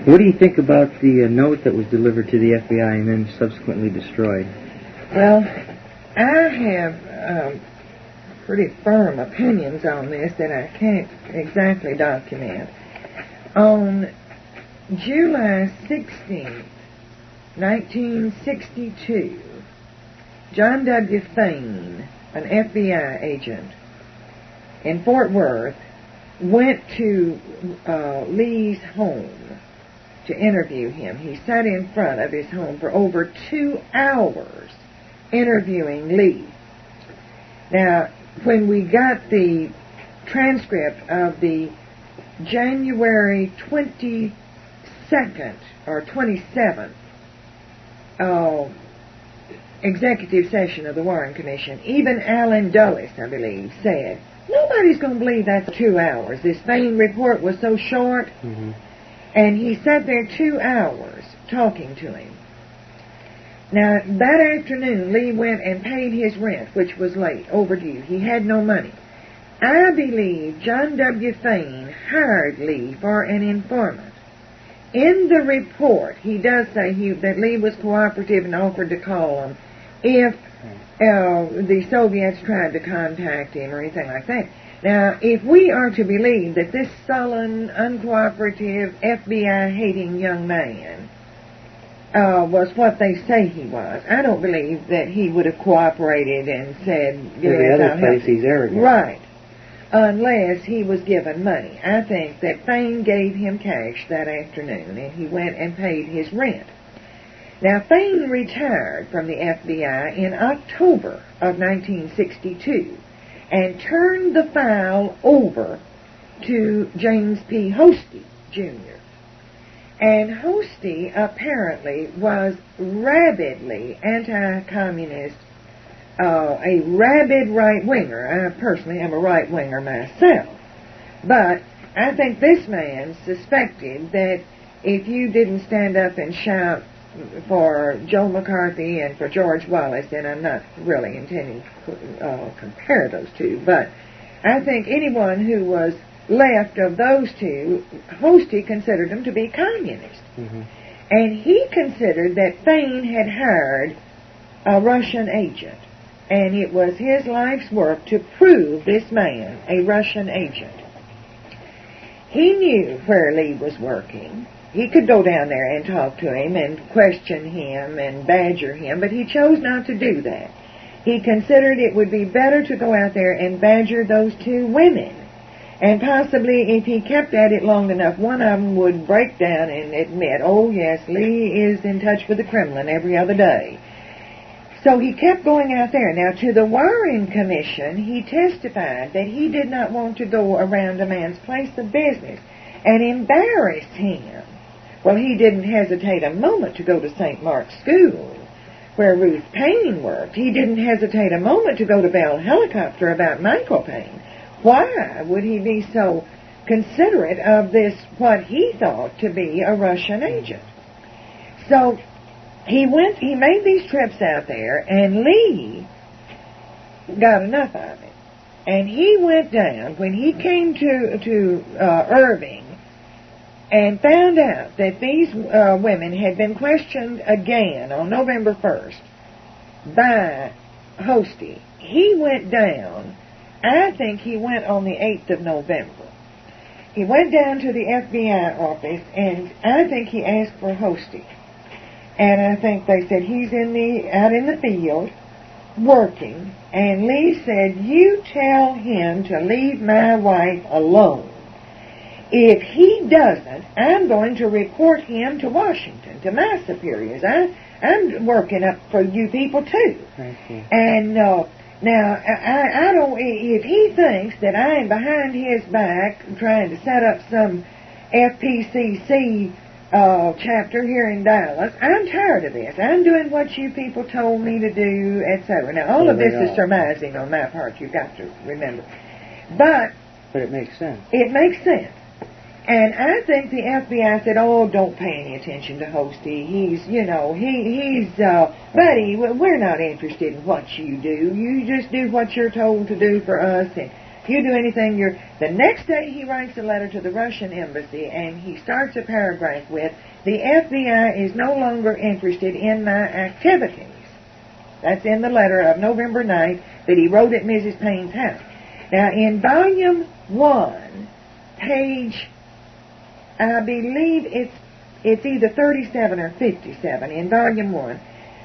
What do you think about the note that was delivered to the FBI and then subsequently destroyed?
Well, I have pretty firm opinions on this that I can't exactly document. On July 16th, 1962, John W. Fain, an FBI agent in Fort Worth, went to Lee's home to interview him. He sat in front of his home for over 2 hours interviewing Lee. Now, when we got the transcript of the January 22nd or 27th executive session of the Warren Commission, even Allen Dulles, I believe, said, nobody's going to believe that's 2 hours. This Fain report was so short. Mm-hmm. And he sat there 2 hours talking to him. Now, that afternoon, Lee went and paid his rent, which was late, overdue. He had no money. I believe John W. Fain hired Lee for an informant. In the report, he does say that Lee was cooperative and offered to call him if the Soviets tried to contact him or anything like that. Now, if we are to believe that this sullen, uncooperative, FBI-hating young man was what they say he was, I don't believe that he would have cooperated and said,
the other place he's arrogant.
Right. Unless he was given money. I think that Fain gave him cash that afternoon, and he went and paid his rent. Now, Fain retired from the FBI in October of 1962 and turned the file over to James P. Hosty, Jr. And Hosty apparently was rabidly anti-communist, a rabid right-winger. I personally am a right-winger myself. But I think this man suspected that if you didn't stand up and shout for Joe McCarthy and for George Wallace, and I'm not really intending to compare those two, but I think anyone who was left of those two, Hosty considered them to be communists. Mm-hmm. And he considered that Fain had hired a Russian agent, and it was his life's work to prove this man a Russian agent. He knew where Lee was working. He could go down there and talk to him and question him and badger him, but he chose not to do that. He considered it would be better to go out there and badger those two women. And possibly if he kept at it long enough, one of them would break down and admit, oh yes, Lee is in touch with the Kremlin every other day. So he kept going out there. Now, to the Warren Commission, he testified that he did not want to go around a man's place of business and embarrass him. Well, he didn't hesitate a moment to go to St. Mark's School, where Ruth Paine worked. He didn't hesitate a moment to go to Bell Helicopter about Michael Paine. Why would he be so considerate of this, what he thought to be a Russian agent? So he made these trips out there, and Lee got enough of it. And he went down, when he came to Irving, and found out that these women had been questioned again on November 1st by Hosty. He went down, I think he went on the 8th of November. He went down to the FBI office, and I think he asked for Hosty. And I think they said he's out in the field working, and Lee said, you tell him to leave my wife alone. If he he doesn't, I'm going to report him to Washington, to my superiors. I'm working up for you people too. And now, I don't, if he thinks that I am behind his back trying to set up some FPCC chapter here in Dallas, I'm tired of this. I'm doing what you people told me to do, etc. Now, all of this is surmising on my part, you've got to remember. But
it makes sense.
It makes sense. And I think the FBI said, oh, don't pay any attention to Hosty. He's, buddy, we're not interested in what you do. You just do what you're told to do for us. And if you do anything, The next day he writes a letter to the Russian embassy, and he starts a paragraph with, the FBI is no longer interested in my activities. That's in the letter of November 9th that he wrote at Mrs. Payne's house. Now, in Volume 1, page, I believe it's either 37 or 57, in Volume 1,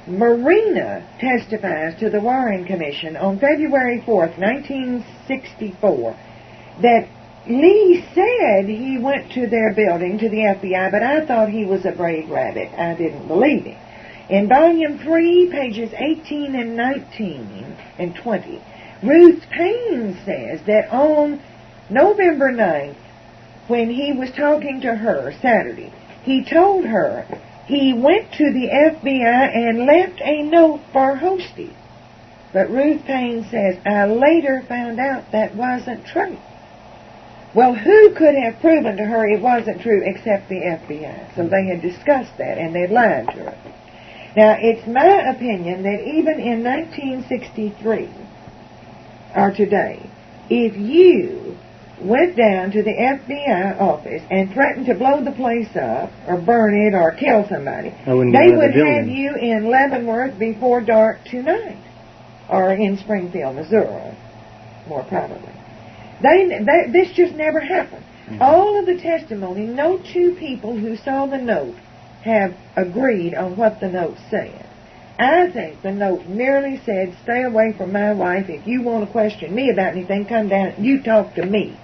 Marina testifies to the Warren Commission on February 4th, 1964, that Lee said he went to their building, to the FBI, but I thought he was a brave rabbit. I didn't believe him. In Volume 3, pages 18 and 19 and 20, Ruth Payne says that on November 9th, when he was talking to her Saturday, he told her he went to the FBI and left a note for Hosty. But Ruth Payne says, I later found out that wasn't true. Well, who could have proven to her it wasn't true except the FBI? So they had discussed that, and they'd lied to her. Now, it's my opinion that even in 1963, or today, if you went down to the FBI office and threatened to blow the place up, or burn it, or kill somebody, they would have you in Leavenworth before dark tonight, or in Springfield, Missouri, more probably. This just never happened. Mm-hmm. All of the testimony, no two people who saw the note have agreed on what the note said. I think the note merely said, stay away from my wife. If you want to question me about anything, come down and you talk to me.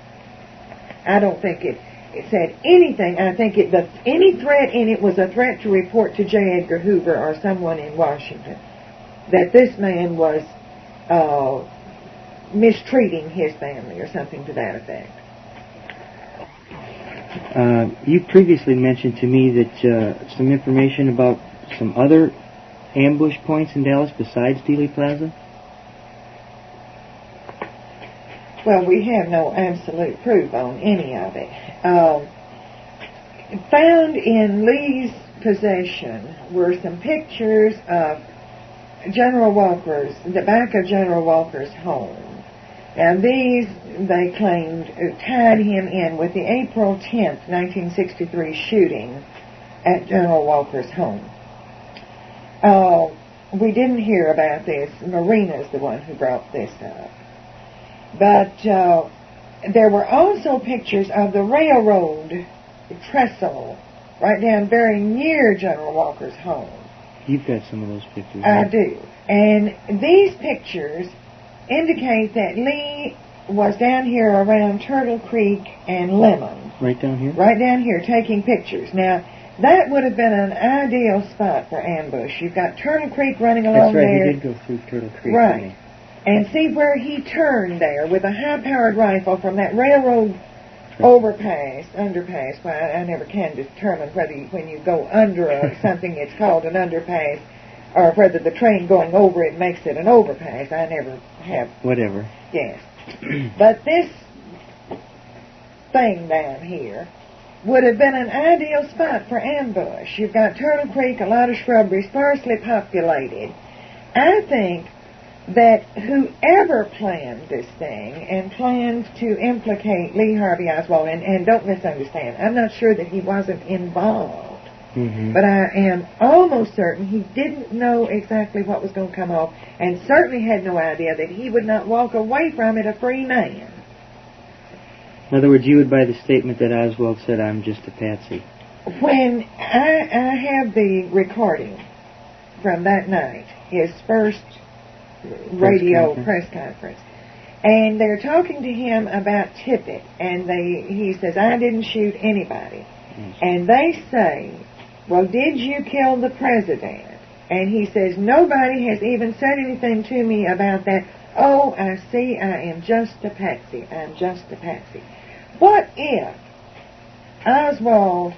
I don't think it said anything. I think any threat in it was a threat to report to J. Edgar Hoover or someone in Washington that this man was mistreating his family or something to that effect.
You previously mentioned to me that some information about some other ambush points in Dallas besides Dealey Plaza?
Well, we have no absolute proof on any of it. Found in Lee's possession were some pictures of General Walker's, the back of General Walker's home. And these, they claimed, tied him in with the April 10th, 1963 shooting at General Walker's home. We didn't hear about this. Marina's the one who brought this up. But there were also pictures of the railroad trestle right down very near General Walker's home.
You've got some of those pictures.
I do. And these pictures indicate that Lee was down here around Turtle Creek and Lemon.
Right down here?
Right down here, taking pictures. Now, that would have been an ideal spot for ambush. You've got Turtle Creek running along there.
That's right, he did go through Turtle Creek.
Right. And see where he turned there with a high-powered rifle from that railroad underpass. Well, I never can determine whether when you go under something it's called an underpass, or whether the train going over it makes it an overpass. I never have.
Whatever.
Yes. But this thing down here would have been an ideal spot for ambush. You've got Turtle Creek, a lot of shrubbery, sparsely populated. I think that whoever planned this thing and planned to implicate Lee Harvey Oswald, and don't misunderstand, I'm not sure that he wasn't involved, but I am almost certain he didn't know exactly what was going to come off, and certainly had no idea that he would not walk away from it a free man.
In other words, you would buy the statement that Oswald said, I'm just a patsy.
When I have the recording from that night, his first radio press conference, And they're talking to him about Tippit, and he says, I didn't shoot anybody. And they say, well, did you kill the president? And he says, nobody has even said anything to me about that. Oh, I see, I am just a patsy. I'm just a patsy. What if Oswald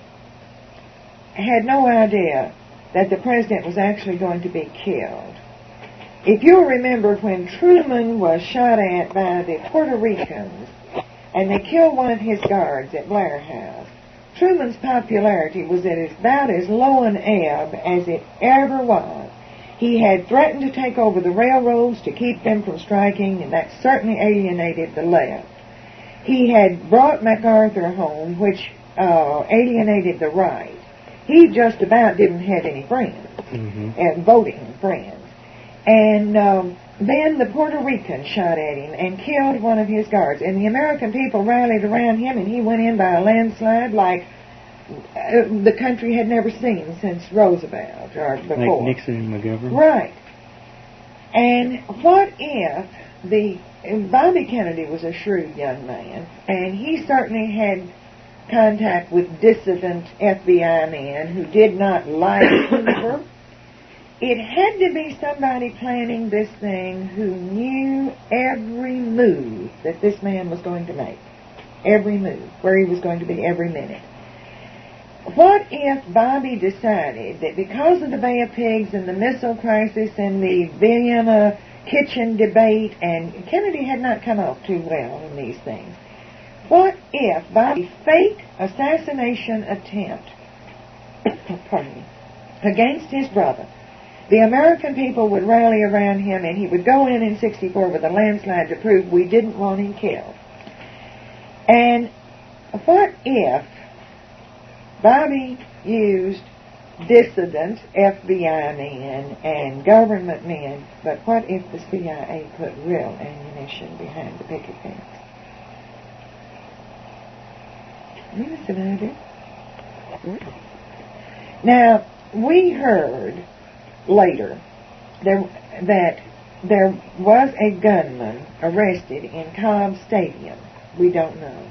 had no idea that the president was actually going to be killed? If you'll remember when Truman was shot at by the Puerto Ricans and they killed one of his guards at Blair House, Truman's popularity was at about as low an ebb as it ever was. He had threatened to take over the railroads to keep them from striking, and that certainly alienated the left. He had brought MacArthur home, which alienated the right. He just about didn't have any friends, and voting friends. And then the Puerto Ricans shot at him and killed one of his guards. And the American people rallied around him, and he went in by a landslide like the country had never seen since Roosevelt or before.
Like Nixon and McGovern.
Right. And what if Bobby Kennedy was a shrewd young man, and he certainly had contact with dissident FBI men who did not like Hoover. It had to be somebody planning this thing who knew every move that this man was going to make. Every move, where he was going to be every minute. What if Bobby decided that because of the Bay of Pigs and the missile crisis and the Vienna kitchen debate, and Kennedy had not come off too well in these things, what if Bobby's fake assassination attempt pardon me, against his brother, the American people would rally around him and he would go in 64 with a landslide to prove we didn't want him killed? And what if Bobby used dissident FBI men and government men, but what if the CIA put real ammunition behind the picket fence? That's an idea. Now, we heard later that there was a gunman arrested in Cobb Stadium. We don't know.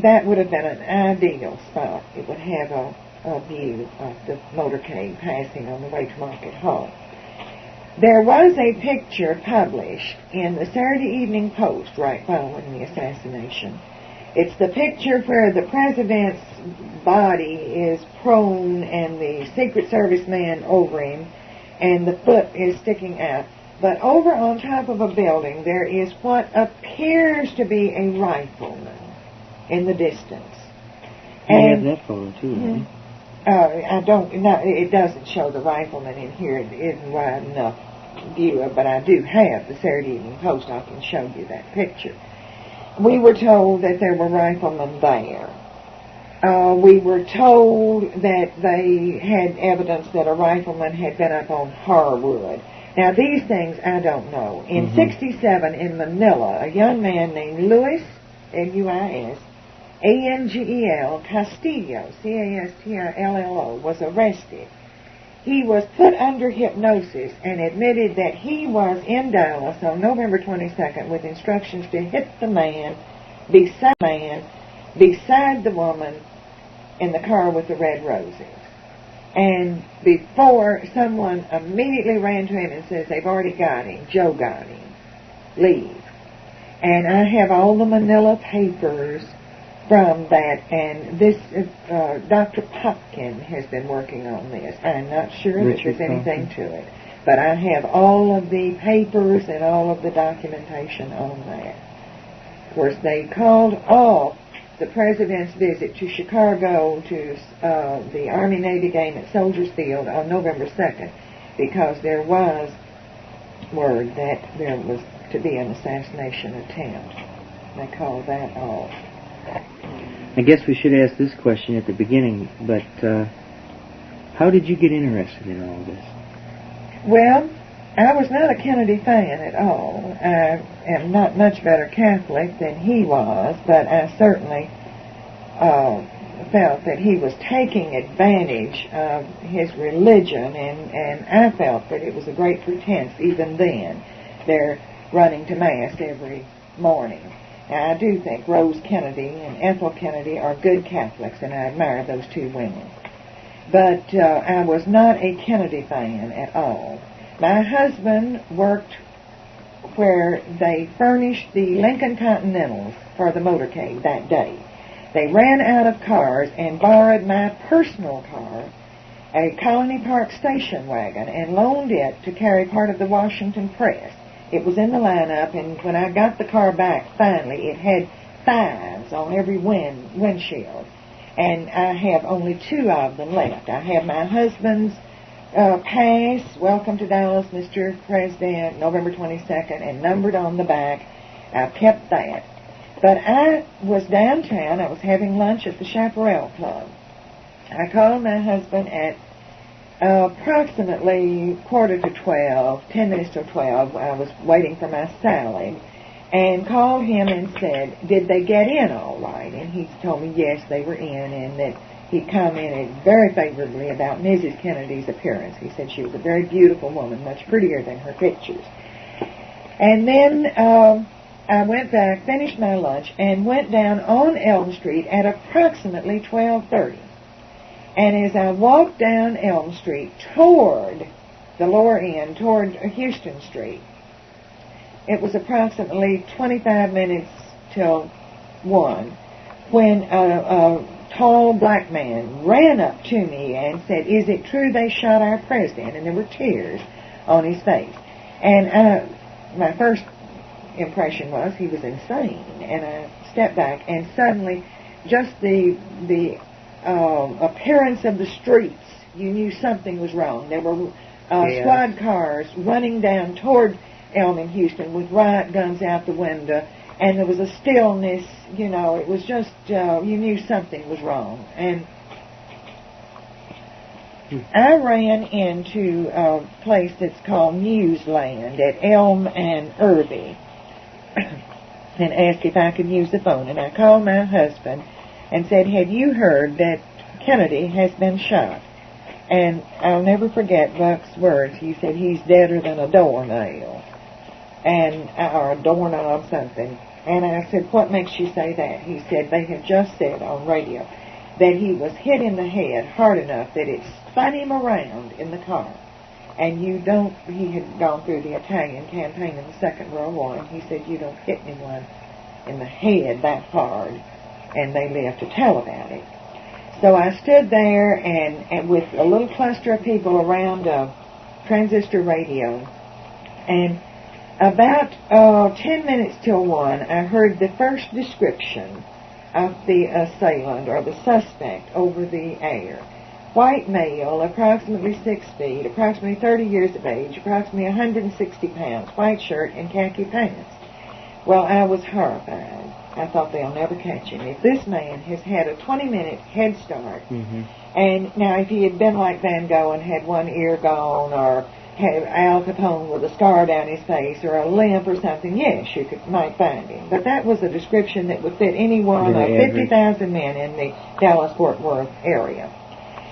That would have been an ideal spot. It would have a view of the motorcade passing on the way to Market Hall. There was a picture published in the Saturday Evening Post right following the assassination. It's the picture where the president's body is prone and the Secret Service man over him and the foot is sticking out. But over on top of a building there is what appears to be a rifleman in the distance.
And you have that photo too,
it doesn't show the rifleman in here. It isn't wide enough view, but I do have the Saturday Evening Post. I can show you that picture. We were told that there were riflemen there. We were told that they had evidence that a rifleman had been up on Harwood. Now, these things I don't know. In 67 in Manila, a young man named Luis, Luis, Angel Castillo, Castillo, was arrested. He was put under hypnosis and admitted that he was in Dallas on November 22nd with instructions to hit the man beside the woman in the car with the red roses. And before, someone immediately ran to him and says, they've already got him. Joe got him. Leave. And I have all the Manila papers from that, and this Dr. Popkin has been working on this. I'm not sure that there's anything to it, but I have all of the papers and all of the documentation on that. Of course, they called off the president's visit to Chicago to the Army-Navy game at Soldiers Field on November 2nd because there was word that there was to be an assassination attempt. They called that off.
I guess we should ask this question at the beginning, but how did you get interested in all this?
Well, I was not a Kennedy fan at all. I am not much better Catholic than he was, but I certainly felt that he was taking advantage of his religion, and I felt that it was a great pretense even then. there running to Mass every morning. Now, I do think Rose Kennedy and Ethel Kennedy are good Catholics, and I admire those two women. But I was not a Kennedy fan at all. My husband worked where they furnished the Lincoln Continentals for the motorcade that day. They ran out of cars and borrowed my personal car, a Colony Park station wagon, and loaned it to carry part of the Washington Press. It was in the lineup, and when I got the car back, finally, it had 5s on every windshield. And I have only 2 of them left. I have my husband's pass, Welcome to Dallas, Mr. President, November 22nd, and numbered on the back. I've kept that. But I was downtown. I was having lunch at the Chaparral Club. I called my husband at approximately 11:45, 10 minutes till 12. I was waiting for my salad, and called him and said, did they get in all right? And he told me, yes, they were in, and that he commented very favorably about Mrs. Kennedy's appearance. He said she was a very beautiful woman, much prettier than her pictures. And then I went back, finished my lunch, and went down on Elm Street at approximately 12:30. And as I walked down Elm Street toward the lower end, toward Houston Street, it was approximately 25 minutes till 1 when a tall black man ran up to me and said, is it true they shot our president? And there were tears on his face. And my first impression was he was insane. And I stepped back, and suddenly just the appearance of the streets, you knew something was wrong. There were squad cars running down toward Elm in Houston with riot guns out the window, and there was a stillness, you know, it was just, you knew something was wrong. And I ran into a place that's called Newsland at Elm and Irby and asked if I could use the phone. And I called my husband and said, have you heard that Kennedy has been shot? And I'll never forget Buck's words. He said, he's deader than a doornail, or a doorknob, something. And I said, what makes you say that? He said, they have just said on radio that he was hit in the head hard enough that it spun him around in the car. And he had gone through the Italian campaign in the Second World War, and he said, you don't hit anyone in the head that hard. And they lived to tell about it. So I stood there and with a little cluster of people around a transistor radio, and about 10 minutes till 1, I heard the first description of the assailant or the suspect over the air. White male, approximately 6 feet, approximately 30 years of age, approximately 160 pounds, white shirt and khaki pants. Well, I was horrified. I thought they'll never catch him. If this man has had a 20-minute head start, and now if he had been like Van Gogh and had one ear gone, or had Al Capone with a scar down his face, or a limp or something, yes, you might find him. But that was a description that would fit any one of 50,000 men in the Dallas-Fort Worth area.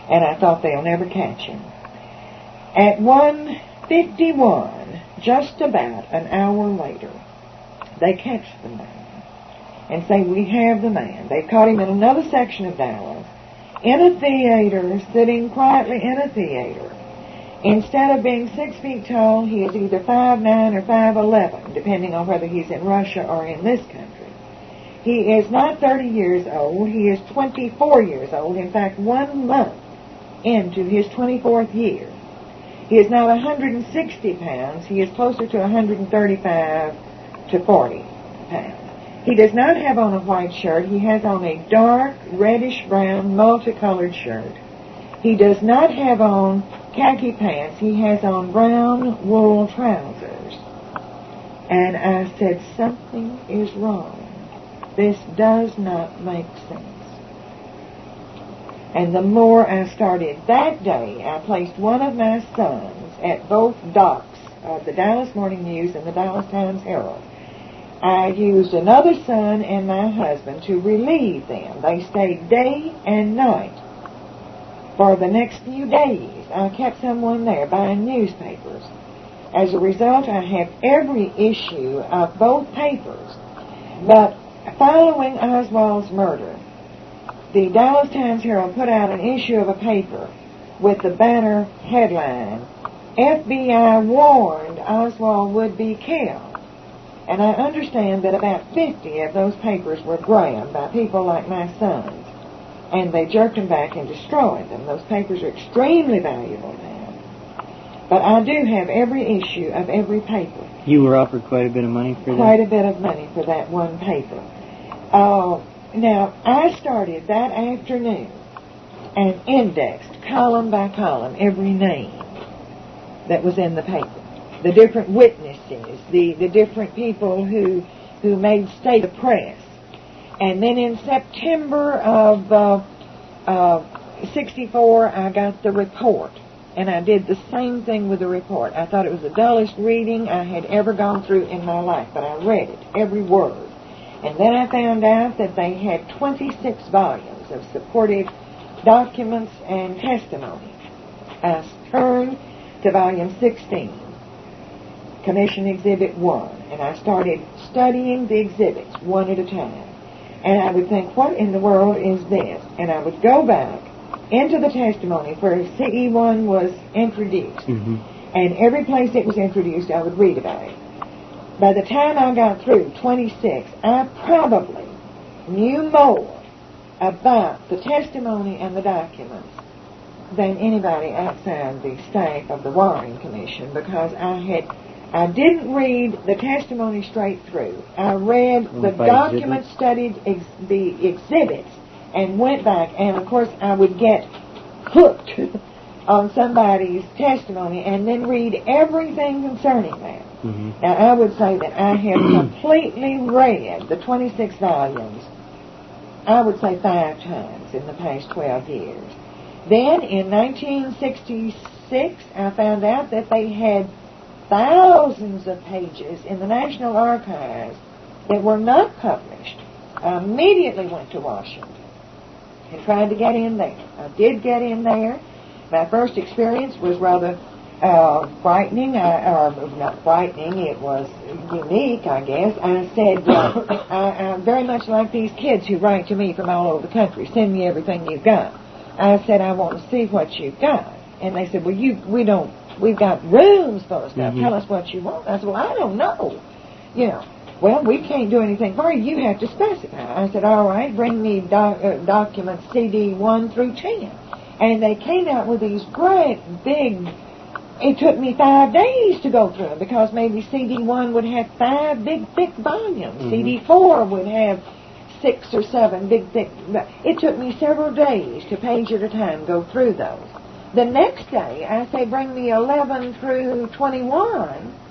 And I thought they'll never catch him. At 1:51, just about an hour later, they catch the man and say, we have the man. They caught him in another section of Dallas, in a theater, sitting quietly in a theater. Instead of being 6 feet tall, he is either 5'9" or 5'11", depending on whether he's in Russia or in this country. He is not 30 years old. He is 24 years old. In fact, 1 month into his 24th year. He is not 160 pounds. He is closer to 135 to 40 pounds. He does not have on a white shirt. He has on a dark reddish-brown multicolored shirt. He does not have on khaki pants. He has on brown wool trousers. And I said, something is wrong. This does not make sense. And the more I started that day, I placed one of my sons at both docks of the Dallas Morning News and the Dallas Times-Herald. I used another son and my husband to relieve them. They stayed day and night. For the next few days, I kept someone there buying newspapers. As a result, I have every issue of both papers. But following Oswald's murder, the Dallas Times-Herald put out an issue of a paper with the banner headline, FBI warned Oswald would be killed. And I understand that about 50 of those papers were grabbed by people like my sons, and they jerked them back and destroyed them. Those papers are extremely valuable now. But I do have every issue of every paper.
You were offered quite a bit of money for that?
Quite a bit of money for that one paper. Now, I started that afternoon and indexed column by column every name that was in the paper. The different witnesses, the different people who made state of press. And then in September of 64, I got the report. And I did the same thing with the report. I thought it was the dullest reading I had ever gone through in my life, but I read it, every word. And then I found out that they had 26 volumes of supportive documents and testimony. I turned to volume 16, Commission Exhibit 1, and I started studying the exhibits one at a time. And I would think, what in the world is this? And I would go back into the testimony where CE1 was introduced.
Mm-hmm.
And every place it was introduced, I would read about it. By the time I got through 26, I probably knew more about the testimony and the documents than anybody outside the staff of the Warren Commission, because I didn't read the testimony straight through. I read the documents, studied the exhibits, and went back, and of course I would get hooked on somebody's testimony and then read everything concerning that.
Mm-hmm.
Now, I would say that I have completely read the 26 volumes, I would say 5 times in the past 12 years. Then, in 1966, I found out that they had thousands of pages in the National Archives that were not published. I immediately went to Washington and tried to get in there. I did get in there. My first experience was rather frightening, or not frightening, it was unique, I guess. I said, I'm very much like these kids who write to me from all over the country, send me everything you've got. I said, I want to see what you've got. And they said, well, we've got rooms full of stuff, tell us what you want. I said, well, I don't know. Well, we can't do anything for you. You have to specify. I said, all right, bring me documents CD 1 through 10. And they came out with these great big, it took me 5 days to go through them, because maybe CD 1 would have 5 big, thick volumes. Mm-hmm. CD 4 would have 6 or 7 big, thick. It took me several days to page at a time go through those. The next day, I say, bring me 11 through 21.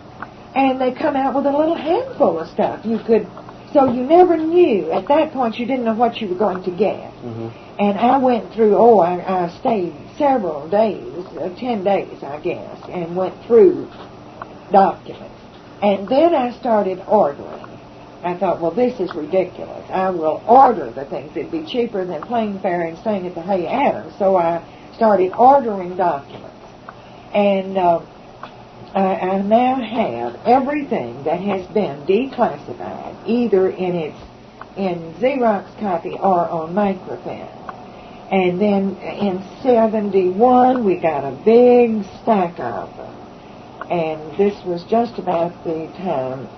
And they come out with a little handful of stuff. So you never knew. At that point, you didn't know what you were going to get. Mm-hmm. And I went through, I stayed several days, 10 days, I guess, and went through documents. And then I started ordering. I thought, well, this is ridiculous. I will order the things. It'd be cheaper than plane fare and staying at the Hay Adams. So I started ordering documents. And I now have everything that has been declassified, either in Xerox copy or on microfilm. And then in 71, we got a big stack of them. And this was just about the time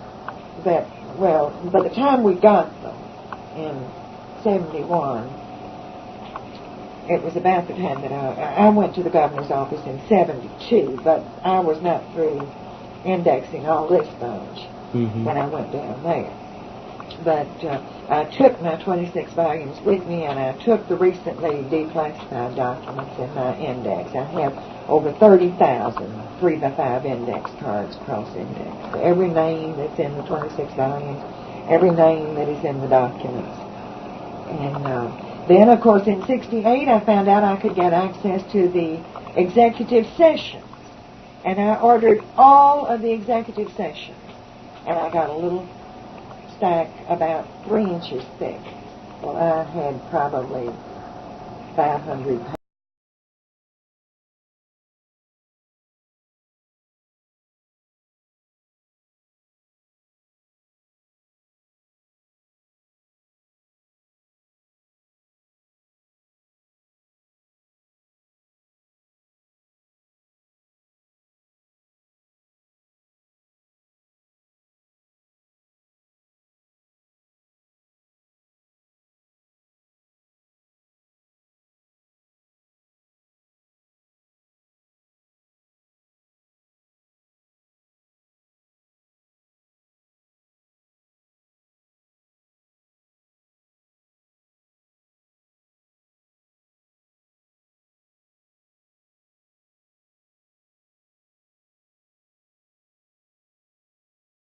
that, by the time we got them in 71, it was about the time that I went to the governor's office in 72, but I was not through indexing all this bunch when I went down there. But I took my 26 volumes with me, and I took the recently declassified documents in my index. I have over 30,000 3x5 index cards cross-indexed. So every name that's in the 26 volumes, every name that is in the documents. And then, of course, in 68, I found out I could get access to the executive sessions. And I ordered all of the executive sessions. And I got a little stack about 3 inches thick. Well, I had probably 500